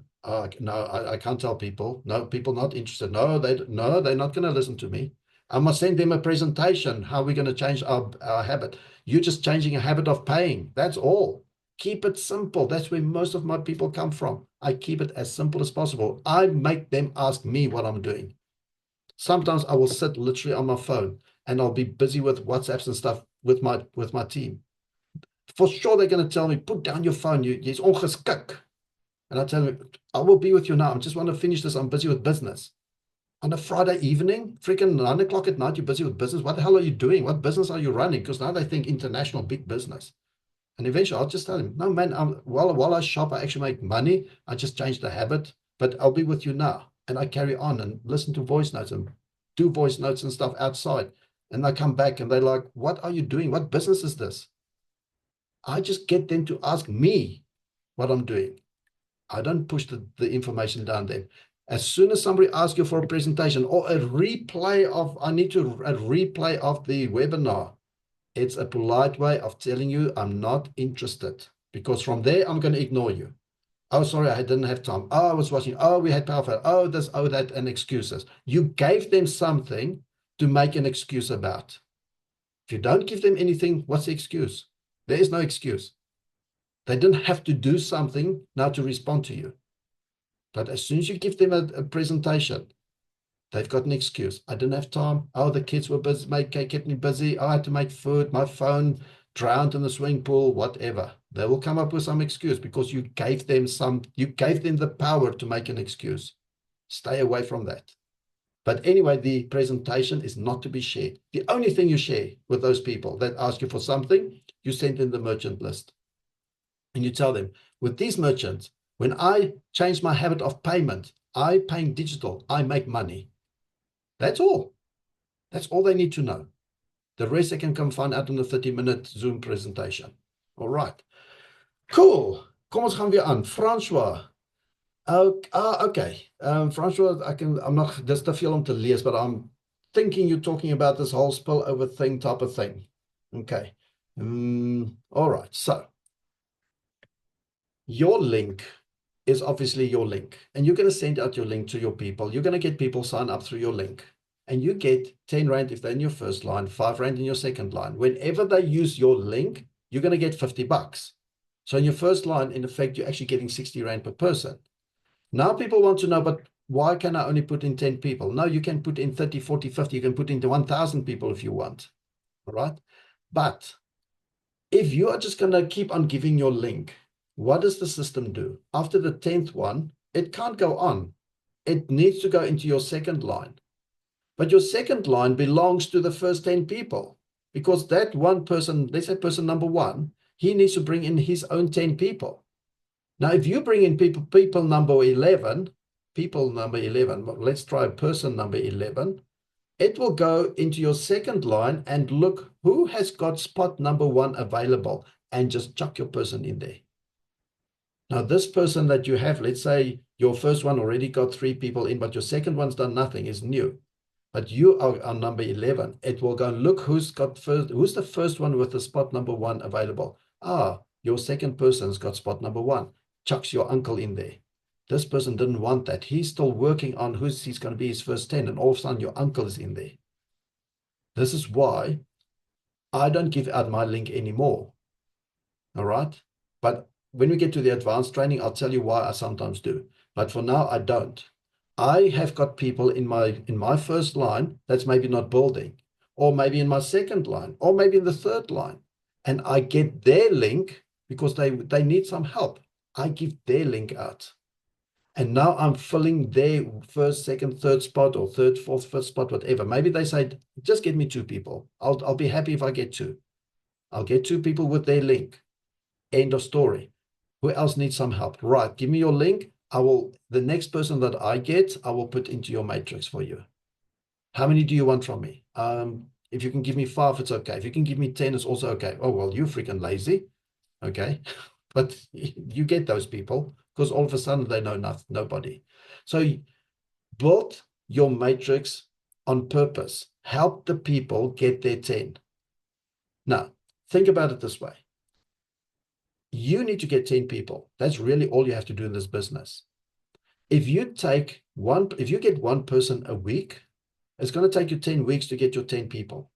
No, I can't tell people. No, people not interested. No, they're not going to listen to me. I must send them a presentation, how we're going to change our habit. You're just changing a habit of paying. That's all. Keep it simple. That's where most of my people come from. I keep it as simple as possible. I make them ask me what I'm doing. Sometimes I will sit literally on my phone and I'll be busy with WhatsApps and stuff with my team. For sure, they're going to tell me, put down your phone. Jy's ongeskik. And I tell them, I will be with you now. I just want to finish this. I'm busy with business. On a Friday evening, freaking 9 o'clock at night, you're busy with business. What the hell are you doing? What business are you running? Because now they think international big business. And eventually I'll just tell them, no, man, while I shop, I actually make money. I just changed the habit, but I'll be with you now. And I carry on and listen to voice notes and do voice notes and stuff outside. And I come back and they're like, what are you doing? What business is this? I just get them to ask me what I'm doing. I don't push the information down them. As soon as somebody asks you for a presentation or a replay of, a replay of the webinar, it's a polite way of telling you I'm not interested, because from there I'm going to ignore you. Oh, sorry, I didn't have time. Oh, I was watching. Oh, we had power fail. Oh, this, oh, that, and excuses. You gave them something to make an excuse about. If you don't give them anything, what's the excuse? There is no excuse. They didn't have to do something now to respond to you. But as soon as you give them a presentation, they've got an excuse. I didn't have time. Oh, the kids were busy, kept me busy. Oh, I had to make food. My phone drowned in the swimming pool, whatever. They will come up with some excuse because you gave them the power to make an excuse. Stay away from that. But anyway, the presentation is not to be shared. The only thing you share with those people that ask you for something, you send them the merchant list. And you tell them, with these merchants, when I change my habit of payment, I paying digital, I make money. That's all. That's all they need to know. The rest they can come find out in the 30-minute Zoom presentation. All right. Cool. Kom ons gaan weer aan. François. Okay. François, I'm not, there's te veel om te lees, but I'm thinking you're talking about this whole spillover thing type of thing. Okay. All right. So your link is obviously your link, and you're going to send out your link to your people. You're going to get people sign up through your link, and you get 10 Rand if they're in your first line, 5 Rand in your second line. Whenever they use your link, you're going to get 50 bucks. So in your first line, in effect, you're actually getting 60 Rand per person. Now people want to know, but why can I only put in 10 people? No, you can put in 30, 40, 50. You can put into 1,000 people if you want. All right. But if you are just going to keep on giving your link, what does the system do? After the 10th one, it can't go on. It needs to go into your second line. But your second line belongs to the first 10 people, because that one person, let's say person number 1, he needs to bring in his own 10 people. Now, if you bring in people number 11, let's try person number 11, it will go into your second line and look who has got spot number 1 available and just chuck your person in there. Now, this person that you have, let's say your first one already got 3 people in, but your second one's done nothing, is new. But you are on number 11. It will go and look who's the first one with the spot number 1 available. Ah, your second person's got spot number 1. Chucks your uncle in there. This person didn't want that. He's still working on he's going to be his first 10, and all of a sudden your uncle is in there. This is why I don't give out my link anymore. All right. But when we get to the advanced training, I'll tell you why I sometimes do. But for now, I don't. I have got people in my first line that's maybe not building, or maybe in my second line, or maybe in the third line. And I get their link because they need some help. I give their link out. And now I'm filling their first, second, third spot, or third, fourth, fifth spot, whatever. Maybe they say, just get me 2 people. I'll be happy if I get 2. I'll get 2 people with their link. End of story. Who else needs some help? Right. Give me your link. The next person that I get, I will put into your matrix for you. How many do you want from me? If you can give me 5, it's okay. If you can give me 10, it's also okay. Oh, well, you're freaking lazy. Okay. But you get those people because all of a sudden they know nobody. So build your matrix on purpose. Help the people get their 10. Now, think about it this way. You need to get 10 people. That's really all you have to do in this business. If you get 1 person a week, it's going to take you 10 weeks to get your 10 people.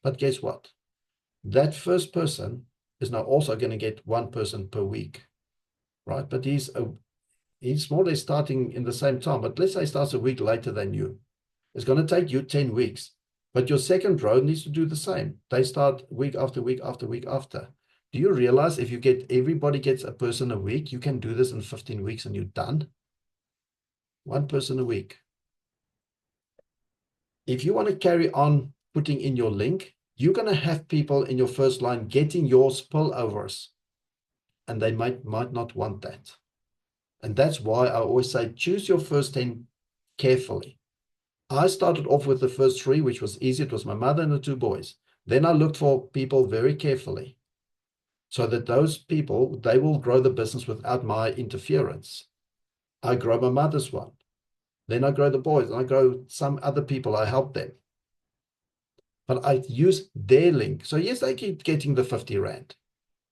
But guess what? That first person is now also going to get 1 person per week, right? But he's more or less starting in the same time. But let's say he starts a week later than you. It's going to take you 10 weeks. But your second row needs to do the same. They start week after week after week after. Do you realize if everybody gets a person a week, you can do this in 15 weeks and you're done? 1 person a week. If you want to carry on putting in your link, you're going to have people in your first line getting your spillovers. And they might not want that. And that's why I always say, choose your first 10 carefully. I started off with the first 3, which was easy. It was my mother and the 2 boys. Then I looked for people very carefully, so that those people, they will grow the business without my interference. I grow my mother's one. Then I grow the boys, and I grow some other people. I help them. But I use their link. So yes, they keep getting the 50 Rand.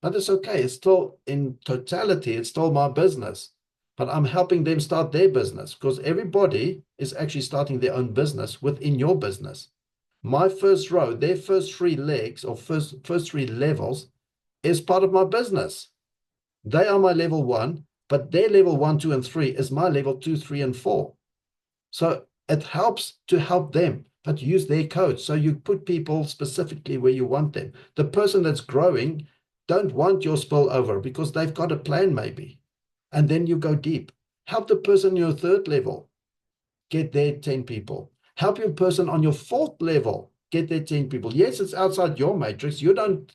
But it's okay. It's still, in totality, it's still my business. But I'm helping them start their business, because everybody is actually starting their own business within your business. My first row, their first 3 legs, or first 3 levels, is part of my business. They are my level 1, but their level 1, 2, and 3 is my level 2, 3, and 4. So it helps to help them, but use their code. So you put people specifically where you want them. The person that's growing don't want your spillover because they've got a plan maybe. And then you go deep. Help the person in your 3rd level get their 10 people. Help your person on your 4th level get their 10 people. Yes, it's outside your matrix. You don't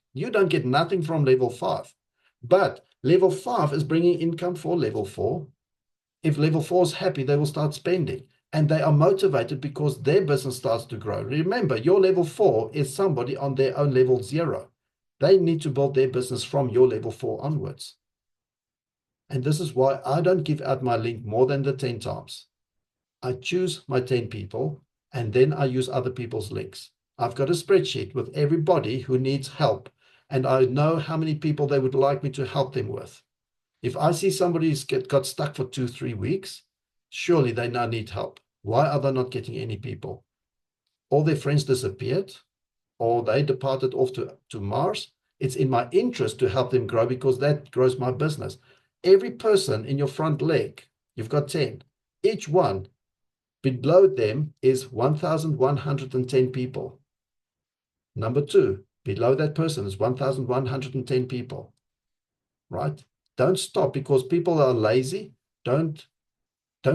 get nothing from level 5. But level 5 is bringing income for level 4. If level 4 is happy, they will start spending. And they are motivated because their business starts to grow. Remember, your level 4 is somebody on their own level 0. They need to build their business from your level 4 onwards. And this is why I don't give out my link more than the 10 times. I choose my 10 people, and then I use other people's links. I've got a spreadsheet with everybody who needs help, and I know how many people they would like me to help them with. If I see somebody's got stuck for 2-3 weeks, surely they now need help. Why are they not getting any people? All their friends disappeared, or they departed off to Mars. It's in my interest to help them grow because that grows my business. Every person in your front leg, you've got 10. Each one, below them is 1,110 people. Number 2, below that person is 1,110 people, right? Don't stop because people are lazy. Don't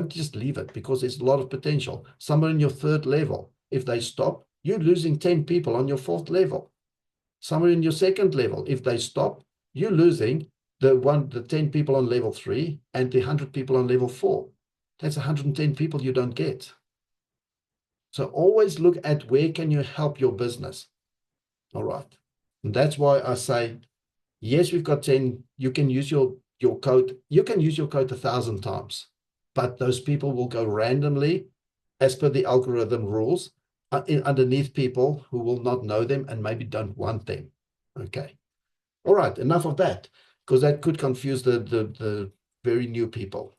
just leave it because there's a lot of potential. Someone in your 3rd level, if they stop, you're losing 10 people on your 4th level. Someone in your 2nd level, if they stop, you're losing the 10 people on level 3 and the 100 people on level 4. That's 110 people you don't get. So always look at where can you help your business. All right. And that's why I say, yes, we've got 10. You can use your code. You can use your code 1,000 times, but those people will go randomly as per the algorithm rules underneath people who will not know them and maybe don't want them. Okay. All right. Enough of that, because that could confuse the very new people.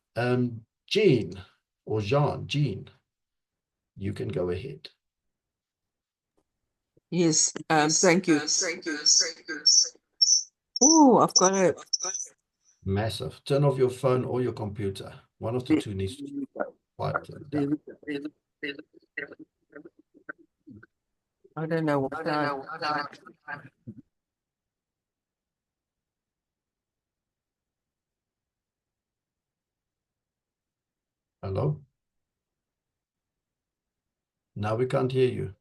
Jean, you can go ahead.
Yes, thank you. Oh, I've got it.
Massive. Turn off your phone or your computer. One of the two needs to be quiet.
I don't know what
Hello? Now we can't hear you.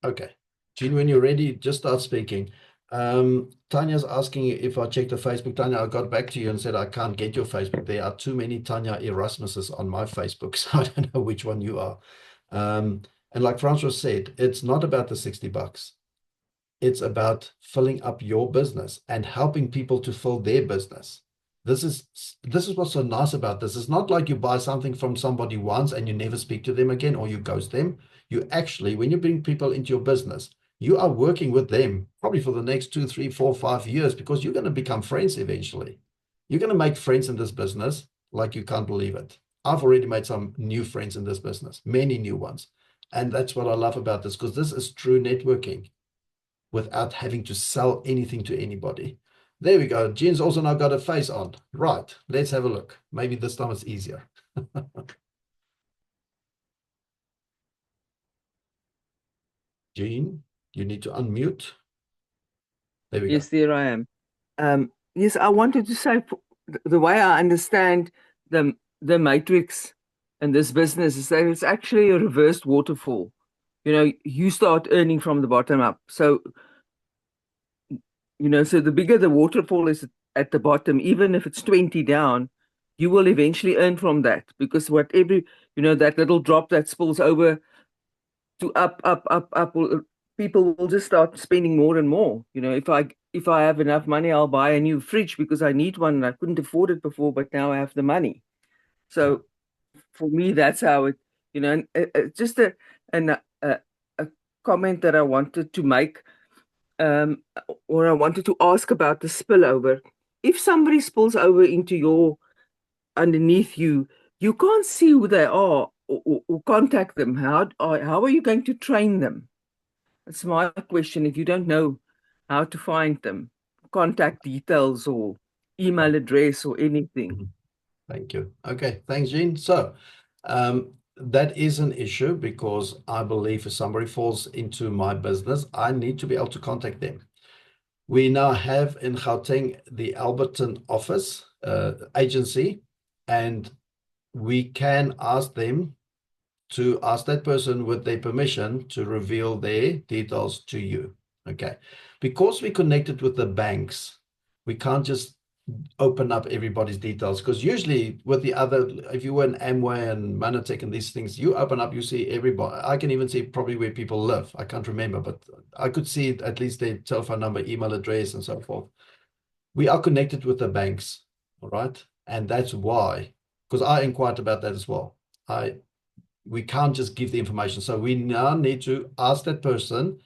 Okay. Jean, when you're ready, just start speaking. Tanya's asking if I checked the Facebook. Tanya, I got back to you and said I can't get your Facebook. There are too many Tanya Erasmuses on my Facebook, so I don't know which one you are. And like Francois said, it's not about the 60 bucks. It's about filling up your business and helping people to fill their business. This is what's so nice about this. It's not like you buy something from somebody once and you never speak to them again or you ghost them. You actually, when you bring people into your business, you are working with them probably for the next 2, 3, 4, 5 years because you're going to become friends eventually. You're going to make friends in this business like you can't believe it. I've already made some new friends in this business, many new ones. And that's what I love about this, because this is true networking without having to sell anything to anybody. There we go. Jean's also now got a face on. Right, let's have a look. Maybe this time it's easier. Jean, you need to unmute. There we
Yes, there I am. Yes, I wanted to say the way I understand the matrix in this business is that it's actually a reversed waterfall. You know, you start earning from the bottom up. So, you know, so the bigger the waterfall is at the bottom, even if it's 20 down, you will eventually earn from that, because whatever, you know, that little drop that spills over to up, people will just start spending more and more. You know, if I have enough money, I'll buy a new fridge because I need one and I couldn't afford it before, but now I have the money. So for me, that's how it, you know, and just a comment that I wanted to make, or I wanted to ask about the spillover. If somebody spills over into underneath you, you can't see who they are or contact them. How are you going to train them? That's my question. If you don't know how to find them, contact details or email address or anything.
Thank you. Okay, thanks, Jean. So that is an issue, because I believe if somebody falls into my business, I need to be able to contact them. We now have in Gauteng the Alberton office agency, and we can ask them to ask that person with their permission to reveal their details to you. Okay, because we connected with the banks, we can't just open up everybody's details, because usually with the other, if you were in Amway and Manatech and these things, you open up, you see everybody. I can even see probably where people live. I can't remember, but I could see at least their telephone number, email address, and so forth. We are connected with the banks, all right? And that's why, because I inquired about that as well. We can't just give the information. So we now need to ask that person,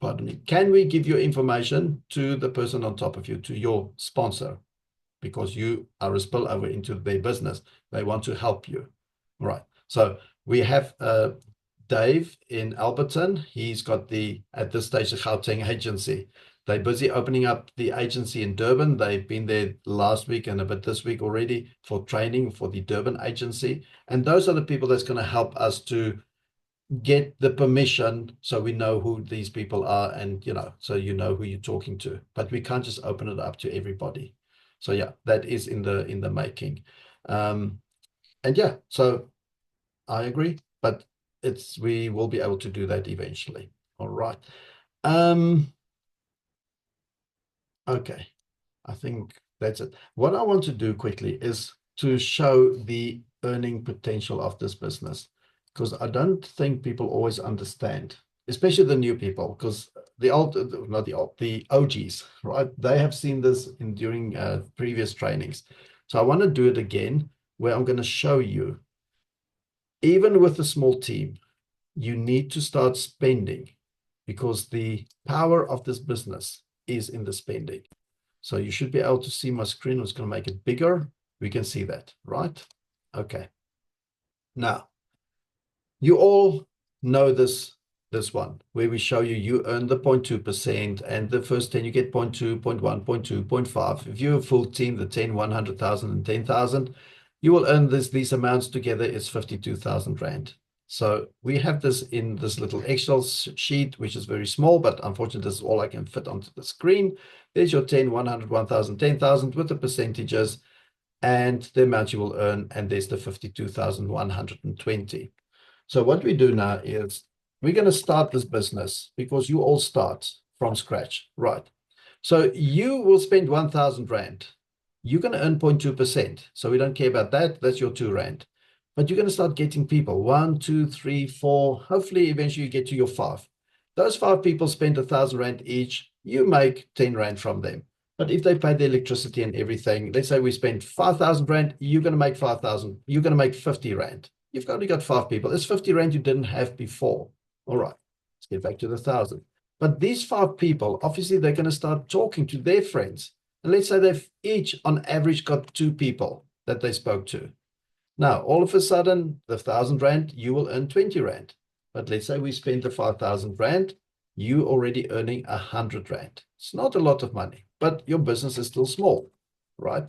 pardon me, can we give your information to the person on top of you, to your sponsor? Because you are a spillover into their business. They want to help you. All right. So we have Dave in Alberton. He's got at this stage, the Gauteng agency. They're busy opening up the agency in Durban. They've been there last week and a bit this week already for training for the Durban agency. And those are the people that's going to help us to get the permission, so we know who these people are, and so you know who you're talking to. But we can't just open it up to everybody. So yeah, that is in the making. And yeah, so I agree, but we will be able to do that eventually. All right. Okay, I think that's it. What I want to do quickly is to show the earning potential of this business, because I don't think people always understand, especially the new people, because the OGs, right? They have seen this during previous trainings. So I want to do it again, where I'm going to show you, even with a small team, you need to start spending, because the power of this business is in the spending. So you should be able to see my screen. I'm just going to make it bigger. We can see that, right? Okay. Now, you all know this one, where we show you earn the 0.2%, and the first 10 you get 0.2, 0.1, 0.2, 0.5. If you're a full team, the 10, 100,000, and 10,000, you will earn these amounts together is 52,000 Rand. So we have this in this little Excel sheet, which is very small, but unfortunately, this is all I can fit onto the screen. There's your 10, 100, 1,000, 10,000 with the percentages and the amount you will earn, and there's the 52,120. So what we do now is we're going to start this business because you all start from scratch, right? So you will spend 1,000 Rand. You're going to earn 0.2%. So we don't care about that. That's your 2 Rand. But you're going to start getting people 1, 2, 3, 4. Hopefully, eventually you get to your 5. Those 5 people spend 1,000 Rand each. You make 10 Rand from them. But if they pay the electricity and everything, let's say we spend 5,000 Rand, you're going to make 5,000. You're going to make 50 Rand. You've only got 5 people. It's 50 Rand you didn't have before. All right, let's get back to the 1,000. But these 5 people, obviously, they're going to start talking to their friends. And let's say they've each, on average, got 2 people that they spoke to. Now, all of a sudden, the 1,000 Rand, you will earn 20 Rand. But let's say we spend the 5,000 Rand, you already earning 100 Rand. It's not a lot of money, but your business is still small, right?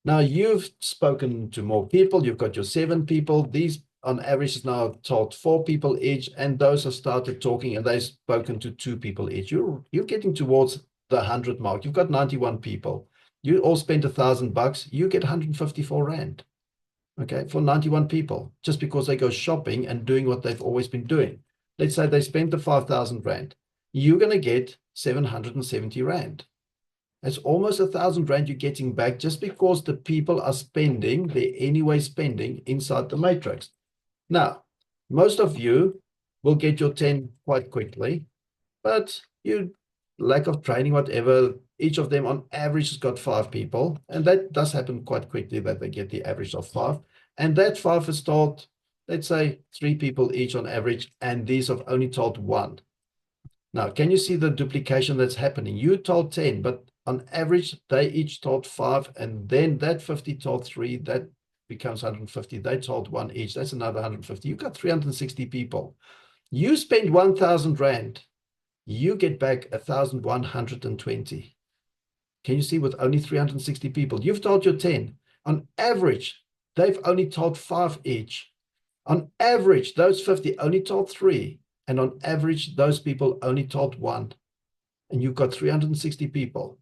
Now, you've spoken to more people. You've got your 7 people. These, on average, is now told 4 people each, and those have started talking, and they've spoken to 2 people each. You're getting towards the 100 mark. You've got 91 people. You all spent $1,000. You get 154 Rand, okay, for 91 people, just because they go shopping and doing what they've always been doing. Let's say they spent the 5,000 Rand. You're going to get 770 Rand. That's almost 1,000 Rand you're getting back just because the people are spending, they're anyway spending inside the matrix. Now, most of you will get your 10 quite quickly, but you lack of training, whatever, each of them on average has got 5 people, and that does happen quite quickly that they get the average of 5. And that 5 is told, let's say 3 people each on average, and these have only told 1. Now, can you see the duplication that's happening? You told 10, but on average, they each told 5, and then that 50 told 3, that becomes 150. They told 1 each. That's another 150. You've got 360 people. You spend 1,000 Rand. You get back 1,120. Can you see with only 360 people? You've told your 10. On average, they've only told 5 each. On average, those 50 only told 3. And on average, those people only told 1. And you've got 360 people,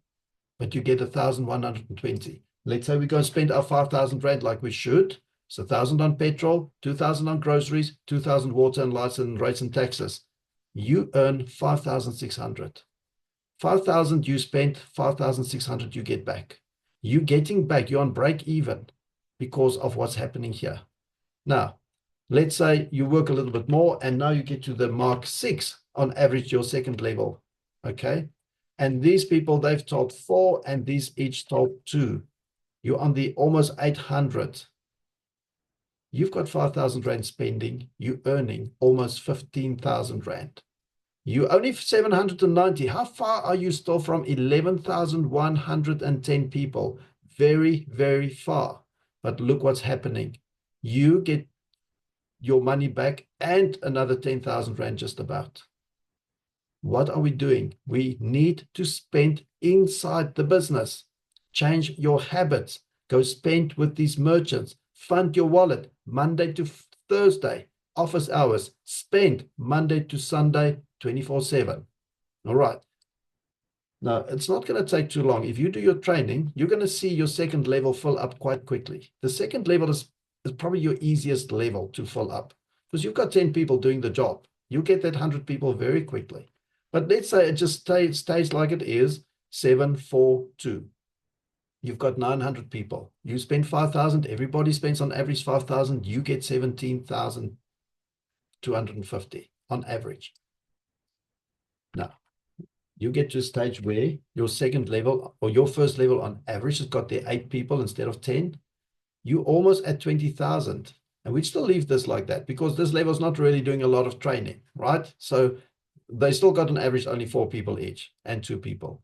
but you get 1,120. Let's say we go spend our 5,000 Rand like we should. It's 1,000 on petrol, 2,000 on groceries, 2,000 water and lights and rates and taxes. You earn 5,600. 5,000 you spent, 5,600 you get back. You're getting back, you're on break even because of what's happening here. Now, let's say you work a little bit more and now you get to the mark 6 on average, your second level, okay? And these people, they've told 4 and these each told 2. You're on the almost 800. You've got 5,000 Rand spending, you're earning almost 15,000 Rand. You only 790. How far are you still from 11,110 people? Very, very far. But look what's happening. You get your money back and another 10,000 Rand just about. What are we doing? We need to spend inside the business. Change your habits. Go spend with these merchants. Fund your wallet Monday to Thursday. Office hours. Spend Monday to Sunday, 24/7. All right. Now, it's not going to take too long. If you do your training, you're going to see your second level fill up quite quickly. The second level is probably your easiest level to fill up because you've got 10 people doing the job. You get that 100 people very quickly. But let's say it just stays like it is, 742. You've got 900 people. You spend 5,000. Everybody spends on average 5,000. You get 17,250 on average. Now, you get to a stage where your second level or your first level on average has got there 8 people instead of 10. You almost at 20,000. And we'd still leave this like that because this level is not really doing a lot of training, right? So they still got on average only 4 people each and 2 people.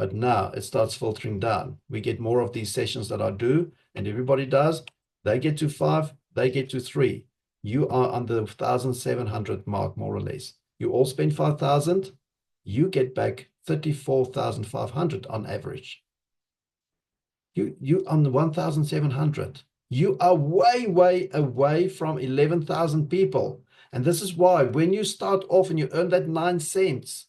But now it starts filtering down. We get more of these sessions that I do, and everybody does. They get to 5, they get to 3. You are on the 1,700 mark, more or less. You all spend 5,000, you get back 34,500 on average. You on the 1,700. You are way, way away from 11,000 people. And this is why when you start off and you earn that 9 cents,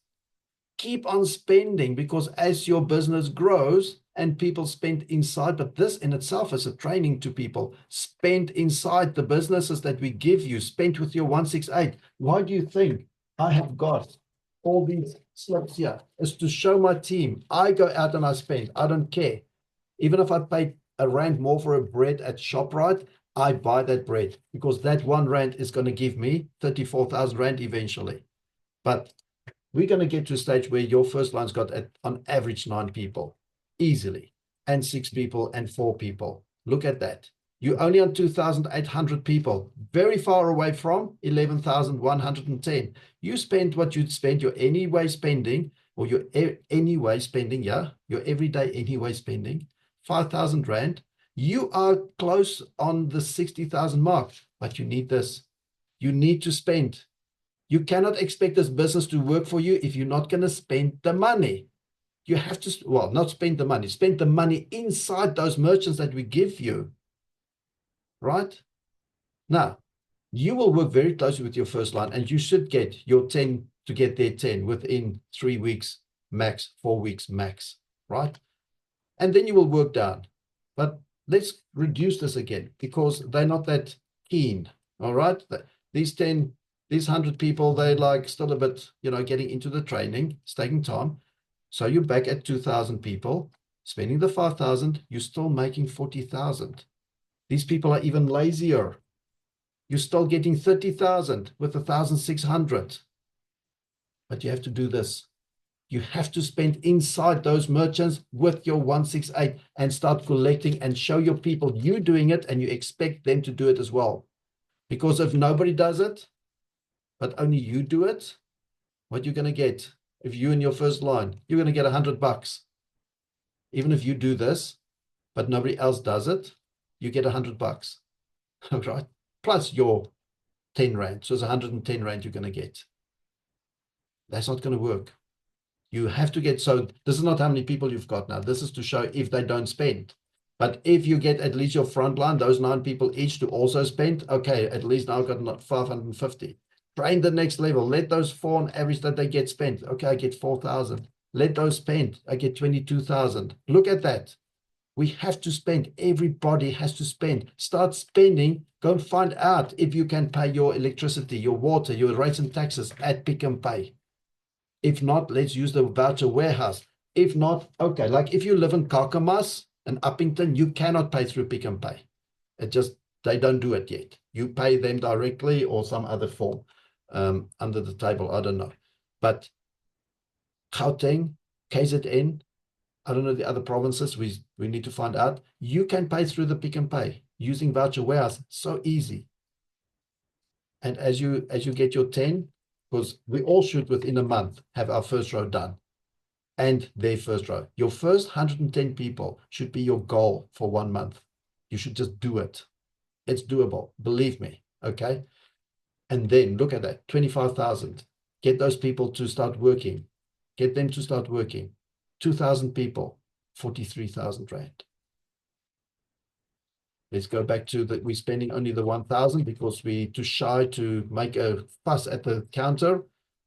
keep on spending, because as your business grows and people spend inside, but this in itself is a training to people. Spend inside the businesses that we give you. Spend with your 168. Why do you think I have got all these slips here? Is to show my team. I go out and I spend. I don't care. Even if I pay R1 more for a bread at ShopRite, I buy that bread, because that R1 is going to give me 34,000 Rand eventually. But we're going to get to a stage where your first line's got on average 9 people easily, and 6 people and 4 people. Look at that. You're only on 2,800 people, very far away from 11,110. You spend what you'd spend, your anyway spending, or your anyway spending, your everyday anyway spending, 5,000 Rand. You are close on the 60,000 mark, but you need this. You need to spend. You cannot expect this business to work for you if you're not going to spend the money. You have to, well, not spend the money, spend the money inside those merchants that we give you. Right? Now, you will work very closely with your first line, and you should get your 10 to get their 10 within 3 weeks max, 4 weeks max. Right? And then you will work down. But let's reduce this again, because they're not that keen. All right? These 100 people, they're like still a bit, getting into the training. It's taking time. So you're back at 2,000 people, spending the 5,000, you're still making 40,000. These people are even lazier. You're still getting 30,000 with 1,600. But you have to do this. You have to spend inside those merchants with your 168 and start collecting and show your people you doing it, and you expect them to do it as well. Because if nobody does it, but only you do it, what you're going to get, if you in your first line, you're going to get $100. Even if you do this, but nobody else does it, you get $100. All right? Plus your 10 Rand. So it's 110 Rand you're going to get. That's not going to work. You have to get, so this is not how many people you've got now. This is to show if they don't spend. But if you get at least your front line, those 9 people each to also spend, okay, at least now I've got 550. Train the next level. Let those 4 on average that they get spent. Okay, I get 4,000. Let those spend. I get 22,000. Look at that. We have to spend. Everybody has to spend. Start spending. Go and find out if you can pay your electricity, your water, your rates and taxes at Pick and Pay. If not, let's use the VoucherWarehouse. If not, okay, like if you live in Kakamas and Uppington, you cannot pay through Pick and Pay. They don't do it yet. You pay them directly or some other form under the table. I don't know. But Gauteng, KZN, I don't know the other provinces. We need to find out. You can pay through the Pick and Pay using VoucherWarehouse. So easy. And as you get your 10, because we all should within a month have our first row done and their first row. Your first 110 people should be your goal for 1 month. You should just do it. It's doable. Believe me. Okay. And then look at that. 25,000. Get those people to start working. Get them to start working. 2,000 people, 43,000 Rand. Let's go back to that. We're spending only the 1,000 because we're too shy to make a fuss at the counter.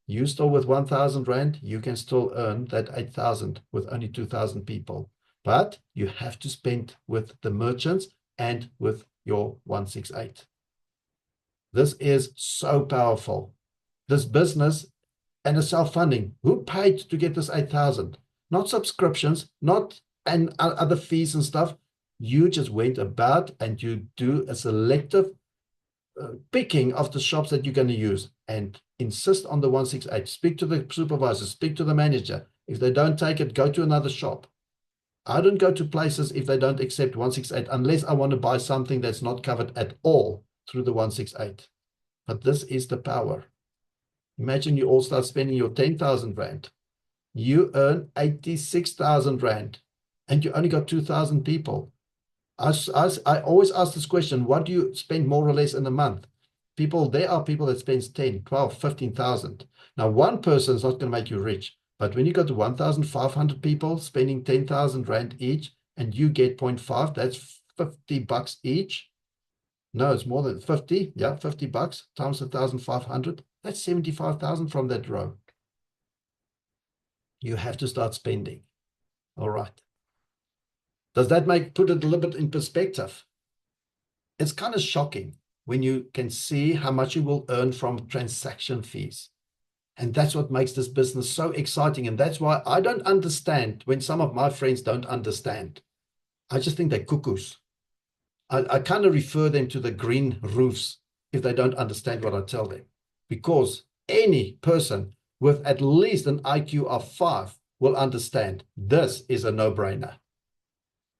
You still with 1,000 Rand, you can still earn that 8,000 with only 2,000 people. But you have to spend with the merchants and with your 168. This is so powerful. This business and the self-funding. Who paid to get this 8,000? Not subscriptions, not and other fees and stuff. You just went about and you do a selective picking of the shops that you're going to use and insist on the 168. Speak to the supervisor, speak to the manager. If they don't take it, go to another shop. I don't go to places if they don't accept 168 unless I want to buy something that's not covered at all through the 168. But this is the power. Imagine you all start spending your 10,000 Rand you earn 86,000 Rand and you only got 2,000 people. I always ask this question, what do you spend more or less in a month? There are people that spend 10, 12, 15,000. Now, one person is not going to make you rich, but when you got to 1,500 people spending 10,000 Rand each and you get 0.5, that's $50 each. No, it's more than 50. Yeah, $50 times 1,500. That's 75,000 from that row. You have to start spending. All right. Does that put it a little bit in perspective? It's kind of shocking when you can see how much you will earn from transaction fees. And that's what makes this business so exciting. And that's why I don't understand when some of my friends don't understand. I just think they're cuckoos. I kind of refer them to the green roofs if they don't understand what I tell them. Because any person with at least an IQ of 5 will understand this is a no-brainer.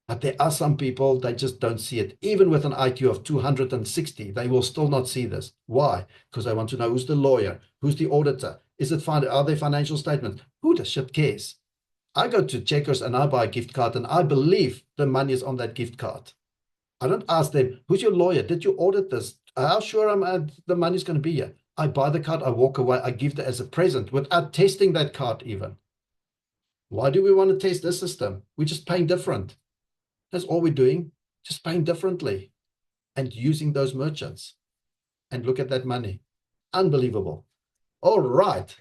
But there are some people, they just don't see it. Even with an IQ of 260, they will still not see this. Why? Because they want to know who's the lawyer, who's the auditor, are there financial statements? Who the shit cares? I go to Checkers and I buy a gift card and I believe the money is on that gift card. I don't ask them, who's your lawyer? Did you audit this? How sure am I the money's going to be here? I buy the card, I walk away, I give it as a present without testing that card even. Why do we want to test this system? We're just paying different. That's all we're doing, just paying differently and using those merchants. And look at that money. Unbelievable. All right.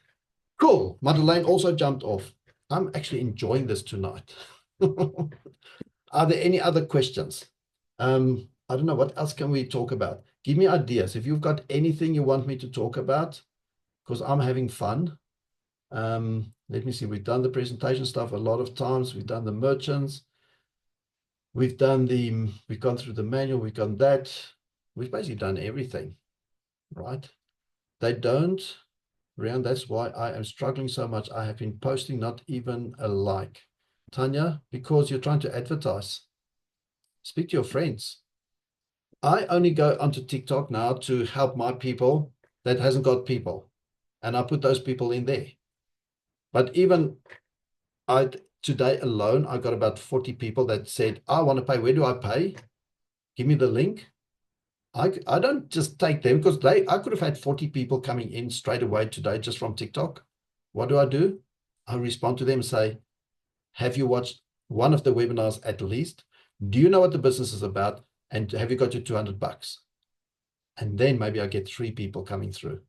Cool. Madeleine also jumped off. I'm actually enjoying this tonight. Are there any other questions? I don't know. What else can we talk about? Give me ideas. If you've got anything you want me to talk about, because I'm having fun. Let me see. We've done the presentation stuff a lot of times. We've done the merchants. We've gone through the manual. We've done that. We've basically done everything, right? They don't, Rian, that's why I am struggling so much. I have been posting not even a like. Tanya, because you're trying to advertise. Speak to your friends. I only go onto TikTok now to help my people that hasn't got people. And I put those people in there. But even today alone, I got about 40 people that said, I want to pay. Where do I pay? Give me the link. I don't just take them because I could have had 40 people coming in straight away today just from TikTok. What do? I respond to them and say, have you watched one of the webinars at least? Do you know what the business is about? And have you got your $200? And then maybe I get 3 people coming through.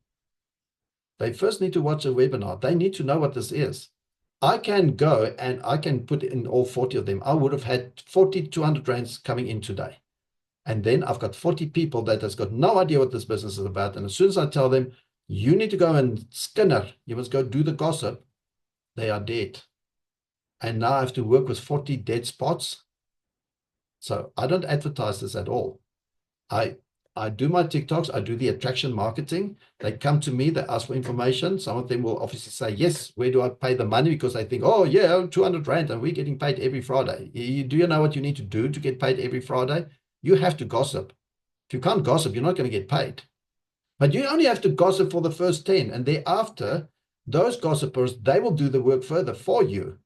They first need to watch a webinar. They need to know what this is. I can go and I can put in all 40 of them. I would have had 40 200 rands coming in today. And then I've got 40 people that has got no idea what this business is about. And as soon as I tell them, you need to go and skinner, you must go do the gossip, they are dead. And now I have to work with 40 dead spots. So I don't advertise this at all. I do my TikToks, I do the attraction marketing. They come to me, they ask for information. Some of them will obviously say, yes, where do I pay the money? Because they think, oh yeah, 200 rand and we're getting paid every Friday. Do you know what you need to do to get paid every Friday? You have to gossip. If you can't gossip, you're not going to get paid. But you only have to gossip for the first 10. And thereafter, those gossipers, they will do the work further for you.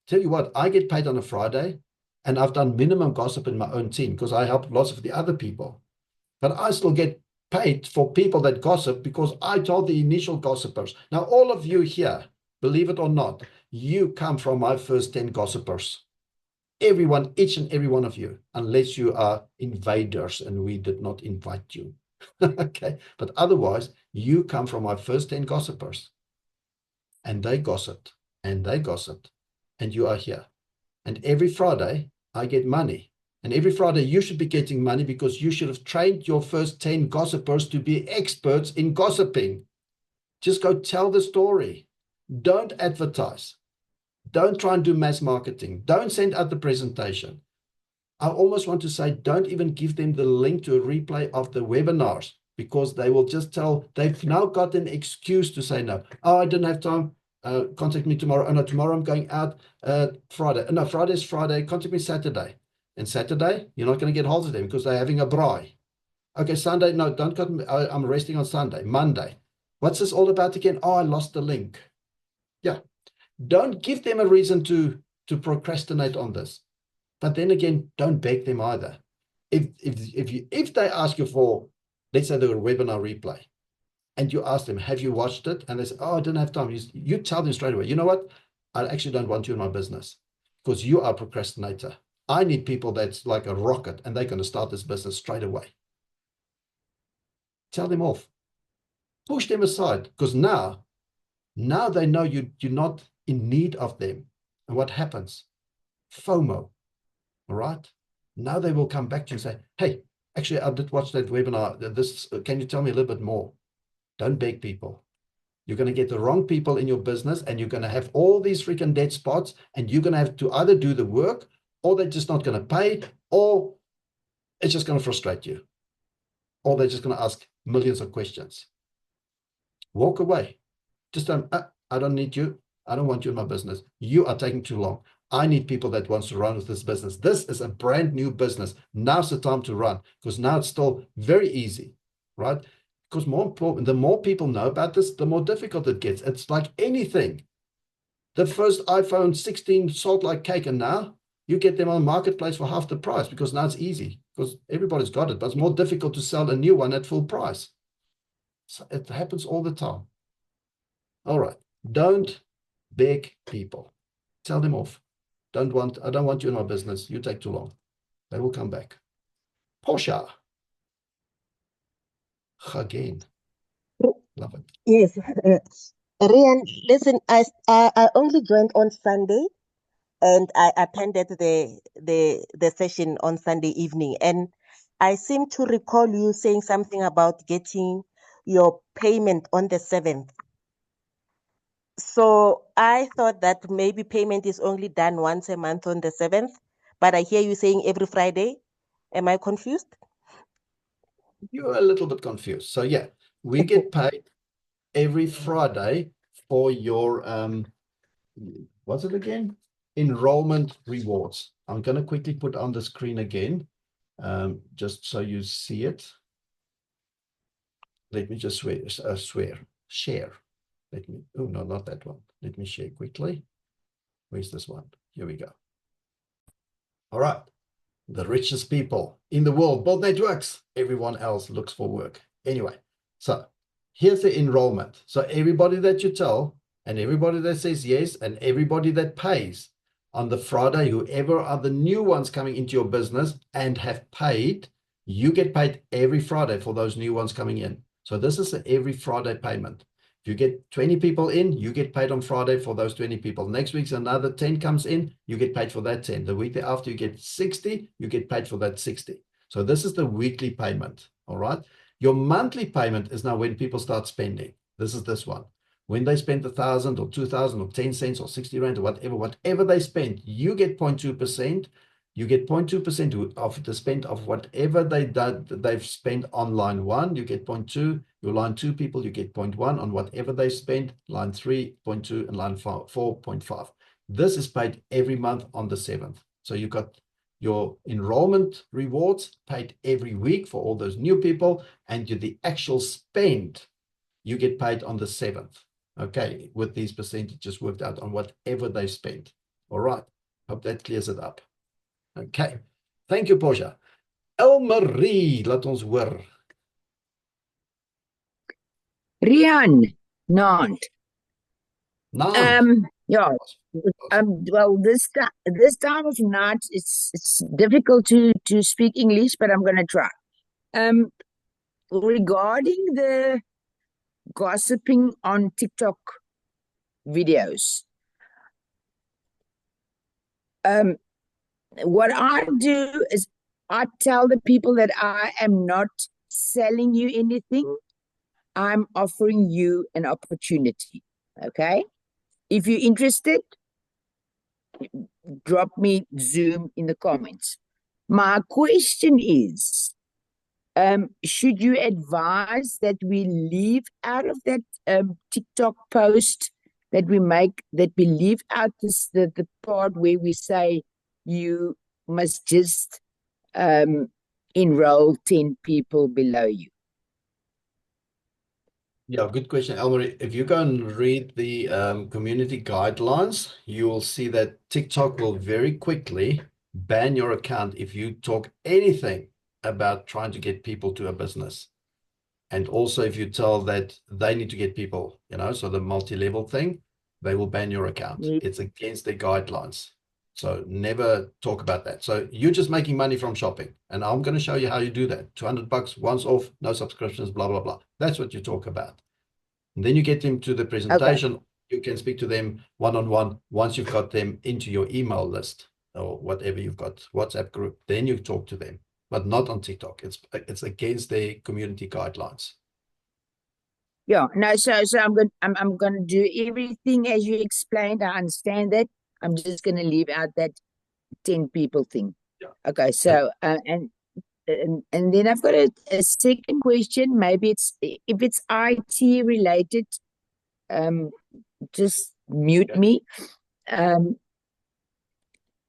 Tell you what, I get paid on a Friday and I've done minimum gossip in my own team because I help lots of the other people. But I still get paid for people that gossip because I told the initial gossipers. Now, all of you here, believe it or not, you come from my first 10 gossipers. Everyone, each and every one of you, unless you are invaders and we did not invite you. Okay, but otherwise, you come from my first 10 gossipers. And they gossiped, and they gossiped, and you are here. And every Friday, I get money. And every Friday, you should be getting money because you should have trained your first 10 gossipers to be experts in gossiping. Just go tell the story. Don't advertise. Don't try and do mass marketing. Don't send out the presentation. I almost want to say, don't even give them the link to a replay of the webinars because they will just tell, they've now got an excuse to say no. Oh, I didn't have time. Contact me tomorrow. Oh, no, tomorrow I'm going out. Friday. No, Friday's Friday. Contact me Saturday. And Saturday, you're not going to get hold of them because they're having a braai. Okay, Sunday, no, don't cut me. I'm resting on Sunday. Monday. What's this all about again? Oh, I lost the link. Yeah. Don't give them a reason to procrastinate on this. But then again, don't beg them either. If they ask you for, let's say, the webinar replay, and you ask them, have you watched it? And they say, oh, I didn't have time. You tell them straight away, you know what? I actually don't want you in my business because you are a procrastinator. I need people that's like a rocket and they're going to start this business straight away. Tell them off. Push them aside because now they know you're not in need of them. And what happens? FOMO. All right. Now they will come back to you and say, hey, actually, I did watch that webinar. Can you tell me a little bit more? Don't beg people. You're going to get the wrong people in your business and you're going to have all these freaking dead spots and you're going to have to either do the work or they're just not going to pay or it's just going to frustrate you or they're just going to ask millions of questions. Walk away. Just don't, I don't need you. I don't want you in my business. You are taking too long. I need people that wants to run with this business. This is a brand new business. Now's the time to run because now it's still very easy, right? Because more important, the more people know about this, the more difficult it gets. It's like anything. The first iPhone 16 sold like cake, and now you get them on the marketplace for half the price because now it's easy because everybody's got it, but it's more difficult to sell a new one at full price. So it happens all the time. All right. Don't beg people. Tell them off. I don't want you in my business. You take too long. They will come back. Portia. Again. Love it.
Yes. Rian, listen, I only joined on Sunday and I attended the session on Sunday evening. And I seem to recall you saying something about getting your payment on the 7th. So I thought that maybe payment is only done once a month on the 7th, but I hear you saying every Friday. Am I confused?
You're a little bit confused. So yeah, we get paid every Friday for your, what's it again? Enrollment rewards. I'm going to quickly put on the screen again, just so you see it. Let me just share. Let me, oh, no, not that one. Let me share quickly. Where's this one? Here we go. All right. The richest people in the world, both networks. Everyone else looks for work. Anyway, so here's the enrollment. So everybody that you tell and everybody that says yes and everybody that pays on the Friday, whoever are the new ones coming into your business and have paid, you get paid every Friday for those new ones coming in. So this is an every Friday payment. If you get 20 people in, you get paid on Friday for those 20 people. Next week's another 10 comes in, you get paid for that 10. The week after you get 60, you get paid for that 60. So this is the weekly payment, all right? Your monthly payment is now when people start spending. This is this one. When they spend 1,000 or 2,000 or 10 cents or 60 rand or whatever they spend, you get 0.2%. You get 0.2% of the spend of whatever they've spent on line 1. You get 0.2. Your line 2 people, you get 0.1 on whatever they spend. Line 3, 0.2, and line 4, 0.5. This is paid every month on the 7th. So you've got your enrollment rewards paid every week for all those new people, and the actual spend, you get paid on the 7th. Okay, with these percentages worked out on whatever they spent. All right, hope that clears it up. Okay, thank you, Portia. Elmarie, laat ons hoor.
Rian, Nant. Yeah. Well, this time of night, it's difficult to speak English, but I'm gonna try. Regarding the gossiping on TikTok videos, what I do is I tell the people that I am not selling you anything. I'm offering you an opportunity. Okay? If you're interested, drop me Zoom in the comments. My question is, should you advise that we leave out of that TikTok post that we make, that we leave out the part where we say you must just enroll 10 people below you?
Yeah, good question, Elmarie. If you go and read the community guidelines, you will see that TikTok will very quickly ban your account if you talk anything about trying to get people to a business. And also if you tell that they need to get people, so the multi-level thing, they will ban your account. It's against their guidelines. So never talk about that. So you're just making money from shopping. And I'm going to show you how you do that. $200 once off, no subscriptions, blah, blah, blah. That's what you talk about. And then you get them to the presentation. Okay. You can speak to them one-on-one once you've got them into your email list or whatever you've got, WhatsApp group. Then you talk to them, but not on TikTok. It's against their community guidelines.
Yeah, no, so I'm gonna do everything as you explained. I understand that. I'm just gonna leave out that 10 people thing.
Yeah.
Okay, so and then I've got a second question. Maybe if it's IT related, just mute me.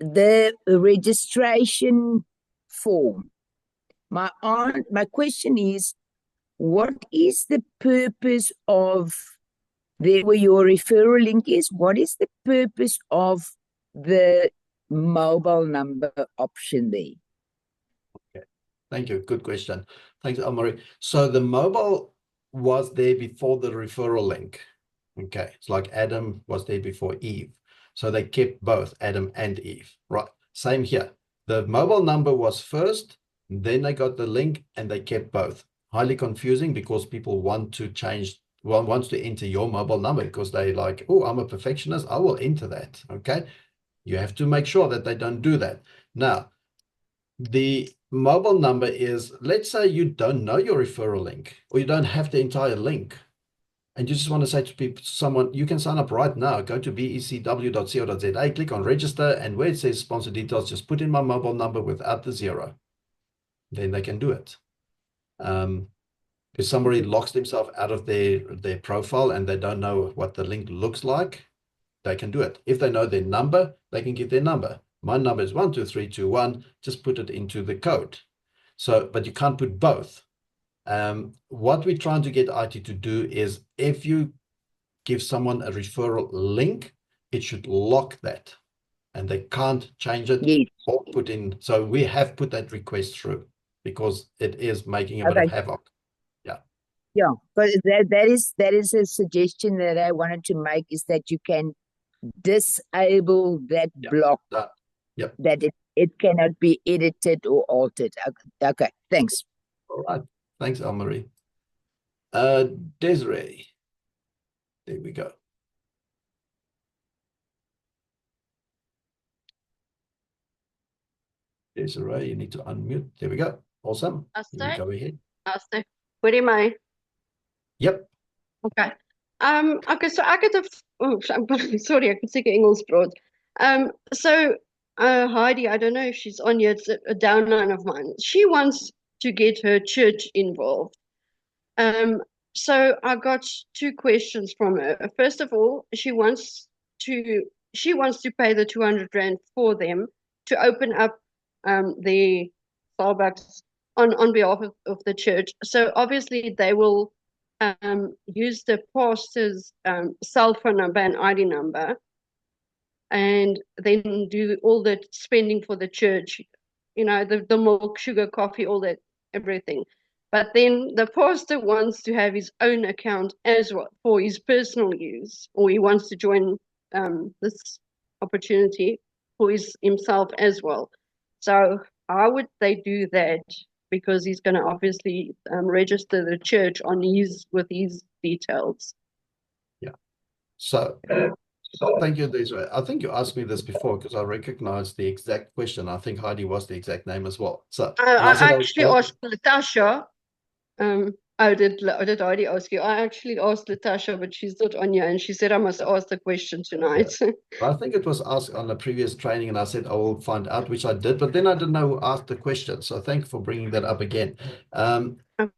The registration form. My question is, what is the purpose of there where your referral link is? What is the purpose of the mobile number option there?
Okay, thank you. Good question. Thanks, Elmarie. So the mobile was there before the referral link. Okay, it's like Adam was there before Eve. So they kept both Adam and Eve, right? Same here. The mobile number was first, then they got the link and they kept both. Highly confusing because people want to change, wants to enter your mobile number because they like, oh, I'm a perfectionist, I will enter that, okay? You have to make sure that they don't do that. Now, the mobile number is, let's say you don't know your referral link or you don't have the entire link and you just want to say to people, someone, you can sign up right now. Go to becw.co.za, click on register, and where it says sponsor details, just put in my mobile number without the 0. Then they can do it. If somebody locks themselves out of their profile and they don't know what the link looks like, they can do it. If they know their number, they can get their number. My number is 12321. Just put it into the code. So, but you can't put both. What we're trying to get IT to do is if you give someone a referral link, it should lock that and they can't change it or put in. So we have put that request through because it is making a bit of havoc.
Yeah, but that is a suggestion that I wanted to make, is that you can disable that block, that it cannot be edited or altered. Okay, thanks.
All right, thanks, Elmarie. Desiree, there we go. Desiree, you need to unmute. There we go. Awesome. Go ahead.
Hoor jy my?
Yep.
Okay. Okay, so ek het 'n sorry, ek moet seker Engels praat. So Heidi, I don't know if she's on yet, it's a downline of mine. She wants to get her church involved. So I got 2 questions from her. First of all, she wants to pay the 200 Rand for them to open up the Celbux on behalf of the church. So obviously they will use the pastor's cell phone number and ID number, and then do all the spending for the church, the milk, sugar, coffee, all that, everything. But then the pastor wants to have his own account as well for his personal use, or he wants to join this opportunity for himself as well. So how would they do that? Because he's going to obviously register the church with his details.
Yeah. So thank you, Desiree. I think you asked me this before because I recognized the exact question. I think Heidi was the exact name as well. So
I actually asked Latasha. Did Heidi ask you? I actually asked Latasha, but she's not on here, and she said I must ask the question tonight.
Yeah. I think it was asked on the previous training, and I said I will find out, which I did, but then I didn't know who asked the question. So thank you for bringing that up again.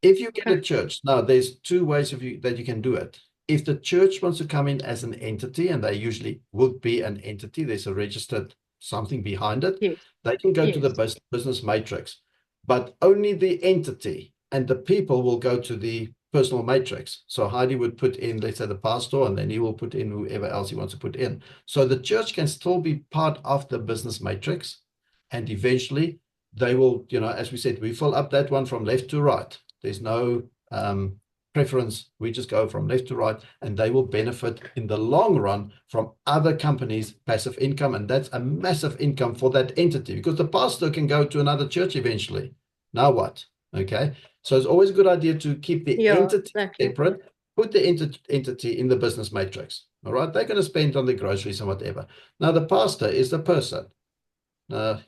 If you get a church, now there's 2 ways that you can do it. If the church wants to come in as an entity, and they usually would be an entity, there's a registered something behind it, they can go to the business matrix, but only the entity and the people will go to the personal matrix. So Heidi would put in, let's say, the pastor, and then he will put in whoever else he wants to put in. So the church can still be part of the business matrix. And eventually they will, you know, as we said, we fill up that one from left to right. There's no preference. We just go from left to right, and they will benefit in the long run from other companies' passive income. And that's a massive income for that entity, because the pastor can go to another church eventually. Now what? Okay. So it's always a good idea to keep the entity separate, put the entity in the business matrix. All right. They're going to spend on the groceries and whatever. Now the pastor is the person.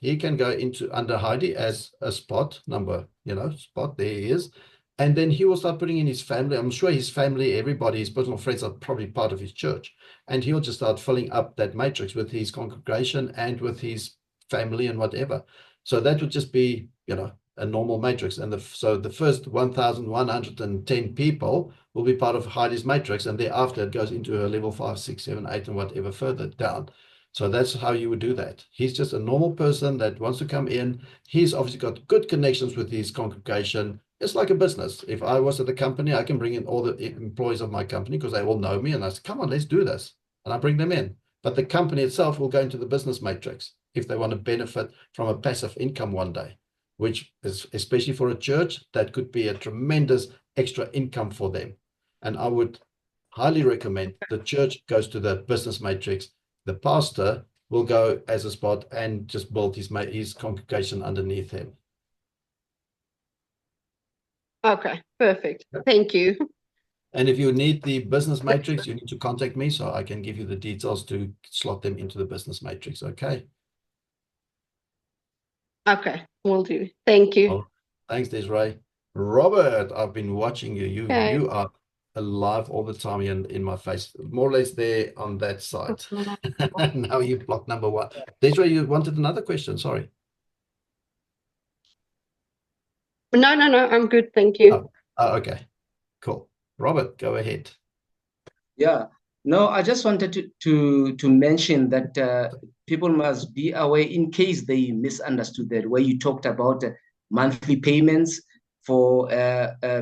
He can go into under Heidi as a spot number, you know, spot, there he is. And then he will start putting in his family. I'm sure his family, everybody, his personal friends are probably part of his church. And he'll just start filling up that matrix with his congregation and with his family and whatever. So that would just be, you know, a normal matrix. And so the first 1,110 people will be part of Heidi's matrix. And thereafter it goes into a level 5, 6, 7, 8, and whatever further down. So that's how you would do that. He's just a normal person that wants to come in. He's obviously got good connections with his congregation. It's like a business. If I was at the company, I can bring in all the employees of my company because they all know me. And I say, come on, let's do this. And I bring them in. But the company itself will go into the business matrix if they want to benefit from a passive income one day, which is, especially for a church, that could be a tremendous extra income for them. And I would highly recommend the church goes to the business matrix. The pastor will go as a spot and just build his congregation underneath him.
Okay, perfect. Thank you.
And if you need the business matrix, you need to contact me so I can give you the details to slot them into the business matrix. Okay.
Okay, will do. Thank you.
Well, thanks, Desiree. Robert, I've been watching you. You are alive all the time in my face, more or less there on that side. Now you've blocked number one. Desiree, you wanted another question. Sorry.
No, I'm good. Thank you.
Okay, cool. Robert, go ahead.
Yeah, no, I just wanted to mention that people must be aware in case they misunderstood that, where you talked about monthly payments for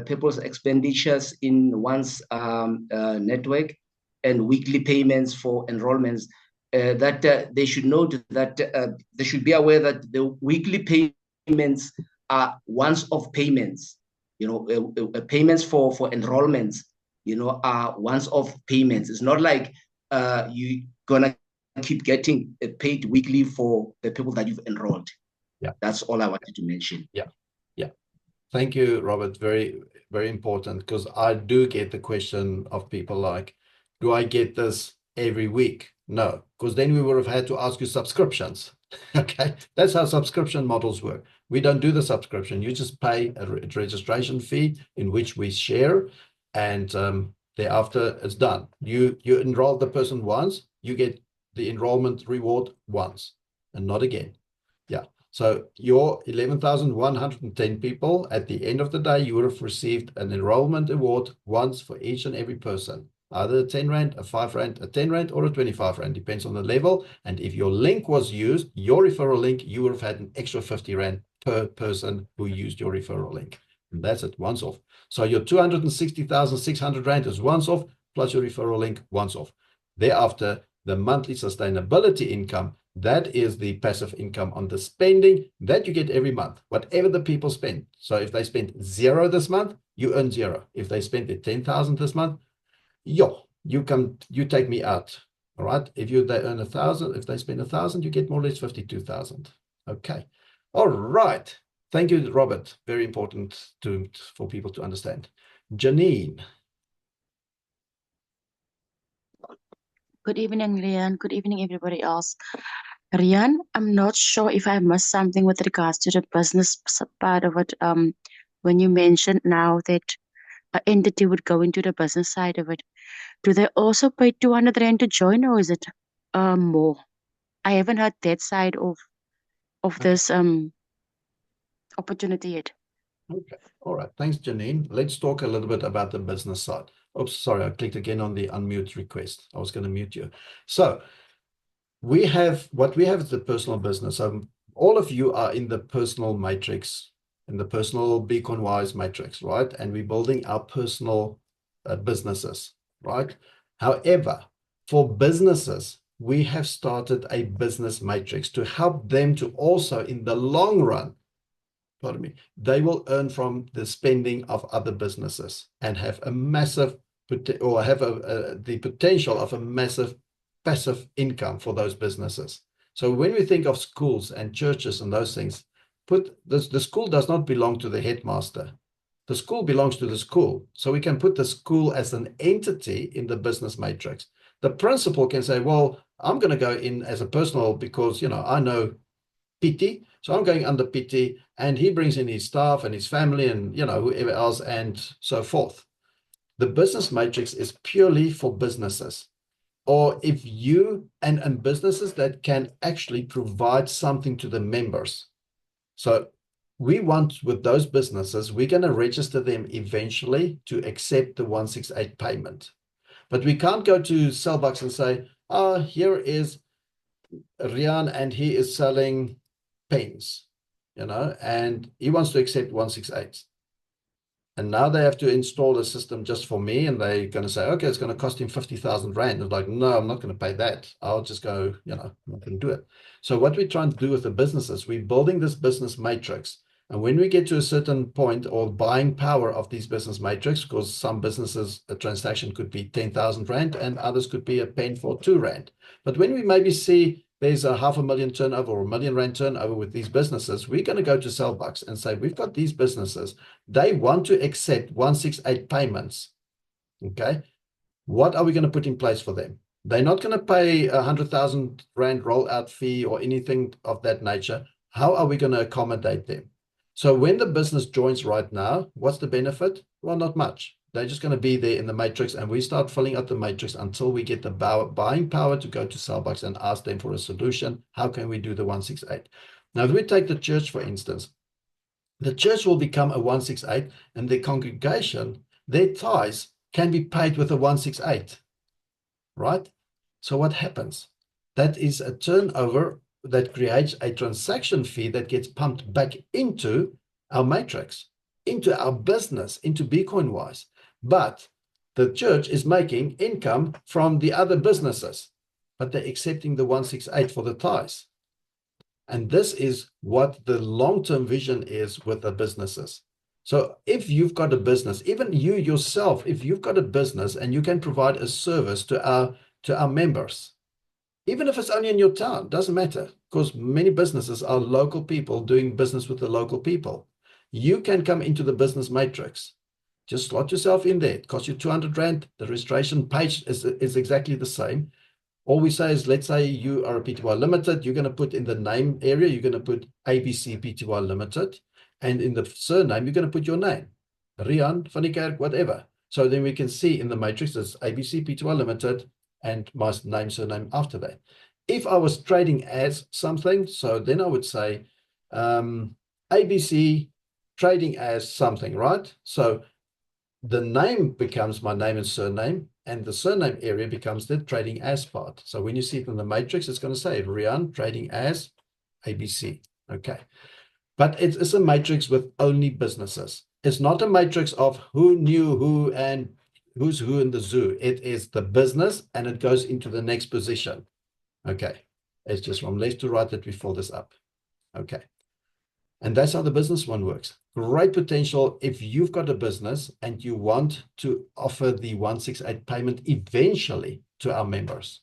people's expenditures in one's network and weekly payments for enrollments, that they should note that they should be aware that the weekly payments are once-off payments. You know, payments for enrollments, you know, are once-off payments. It's not like you're gonna keep getting paid weekly for the people that you've enrolled.
Yeah,
that's all I wanted to mention.
Yeah. Thank you, Robert. Very, very important, because I do get the question of people like, do I get this every week? No, because then we would have had to ask you subscriptions. Okay, that's how subscription models work. We don't do the subscription. You just pay a registration fee in which we share, and thereafter it's done. You enroll the person once, you get the enrollment reward once and not again. Yeah. So your 11,110 people, at the end of the day, you would have received an enrollment award once for each and every person. Either a 10 Rand, a 5 Rand, a 10 Rand, or a 25 Rand, depends on the level. And if your link was used, your referral link, you would have had an extra 50 Rand per person who used your referral link. And that's it, once off. So your 260,600 Rand is once off, plus your referral link once off. Thereafter, the monthly sustainability income, that is the passive income on the spending that you get every month, whatever the people spend. So if they spend 0 this month, you earn 0. If they spend the 10,000 this month, you take me out. All right. If they earn 1,000, if they spend 1,000, you get more or less 52,000. Okay. All right. Thank you, Robert. Very important for people to understand. Janine.
Good evening, Rian. Good evening, everybody else. Rian, I'm not sure if I missed something with regards to the business part of it. When you mentioned now that an entity would go into the business side of it, do they also pay 200 Rand to join, or is it more? I haven't heard that side of this opportunity yet.
Okay. All right. Thanks, Janine. Let's talk a little bit about the business side. Oops, sorry, I clicked again on the unmute request. I was going to mute you. So we have is the personal business. All of you are in the personal matrix in the personal Beacon-wise matrix, right? And we're building our personal businesses, right? However, for businesses, we have started a business matrix to help them to also, in the long run, pardon me, they will earn from the spending of other businesses and have a massive, or have the potential of a massive passive income for those businesses. So when we think of schools and churches and those things, the school does not belong to the headmaster. The school belongs to the school. So we can put the school as an entity in the business matrix. The principal can say, well, I'm going to go in as a personal because, you know, I know PT, so I'm going under PT, and he brings in his staff and his family and, you know, whoever else and so forth. The business matrix is purely for businesses, or if you and businesses that can actually provide something to the members. So we want, with those businesses, we're going to register them eventually to accept the 168 payment. But we can't go to Celbux and say, oh, here is Rian and he is selling pens, you know, and he wants to accept 168. And now they have to install a system just for me, and they're going to say, okay, it's going to cost him 50,000 Rand. It's like, no, I'm not going to pay that. I'll just go, you know, I'm not going to do it. So what we're trying to do with the businesses, we're building this business matrix. And when we get to a certain point or buying power of these business matrix, because some businesses, a transaction could be 10,000 Rand and others could be a pen for 2 Rand. But when we maybe see there's a 500,000 turnover or R1 million turnover with these businesses, we're going to go to Celbux and say, we've got these businesses. They want to accept 168 payments. Okay. What are we going to put in place for them? They're not going to pay 100,000 Rand rollout fee or anything of that nature. How are we going to accommodate them? So when the business joins right now, what's the benefit? Well, not much. They're just going to be there in the matrix, and we start filling out the matrix until we get the buying power to go to Celbux and ask them for a solution. How can we do the 168? Now, if we take the church, for instance, the church will become a 168, and the congregation, their tithes can be paid with a 168, right? So what happens? That is a turnover that creates a transaction fee that gets pumped back into our matrix, into our business, into Bitcoin-wise. But the church is making income from the other businesses, but they're accepting the 168 for the tithes. And this is what the long-term vision is with the businesses. So if you've got a business, even you yourself, if you've got a business and you can provide a service to our members, even if it's only in your town, doesn't matter, because many businesses are local people doing business with the local people. You can come into the business matrix. Just slot yourself in there. It costs you 200 Rand. The registration page is exactly the same. All we say is, let's say you are a PTY Limited. You're going to put in the name area, you're going to put ABC PTY Limited. And in the surname, you're going to put your name. Rian, Van die Kerk, whatever. So then we can see in the matrix, it's ABC PTY Limited and my name, surname after that. If I was trading as something, so then I would say ABC trading as something, right? So the name becomes my name and surname, and the surname area becomes the trading as part. So when you see it in the matrix, it's going to say Rian trading as ABC. Okay. But it's a matrix with only businesses. It's not a matrix of who knew who and who's who in the zoo. It is the business, and it goes into the next position. Okay. It's just from left to right that we fill this up. Okay. And that's how the business one works. Great potential if you've got a business and you want to offer the 168 payment eventually to our members.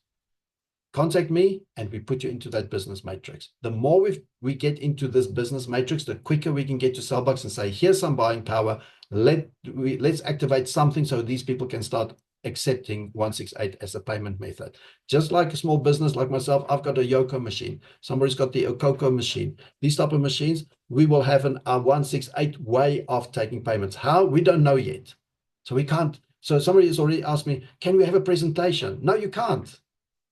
Contact me and we put you into that business matrix. The more we get into this business matrix, the quicker we can get to Celbux and say, here's some buying power. Let's activate something so these people can start accepting 168 as a payment method. Just like a small business like myself, I've got a Yoko machine. Somebody's got the Okoko machine. These type of machines, we will have a 168 way of taking payments. How? We don't know yet. So we can't. So somebody has already asked me, can we have a presentation? No, you can't.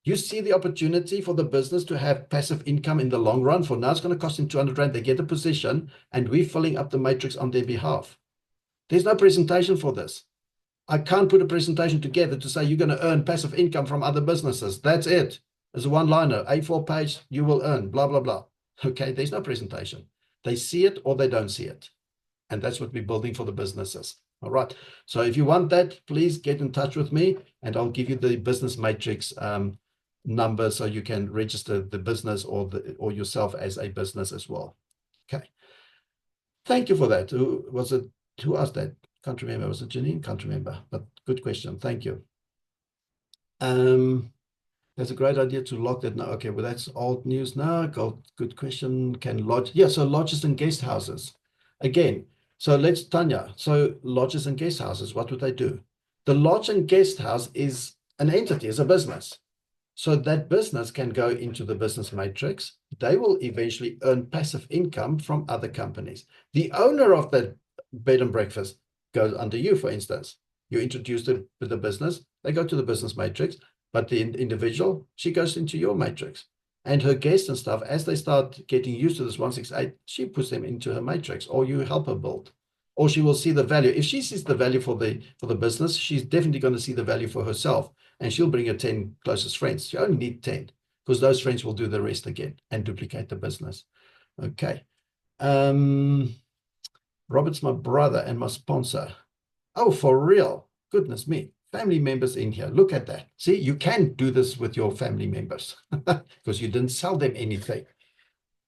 You see the opportunity for the business to have passive income in the long run. For now, it's going to cost them 200 Rand. They get a position and we're filling up the matrix on their behalf. There's no presentation for this. I can't put a presentation together to say you're going to earn passive income from other businesses. That's it. There's a one-liner, A4 page, you will earn, blah, blah, blah. Okay, there's no presentation. They see it or they don't see it. And that's what we're building for the businesses. All right. So if you want that, please get in touch with me and I'll give you the business matrix number so you can register the business or yourself as a business as well. Okay. Thank you for that. Who asked that? Can't remember. Was it Janine? Can't remember. But good question. Thank you. That's a great idea to lock that now. Okay, well, that's old news now. Good question. Can lodge? Yeah, so lodges and guest houses. Again, so let's, Tanya. So lodges and guest houses, what would they do? The lodge and guest house is an entity, is a business. So that business can go into the business matrix. They will eventually earn passive income from other companies. The owner of that bed and breakfast goes under you, for instance. You introduce the business, they go to the business matrix, but the individual, she goes into your matrix. And her guests and stuff, as they start getting used to this 168, she puts them into her matrix, or you help her build. Or she will see the value. If she sees the value for the business, she's definitely going to see the value for herself. And she'll bring her 10 closest friends. She only need 10, because those friends will do the rest again and duplicate the business. Okay. Robert's my brother and my sponsor. Oh, for real? Goodness me. Family members in here. Look at that. See, you can do this with your family members because you didn't sell them anything.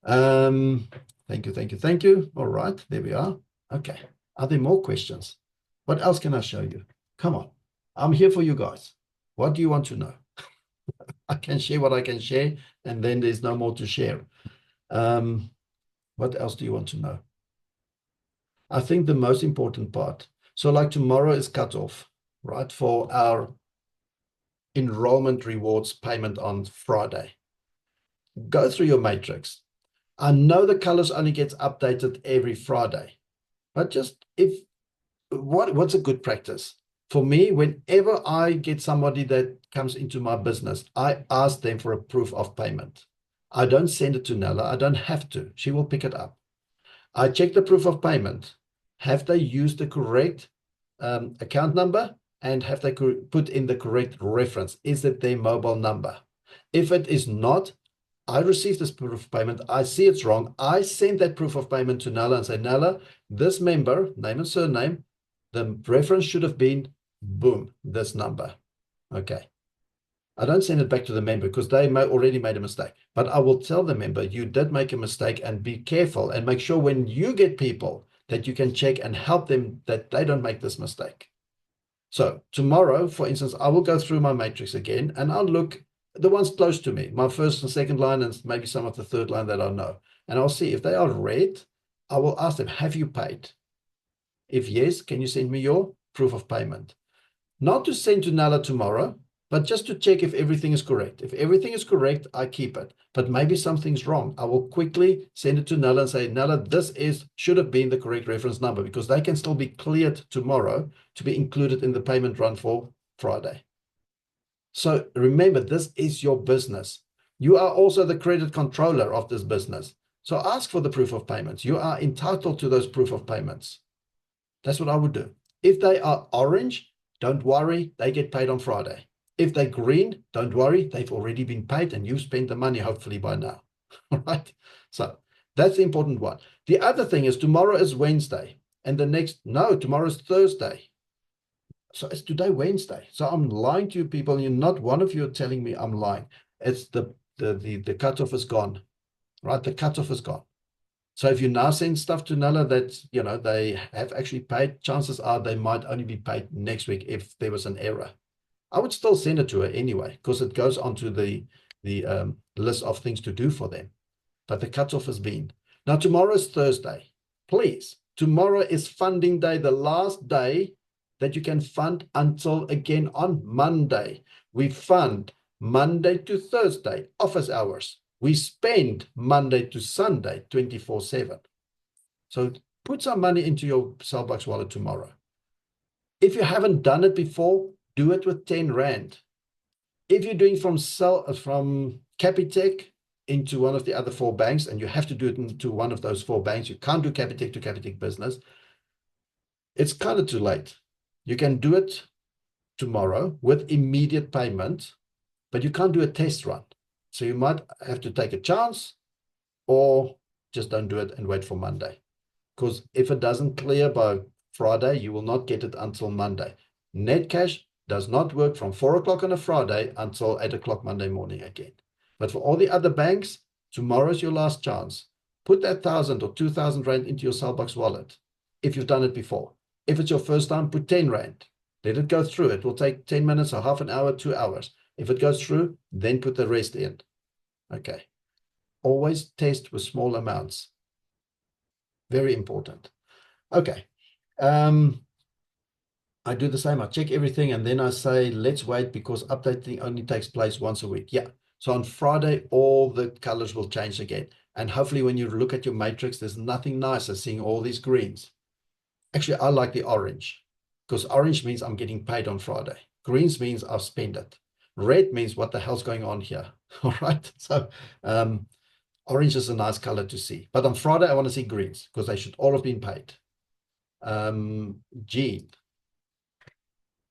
Thank you, thank you, thank you. All right, there we are. Okay. Are there more questions? What else can I show you? Come on. I'm here for you guys. What do you want to know? I can share what I can share, and then there's no more to share. What else do you want to know? I think the most important part. So like tomorrow is cut off, right, for our enrollment rewards payment on Friday. Go through your matrix. I know the colors only gets updated every Friday, but just what's a good practice? For me, whenever I get somebody that comes into my business, I ask them for a proof of payment. I don't send it to Nella. I don't have to. She will pick it up. I check the proof of payment. Have they used the correct account number? And have they put in the correct reference? Is it their mobile number? If it is not, I receive this proof of payment. I see it's wrong. I send that proof of payment to Nella and say, Nella, this member, name and surname, the reference should have been, boom, this number. Okay. I don't send it back to the member because they already made a mistake. But I will tell the member, you did make a mistake, and be careful and make sure when you get people that you can check and help them that they don't make this mistake. So tomorrow, for instance, I will go through my matrix again and I'll look the ones close to me, my first and second line, and maybe some of the third line that I know. And I'll see if they are red, I will ask them, have you paid? If yes, can you send me your proof of payment? Not to send to Nella tomorrow, but just to check if everything is correct. If everything is correct, I keep it. But maybe something's wrong. I will quickly send it to Nella and say, Nella, this should have been the correct reference number, because they can still be cleared tomorrow to be included in the payment run for Friday. So remember, this is your business. You are also the credit controller of this business. So ask for the proof of payments. You are entitled to those proof of payments. That's what I would do. If they are orange, don't worry, they get paid on Friday. If they're green, don't worry, they've already been paid and you've spent the money hopefully by now. All right. So that's the important one. The other thing is tomorrow is Wednesday and tomorrow is Thursday. So it's today Wednesday. So I'm lying to you people. You're not one of you are telling me I'm lying. It's the cutoff is gone, right? The cutoff is gone. So if you now send stuff to Nella that, they have actually paid, chances are they might only be paid next week if there was an error. I would still send it to her anyway, because it goes onto the list of things to do for them. But the cutoff has been. Now, tomorrow is Thursday. Please, tomorrow is funding day, the last day that you can fund until again on Monday. We fund Monday to Thursday, office hours. We spend Monday to Sunday, 24/7. So put some money into your Celbux wallet tomorrow. If you haven't done it before, do it with 10 Rand. If you're doing from Capitec into one of the other 4 banks, and you have to do it into one of those 4 banks, you can't do Capitec to Capitec Business, it's kind of too late. You can do it tomorrow with immediate payment, but you can't do a test run. So you might have to take a chance or just don't do it and wait for Monday. because if it doesn't clear by Friday, you will not get it until Monday. Net cash does not work from 4 o'clock on a Friday until 8 o'clock Monday morning again. But for all the other banks, tomorrow's your last chance. Put that 1,000 or 2,000 Rand into your Celbux wallet if you've done it before. If it's your first time, put 10 Rand. Let it go through. It will take 10 minutes or half an hour, 2 hours. If it goes through, then put the rest in. Okay. Always test with small amounts. Very important. Okay. I do the same. I check everything and then I say, let's wait because updating only takes place once a week. Yeah. So on Friday, all the colors will change again. And hopefully when you look at your matrix, there's nothing nicer seeing all these greens. Actually, I like the orange because orange means I'm getting paid on Friday. Greens means I've spent it. Red means what the hell's going on here. All right. So orange is a nice color to see. But on Friday, I want to see greens because they should all have been paid. Jean,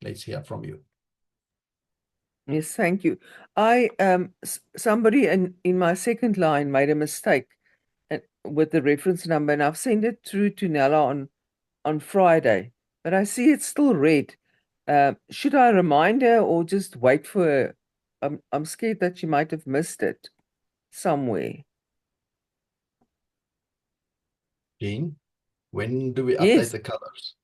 let's hear from you.
Yes, thank you. Somebody in my second line made a mistake with the reference number, and I've sent it through to Nella on Friday, but I see it's still red. Should I remind her or just wait for her? I'm scared that she might have missed it somewhere.
Jean, when do we update
Yes.
the colors?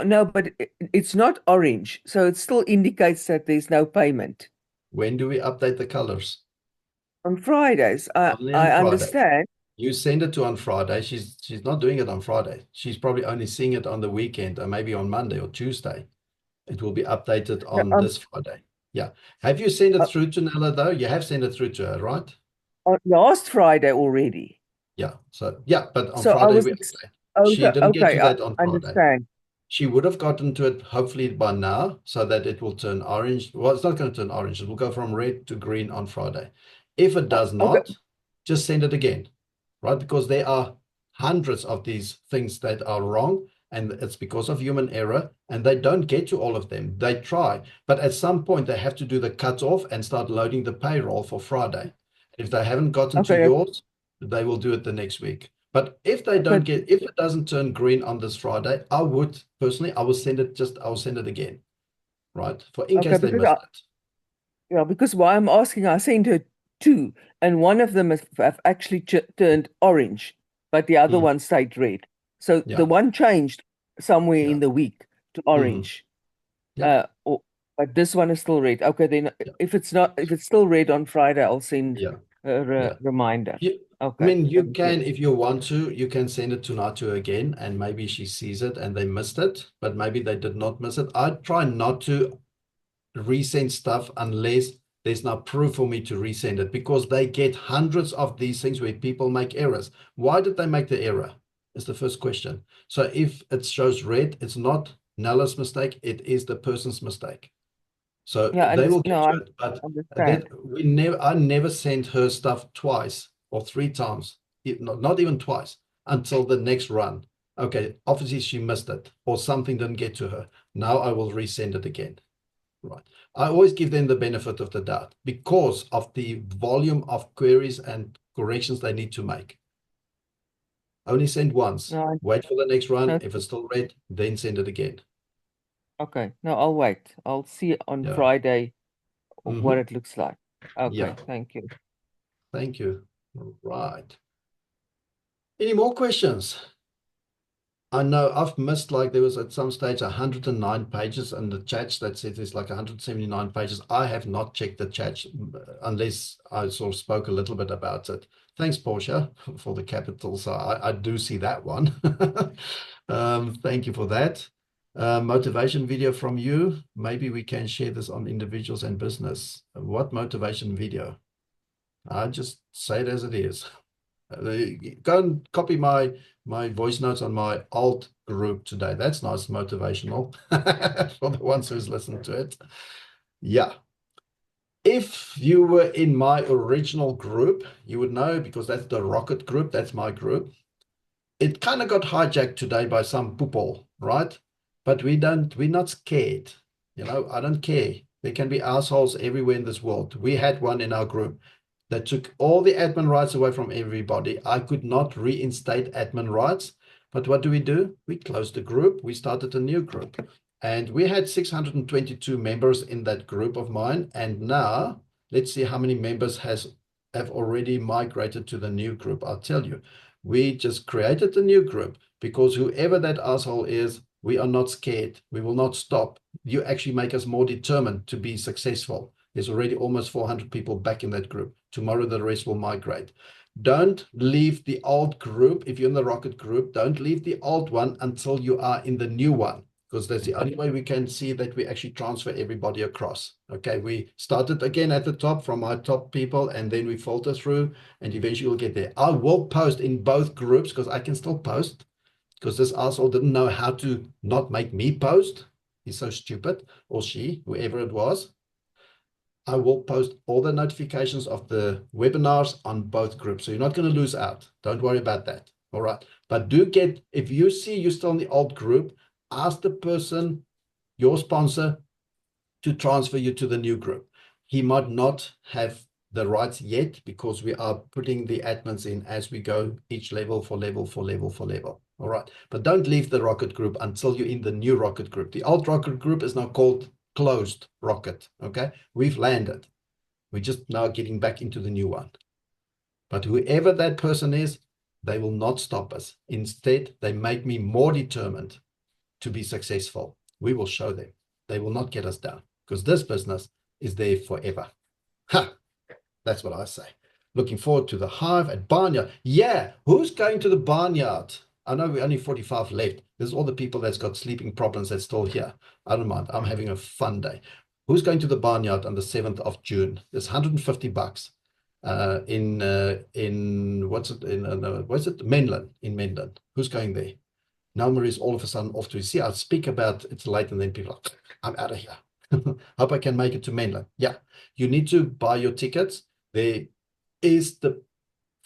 No, but it's not orange, so it still indicates that there's no payment.
When do we update the colors?
On Fridays,
Only on
I
Friday.
understand.
You send it to on Friday. She's not doing it on Friday. She's probably only seeing it on the weekend or maybe on Monday or Tuesday. It will be updated on this Friday. Yeah. Have you sent it through to Nella though? You have sent it through to her, right?
On last Friday already.
Yeah. So yeah, but on
So I
Friday
was
we update. She didn't get
okay,
to that on
I
Friday.
understand.
She would have gotten to it hopefully by now so that it will turn orange. Well, it's not going to turn orange. It will go from red to green on Friday. If it does not, just send it again, right? Because there are hundreds of these things that are wrong and it's because of human error and they don't get to all of them. They try, but at some point they have to do the cutoff and start loading the payroll for Friday. If they haven't gotten to yours, they will do it the next week. But if they don't get, if it doesn't turn green on this Friday, I would personally, I will send it again, right? For in case they missed it.
Yeah, because why I'm asking, I sent her two, and one of them have actually turned orange, but the other one stayed red. So the one changed somewhere in the week to orange. But this one is still red. Okay, then if it's still red on Friday, I'll send her a reminder. Okay.
I mean, you can, if you want to, you can send it tonight to her again, and maybe she sees it and they missed it, but maybe they did not miss it. I try not to resend stuff unless there's no proof for me to resend it, because they get hundreds of these things where people make errors. Why did they make the error? Is the first question. So if it shows red, it's not Nella's mistake, it is the person's mistake. So they will get to it, but I never sent her stuff twice or 3 times, not even twice, until the next run. Okay, obviously she missed it or something didn't get to her. Now I will resend it again. Right. I always give them the benefit of the doubt because of the volume of queries and corrections they need to make. Only send once. Wait for the next run. If it's still red, then send it again.
Okay. No, I'll wait. I'll see on Friday what it looks like. Okay. Thank you.
Thank you. Right. Any more questions? I know I've missed, like there was at some stage 109 pages and the chats that said there's like 179 pages. I have not checked the chat unless I sort of spoke a little bit about it. Thanks, Portia, for the capital. So I do see that one. Thank you for that. Motivation video from you. Maybe we can share this on individuals and business. What motivation video? I just say it as it is. Go and copy my voice notes on my alt group today. That's nice, motivational for the ones who's listened to it. Yeah. If you were in my original group, you would know, because that's the Rocket group, that's my group. It kind of got hijacked today by some people, right? But we're not scared. You know, I don't care. There can be assholes everywhere in this world. We had one in our group. They took all the admin rights away from everybody. I could not reinstate admin rights. But what do? We closed the group. We started a new group. And we had 622 members in that group of mine. And now, let's see how many members have already migrated to the new group. I'll tell you. We just created a new group because whoever that asshole is, we are not scared. We will not stop. You actually make us more determined to be successful. There's already almost 400 people back in that group. Tomorrow, the rest will migrate. Don't leave the old group. If you're in the Rocket group, don't leave the old one until you are in the new one, because that's the only way we can see that we actually transfer everybody across. Okay, we started again at the top from our top people, and then we filter through, and eventually we'll get there. I will post in both groups because I can still post, because this asshole didn't know how to not make me post. He's so stupid, or she, whoever it was. I will post all the notifications of the webinars on both groups. So you're not going to lose out. Don't worry about that. All right. But do get, if you see you're still in the old group, ask the person, your sponsor, to transfer you to the new group. He might not have the rights yet because we are putting the admins in as we go, each level for level for level for level. All right. But don't leave the Rocket group until you're in the new Rocket group. The old Rocket group is now called Closed Rocket. Okay. We've landed. We're just now getting back into the new one. But whoever that person is, they will not stop us. Instead, they make me more determined to be successful. We will show them. They will not get us down because this business is there forever. Ha! That's what I say. Looking forward to the Hive at Barnyard. Yeah, who's going to the Barnyard? I know we're only 45 left. There's all the people that's got sleeping problems that's still here. I don't mind. I'm having a fun day. Who's going to the Barnyard on the 7th of June? There's $150 in what's it? Menlyn, in Menlyn. Who's going there? Nelmer is all of a sudden off to see. I'll speak about it's late and then people are, I'm out of here. Hope I can make it to Menlyn. Yeah, you need to buy your tickets. There is the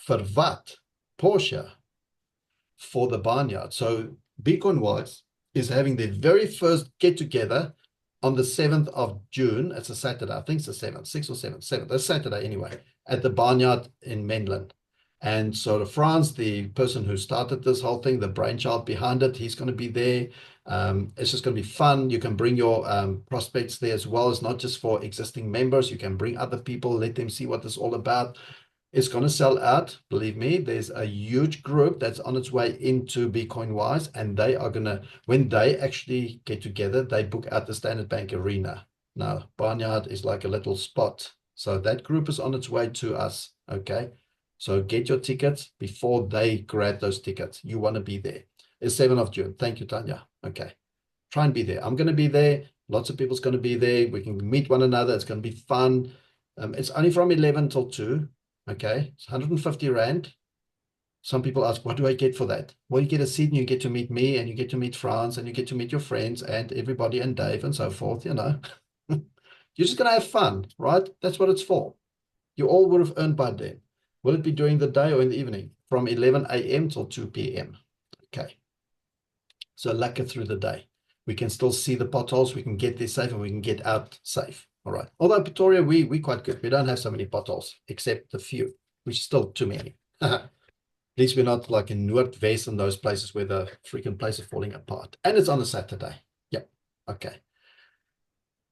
Vervat Porsche for the Barnyard. So Beacon Wise is having their very first get-together on the 7th of June. It's a Saturday. I think it's the 7th, 6th or 7th, 7th. It's Saturday anyway, at the Barnyard in Menlyn. And so Franz, the person who started this whole thing, the brainchild behind it, he's going to be there. It's just going to be fun. You can bring your prospects there as well. It's not just for existing members. You can bring other people, let them see what it's all about. It's going to sell out. Believe me, there's a huge group that's on its way into Bitcoin Wise, and they are going to, when they actually get together, they book out the Standard Bank Arena. Now, Barnyard is like a little spot. So that group is on its way to us. Okay. So get your tickets before they grab those tickets. You want to be there. It's 7th of June. Thank you, Tanya. Okay. Try and be there. I'm going to be there. Lots of people's going to be there. We can meet one another. It's going to be fun. It's only from 11 till 2. Okay. It's 150 Rand. Some people ask, what do I get for that? Well, you get a seat and you get to meet me and you get to meet Franz and you get to meet your friends and everybody and Dave and so forth, you know. You're just going to have fun, right? That's what it's for. You all would have earned by then. Will it be during the day or in the evening? From 11 a.m. till 2 p.m. Okay. So lekker through the day. We can still see the potholes. We can get there safe and we can get out safe. All right. Although Pretoria, we're quite good. We don't have so many potholes, except a few, which is still too many. At least we're not like in Noordwest and those places where the freaking place is falling apart. And it's on a Saturday. Yep. Okay.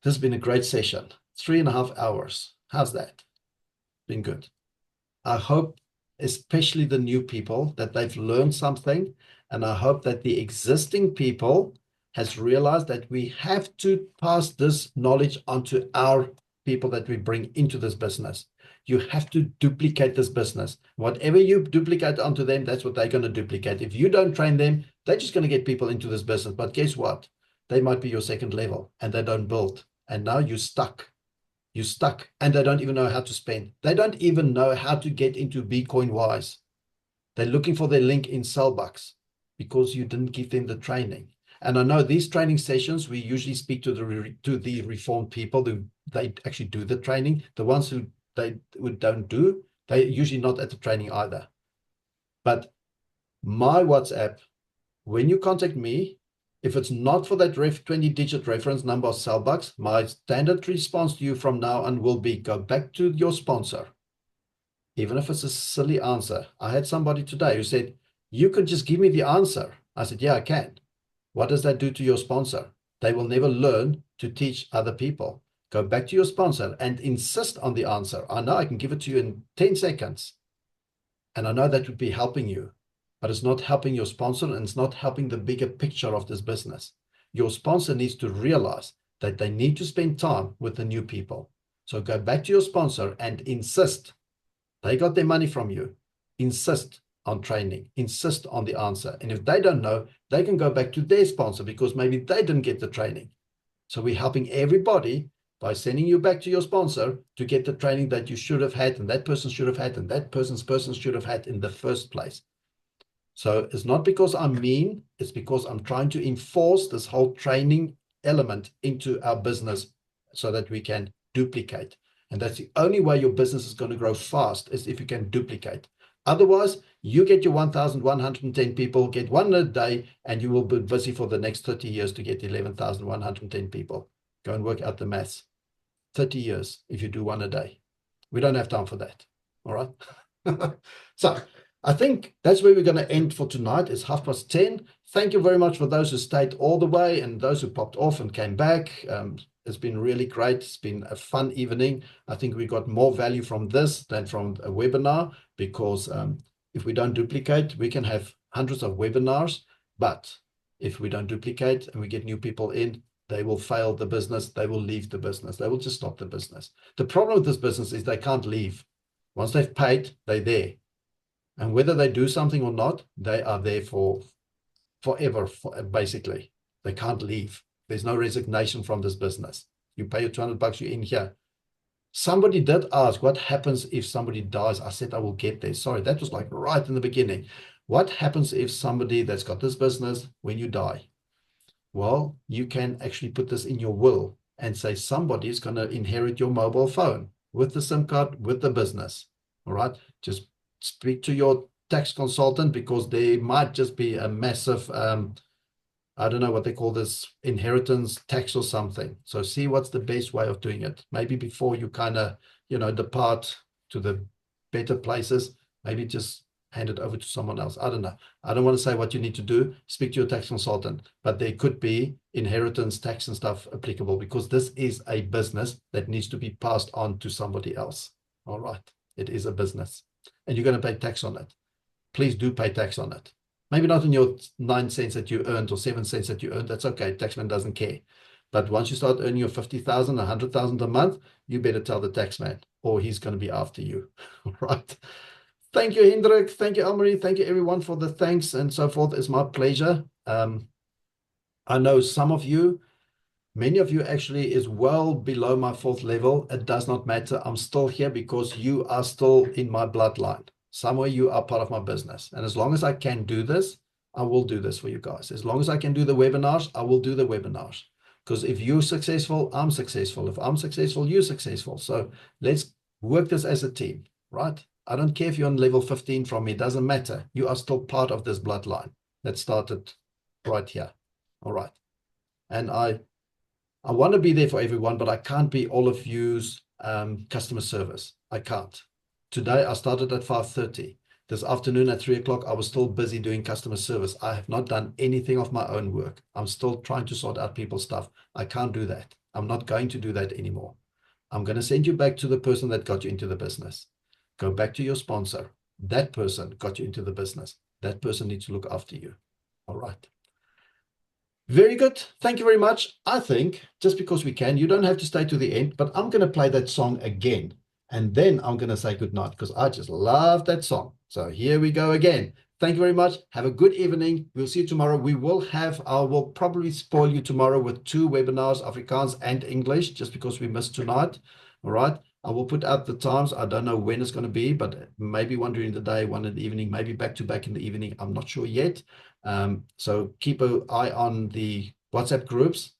This has been a great session. 3.5 hours. How's that? Been good. I hope, especially the new people, that they've learned something. And I hope that the existing people has realized that we have to pass this knowledge onto our people that we bring into this business. You have to duplicate this business. Whatever you duplicate onto them, that's what they're going to duplicate. If you don't train them, they're just going to get people into this business. But guess what? They might be your second level and they don't build. And now you're stuck. You're stuck and they don't even know how to spend. They don't even know how to get into Bitcoin Wise. They're looking for their link in Celbux because you didn't give them the training. And I know these training sessions, we usually speak to the reformed people who they actually do the training. The ones who don't do, they're usually not at the training either. But my WhatsApp, when you contact me, if it's not for that 20-digit reference number of Celbux, my standard response to you from now on will be, go back to your sponsor. even if it's a silly answer. I had somebody today who said, you could just give me the answer. I said, yeah, I can. What does that do to your sponsor? They will never learn to teach other people. Go back to your sponsor and insist on the answer. I know I can give it to you in 10 seconds. And I know that would be helping you, but it's not helping your sponsor and it's not helping the bigger picture of this business. Your sponsor needs to realize that they need to spend time with the new people. So go back to your sponsor and insist. They got their money from you. Insist on training. Insist on the answer. And if they don't know, they can go back to their sponsor because maybe they didn't get the training. So we're helping everybody by sending you back to your sponsor to get the training that you should have had and that person should have had and that person should have had in the first place. So it's not because I'm mean, it's because I'm trying to enforce this whole training element into our business so that we can duplicate. And that's the only way your business is going to grow fast, is if you can duplicate. Otherwise, you get your 1,110 people, get one a day, and you will be busy for the next 30 years to get 11,110 people. Go and work out the maths. 30 years if you do one a day. We don't have time for that. All right. So I think that's where we're going to end for tonight. It's 10:30. Thank you very much for those who stayed all the way and those who popped off and came back. It's been really great. It's been a fun evening. I think we got more value from this than from a webinar, because if we don't duplicate, we can have hundreds of webinars, but if we don't duplicate and we get new people in, they will fail the business. They will leave the business. They will just stop the business. The problem with this business is they can't leave. Once they've paid, they're there. And whether they do something or not, they are there for forever, basically. They can't leave. There's no resignation from this business. You pay your $200, you're in here. Somebody did ask, what happens if somebody dies? I said, I will get there. Sorry, that was like right in the beginning. What happens if somebody that's got this business, when you die? Well, you can actually put this in your will and say somebody is going to inherit your mobile phone with the SIM card, with the business. All right. Just speak to your tax consultant, because there might just be a massive, I don't know what they call this, inheritance tax or something. So see what's the best way of doing it. Maybe before you kind of, depart to the better places, maybe just hand it over to someone else. I don't know. I don't want to say what you need to do. Speak to your tax consultant, but there could be inheritance tax and stuff applicable, because this is a business that needs to be passed on to somebody else. All right. It is a business and you're going to pay tax on it. Please do pay tax on it. Maybe not in your 9 cents that you earned or 7 cents that you earned. That's okay. Taxman doesn't care. But once you start earning your 50,000, 100,000 a month, you better tell the taxman, or he's going to be after you. All right. Thank you, Hendrik. Thank you, Elmarie. Thank you, everyone, for the thanks and so forth. It's my pleasure. I know some of you, many of you actually is well below my 4th level. It does not matter. I'm still here because you are still in my bloodline. Somewhere you are part of my business. And as long as I can do this, I will do this for you guys. As long as I can do the webinars, I will do the webinars. Because if you're successful, I'm successful. If I'm successful, you're successful. So let's work this as a team, right? I don't care if you're on level 15 from me. It doesn't matter. You are still part of this bloodline that started right here. All right. And I want to be there for everyone, but I can't be all of you's customer service. I can't. Today, I started at 5:30. This afternoon at 3 o'clock, I was still busy doing customer service. I have not done anything of my own work. I'm still trying to sort out people's stuff. I can't do that. I'm not going to do that anymore. I'm going to send you back to the person that got you into the business. Go back to your sponsor. That person got you into the business. That person needs to look after you. All right. Very good. Thank you very much. I think just because we can, you don't have to stay to the end, but I'm going to play that song again. And then I'm going to say goodnight, because I just love that song. So here we go again. Thank you very much. Have a good evening. We'll see you tomorrow. We will have, I will probably spoil you tomorrow with 2 webinars, Afrikaans and English, just because we missed tonight. All right. I will put out the times. I don't know when it's going to be, but maybe one during the day, one in the evening, maybe back to back in the evening. I'm not sure yet. So keep an eye on the WhatsApp groups.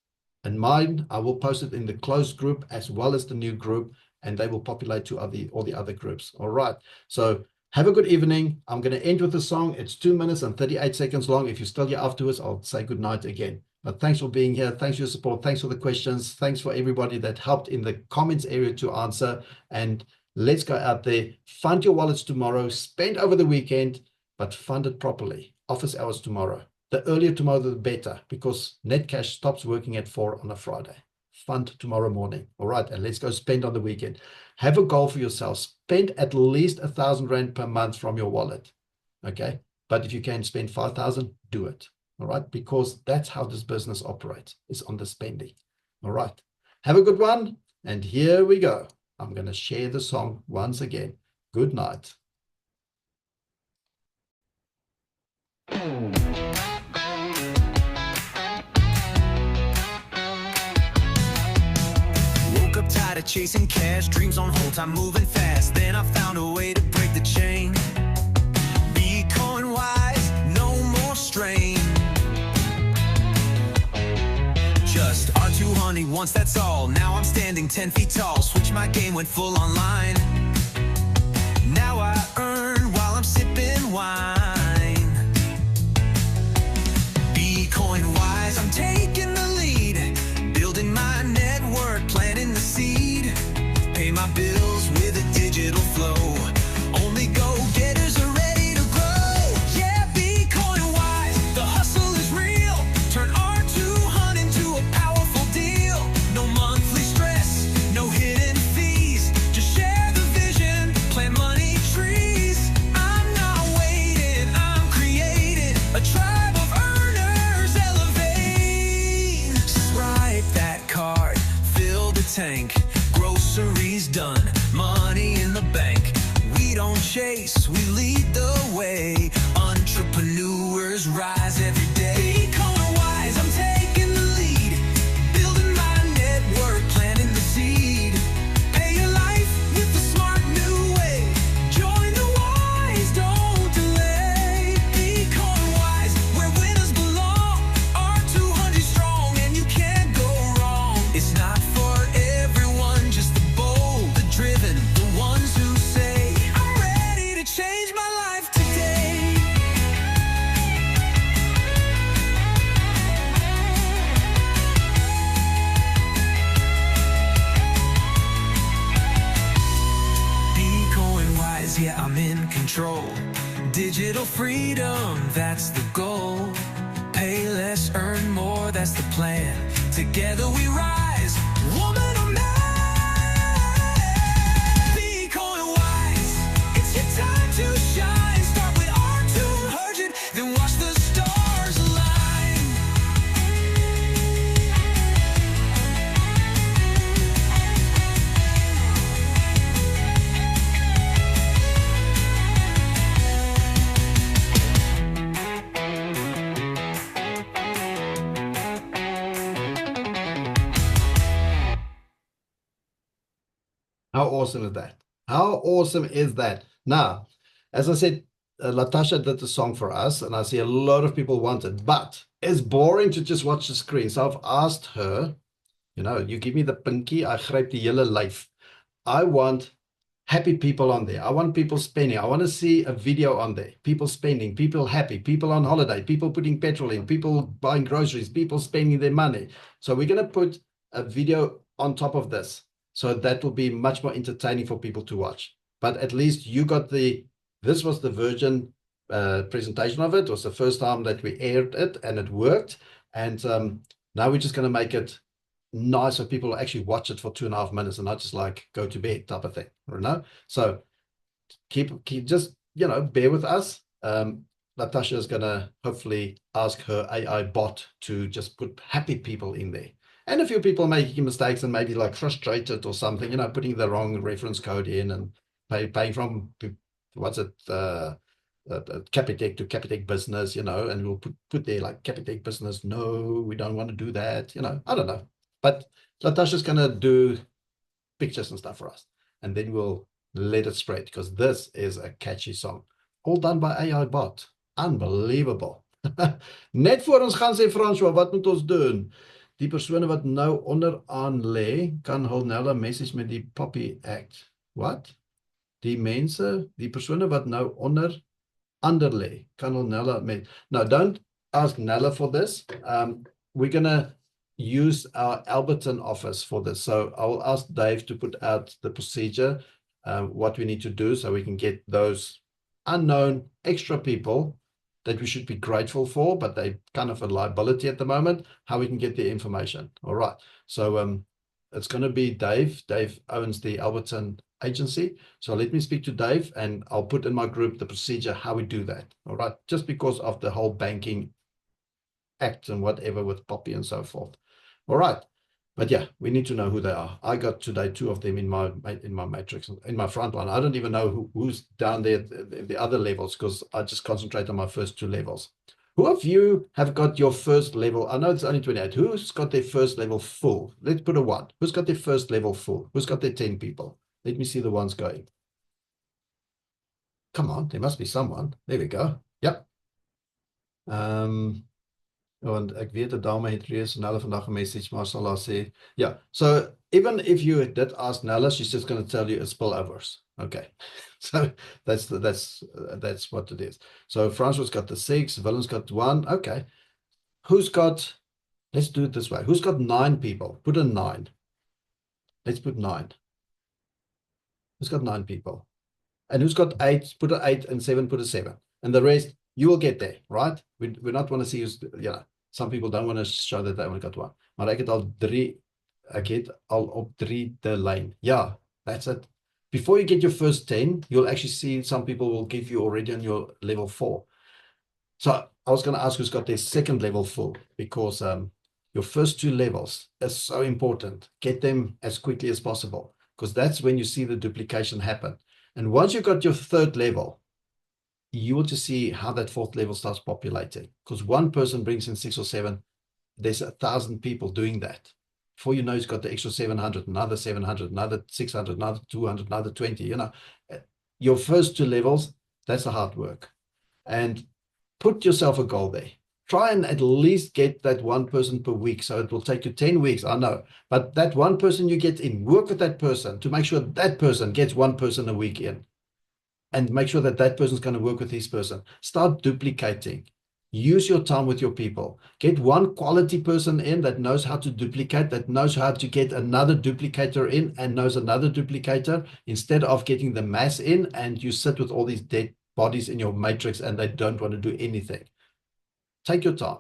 And mine, I will post it in the closed group as well as the new group, and they will populate to all the other groups. All right. So have a good evening. I'm going to end with a song. It's 2 minutes and 38 seconds long. If you're still here afterwards, I'll say good night again. But thanks for being here. Thanks for your support. Thanks for the questions. Thanks for everybody that helped in the comments area to answer. And Let's go out there, fund your wallets tomorrow, spend over the weekend, but fund it properly. Office hours tomorrow. The earlier tomorrow, the better, because Netcash stops working at 4 on a Friday. Fund tomorrow morning. All right, and let's go spend on the weekend. Have a goal for yourself. Spend at least 1,000 Rand per month from your wallet. Okay, but if you can spend 5,000, do it. All right, because that's how this business operates, is on the spending. All right, have a good one. And here we go. I'm going to share the song once again. Good night.
Woke up tired of chasing cash, dreams on hold, time moving fast. Then I found a way to break the chain. Bitcoin wise, no more strain. Just R200 once, that's all. Now I'm standing 10 feet tall. Switch my game, went full online. Now I earn while I'm sipping wine. Bitcoin wise, I'm taking the lead. Building my network, planting the seed. Pay my bills with a digital flow. Only go-getters are ready to grow. Yeah, Bitcoin wise, the hustle is real. Turn R200 into a powerful deal. No monthly stress, no hidden fees. Just share the vision, plant money trees. I'm not waiting, I'm creating a tribe of earners, elevate. Swipe that card, fill the tank. Groceries done, money in the bank. We don't chase, we lead the way. Entrepreneurs rise every day. Bitcoin wise, I'm taking the lead. Building my network, planting the seed. Pay your life with the smart new way. Join the wise, don't delay. Bitcoin wise, where winners belong. R200 strong and you can't go wrong. It's not for everyone, just the bold, the driven, the ones who say, I'm ready to change my life today. Bitcoin wise, yeah, I'm in control. Digital freedom, that's the goal. Pay less, earn more, that's the plan. Together we rise, woman or man. Bitcoin wise, it's your time to shine. Start with R200, then watch the stars align.
How awesome is that? How awesome is that? Now, as I said, Latasha did the song for us, and I see a lot of people want it, but it's boring to just watch the screen. So I've asked her, you know, you give me the pinky, I gryp die hele lyf. I want happy people on there. I want people spending. I want to see a video on there. People spending, people happy, people on holiday, people putting petrol in, people buying groceries, people spending their money. So we're going to put a video on top of this. So that will be much more entertaining for people to watch. But at least you got this was the Virgin presentation of it. It was the first time that we aired it and it worked. And now we're just going to make it nice so people actually watch it for 2.5 minutes and not just like go to bed type of thing, you know? So keep just, you know, bear with us. Natasha is going to hopefully ask her AI bot to just put happy people in there. And a few people making mistakes and maybe like frustrated or something, you know, putting the wrong reference code in and paying from, what's it, Capitec to Capitec Business, you know, and we'll put there like Capitec Business. No, we don't want to do that, you know, I don't know. But Latasha's going to do pictures and stuff for us. And then we'll let it spread because this is a catchy song. All done by AI bot. Unbelievable. Net voor ons gaan sê François, wat moet ons doen? Die persone wat nou onderaan lê, kan hul Nella message met die Poppy Act. What? Die mense, die persone wat nou onder lê, kan hul Nella met. Now, don't ask Nella for this. We're going to use our Alberton office for this. So I will ask Dave to put out the procedure. what we need to do so we can get those unknown extra people that we should be grateful for, but they kind of a liability at the moment, how we can get the information. All right. So it's going to be Dave. Dave owns the Alberton agency. So let me speak to Dave, and I'll put in my group the procedure, how we do that. All right. Just because of the whole banking act and whatever with Poppy and so forth. All right. But yeah, we need to know who they are. I got today 2 of them in my matrix, in my front line. I don't even know who's down there at the other levels, because I just concentrate on my first 2 levels. Who of you have got your first level? I know it's only 28. Who's got their first level full? Let's put a 1. Who's got their first level full? Who's got their 10 people? Let me see the ones going. Come on, there must be someone. There we go. Yep. Want ek weet 'n dame het reeds Nella vandag 'n message, maar sal haar sê. Yeah, so even if you did ask Nella, she's just going to tell you it's spillovers. Okay, so that's what it is. So Francois got the 6, Willem's got 1. Okay, who's got? Let's do it this way. Who's got 9 people? Put a 9. Let's put 9. Who's got 9 people? And who's got 8? Put a 8, and 7. Put a 7, and the rest you will get there, right? We not want to see who's, some people don't want to show that they only got 1. Maar ek het al 3, ek het al op 3 de lyn. Yeah, that's it. Before you get your first 10, you'll actually see some people will give you already on your level 4. So I was going to ask who's got their second level full, because your first 2 levels is so important. Get them as quickly as possible, because that's when you see the duplication happen. And once you've got your 3rd level, you will just see how that 4th level starts populating, because one person brings in 6 or 7. There's 1,000 people doing that. Before you know, he's got the extra 700, another 700, another 600, another 200, another 20. Your first 2 levels, that's the hard work. And put yourself a goal there. Try and at least get that 1 person per week. So it will take you 10 weeks, I know. But that 1 person you get in, work with that person to make sure that person gets 1 person a week in. And make sure that that person's going to work with his person. Start duplicating. Use your time with your people. Get 1 quality person in that knows how to duplicate, that knows how to get another duplicator in and knows another duplicator, instead of getting the mass in and you sit with all these dead bodies in your matrix and they don't want to do anything. Take your time.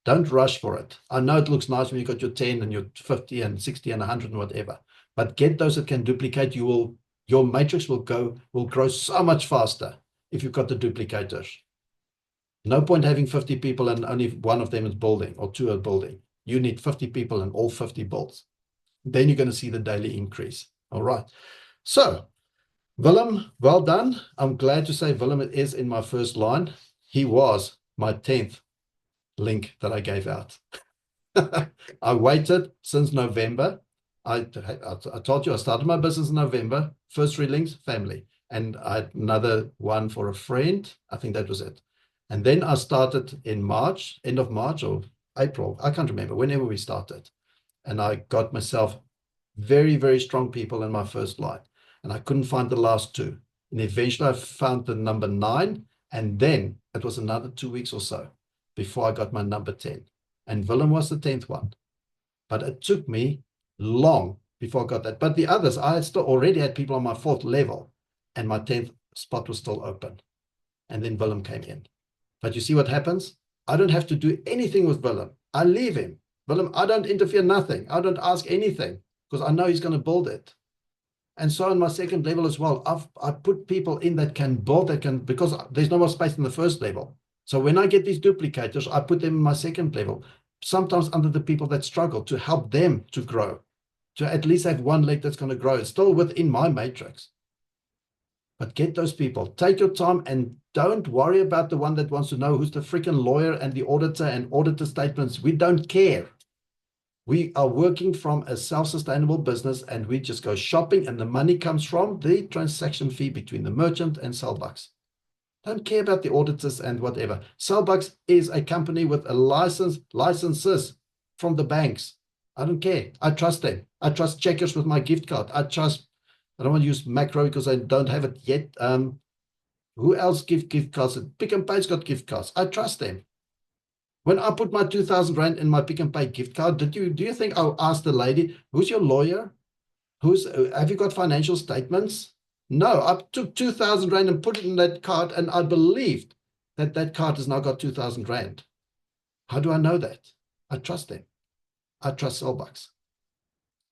Don't rush for it. I know it looks nice when you got your 10 and your 50 and 60 and 100 and whatever, but get those that can duplicate. Your matrix will grow so much faster if you've got the duplicators. No point having 50 people and only 1 of them is building or 2 are building. You need 50 people and all 50 builds. Then you're going to see the daily increase. All right. So, Willem, well done. I'm glad to say Willem is in my first line. He was my 10th link that I gave out. I waited since November. I told you I started my business in November. First 3 links, family. And I had another 1 for a friend. I think that was it. And then I started in March, end of March or April. I can't remember, whenever we started. And I got myself very, very strong people in my first line. And I couldn't find the last 2. And eventually I found the number 9. And then it was another 2 weeks or so before I got my number 10. And Willem was the 10th one. But it took me long before I got that. But the others, I had still already had people on my 4th level, and my 10th spot was still open. And then Willem came in. But you see what happens? I don't have to do anything with Willem. I leave him. Willem, I don't interfere, nothing. I don't ask anything, because I know he's going to build it. And so on my 2nd level as well, I put people in that can build, because there's no more space in the 1st level. So when I get these duplicators, I put them in my 2nd level, sometimes under the people that struggle, to help them to grow, to at least have 1 leg that's going to grow. It's still within my matrix. But get those people. Take your time and don't worry about the one that wants to know who's the freaking lawyer and the auditor and auditor statements. We don't care. We are working from a self-sustainable business, and we just go shopping, and the money comes from the transaction fee between the merchant and Celbux. Don't care about the auditors and whatever. Celbux is a company with a licenses from the banks. I don't care. I trust them. I trust Checkers with my gift card. I don't want to use Macro because I don't have it yet. Who else give gift cards? Pick n Pay's got gift cards. I trust them. When I put my 2,000 Rand in my Pick n Pay gift card, do you think I'll ask the lady, who's your lawyer? Have you got financial statements? No, I took 2,000 Rand and put it in that card, and I believed that that card has now got 2,000 Rand. How do I know that? I trust them. I trust Celbux.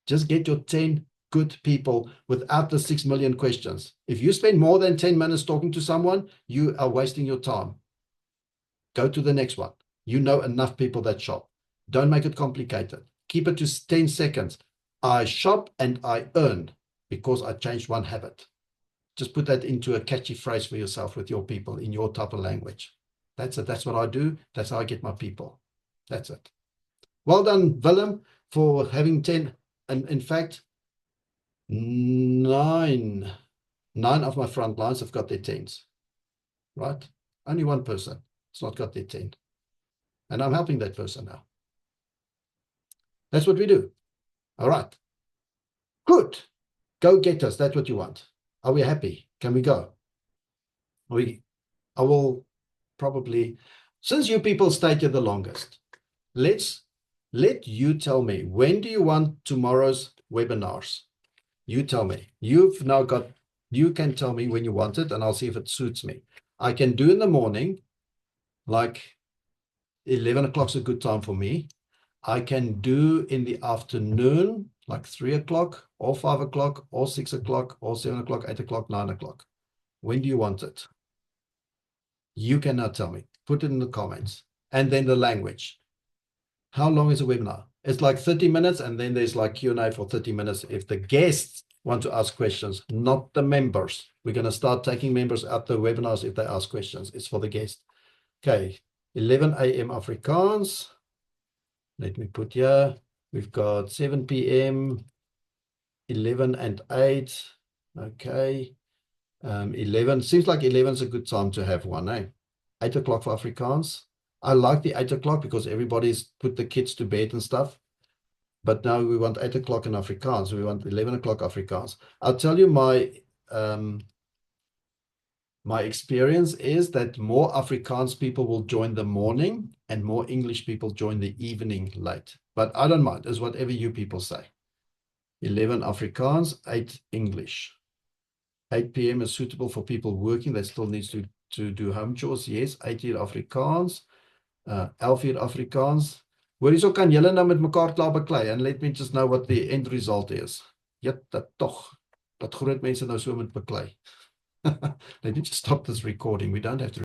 Just get your 10 good people without the 6 million questions. If you spend more than 10 minutes talking to someone, you are wasting your time. Go to the next one. You know enough people that shop. Don't make it complicated. Keep it to 10 seconds. I shop and I earn because I changed one habit. Just put that into a catchy phrase for yourself with your people in your type of language. That's it. That's what I do. That's how I get my people. That's it. Well done, Willem, for having 10. And in fact, nine of my front lines have got their 10s, right? Only one person has not got their 10. And I'm helping that person now. That's what we do. All right. Good. Go get us. That's what you want. Are we happy? Can we go? I will probably, since you people stayed here the longest, let you tell me, when do you want tomorrow's webinars? You tell me. You've now got, you can tell me when you want it, and I'll see if it suits me. I can do in the morning, like 11 o'clock is a good time for me. I can do in the afternoon, like 3 o'clock or 5 o'clock or 6 o'clock or 7 o'clock, 8 o'clock, 9 o'clock. When do you want it? You cannot tell me. Put it in the comments. And then the language. How long is a webinar? It's like 30 minutes, and then there's like Q&A for 30 minutes if the guests want to ask questions, not the members. We're going to start taking members out the webinars if they ask questions. It's for the guests. Okay, 11 a.m. Afrikaans. Let me put here. We've got 7 p.m., 11 and 8. Okay. 11. Seems like 11 is a good time to have one, eh? 8 o'clock for Afrikaans. I like the 8 o'clock because everybody's put the kids to bed and stuff. But now we want 8 o'clock in Afrikaans. We want 11 o'clock Afrikaans. I'll tell you my experience is that more Afrikaans people will join the morning and more English people join the evening late. But I don't mind. It's whatever you people say. 11 Afrikaans, 8 English. 8 p.m. is suitable for people working that still needs to do home chores. Yes, 8 uur Afrikaans. 11 uur Afrikaans. Hoorie, kan julle nou met mekaar klaar beklei, and let me just know what the end result is. Jette toch, dat groot mense nou so met beklei. Let me just stop this recording. We don't have to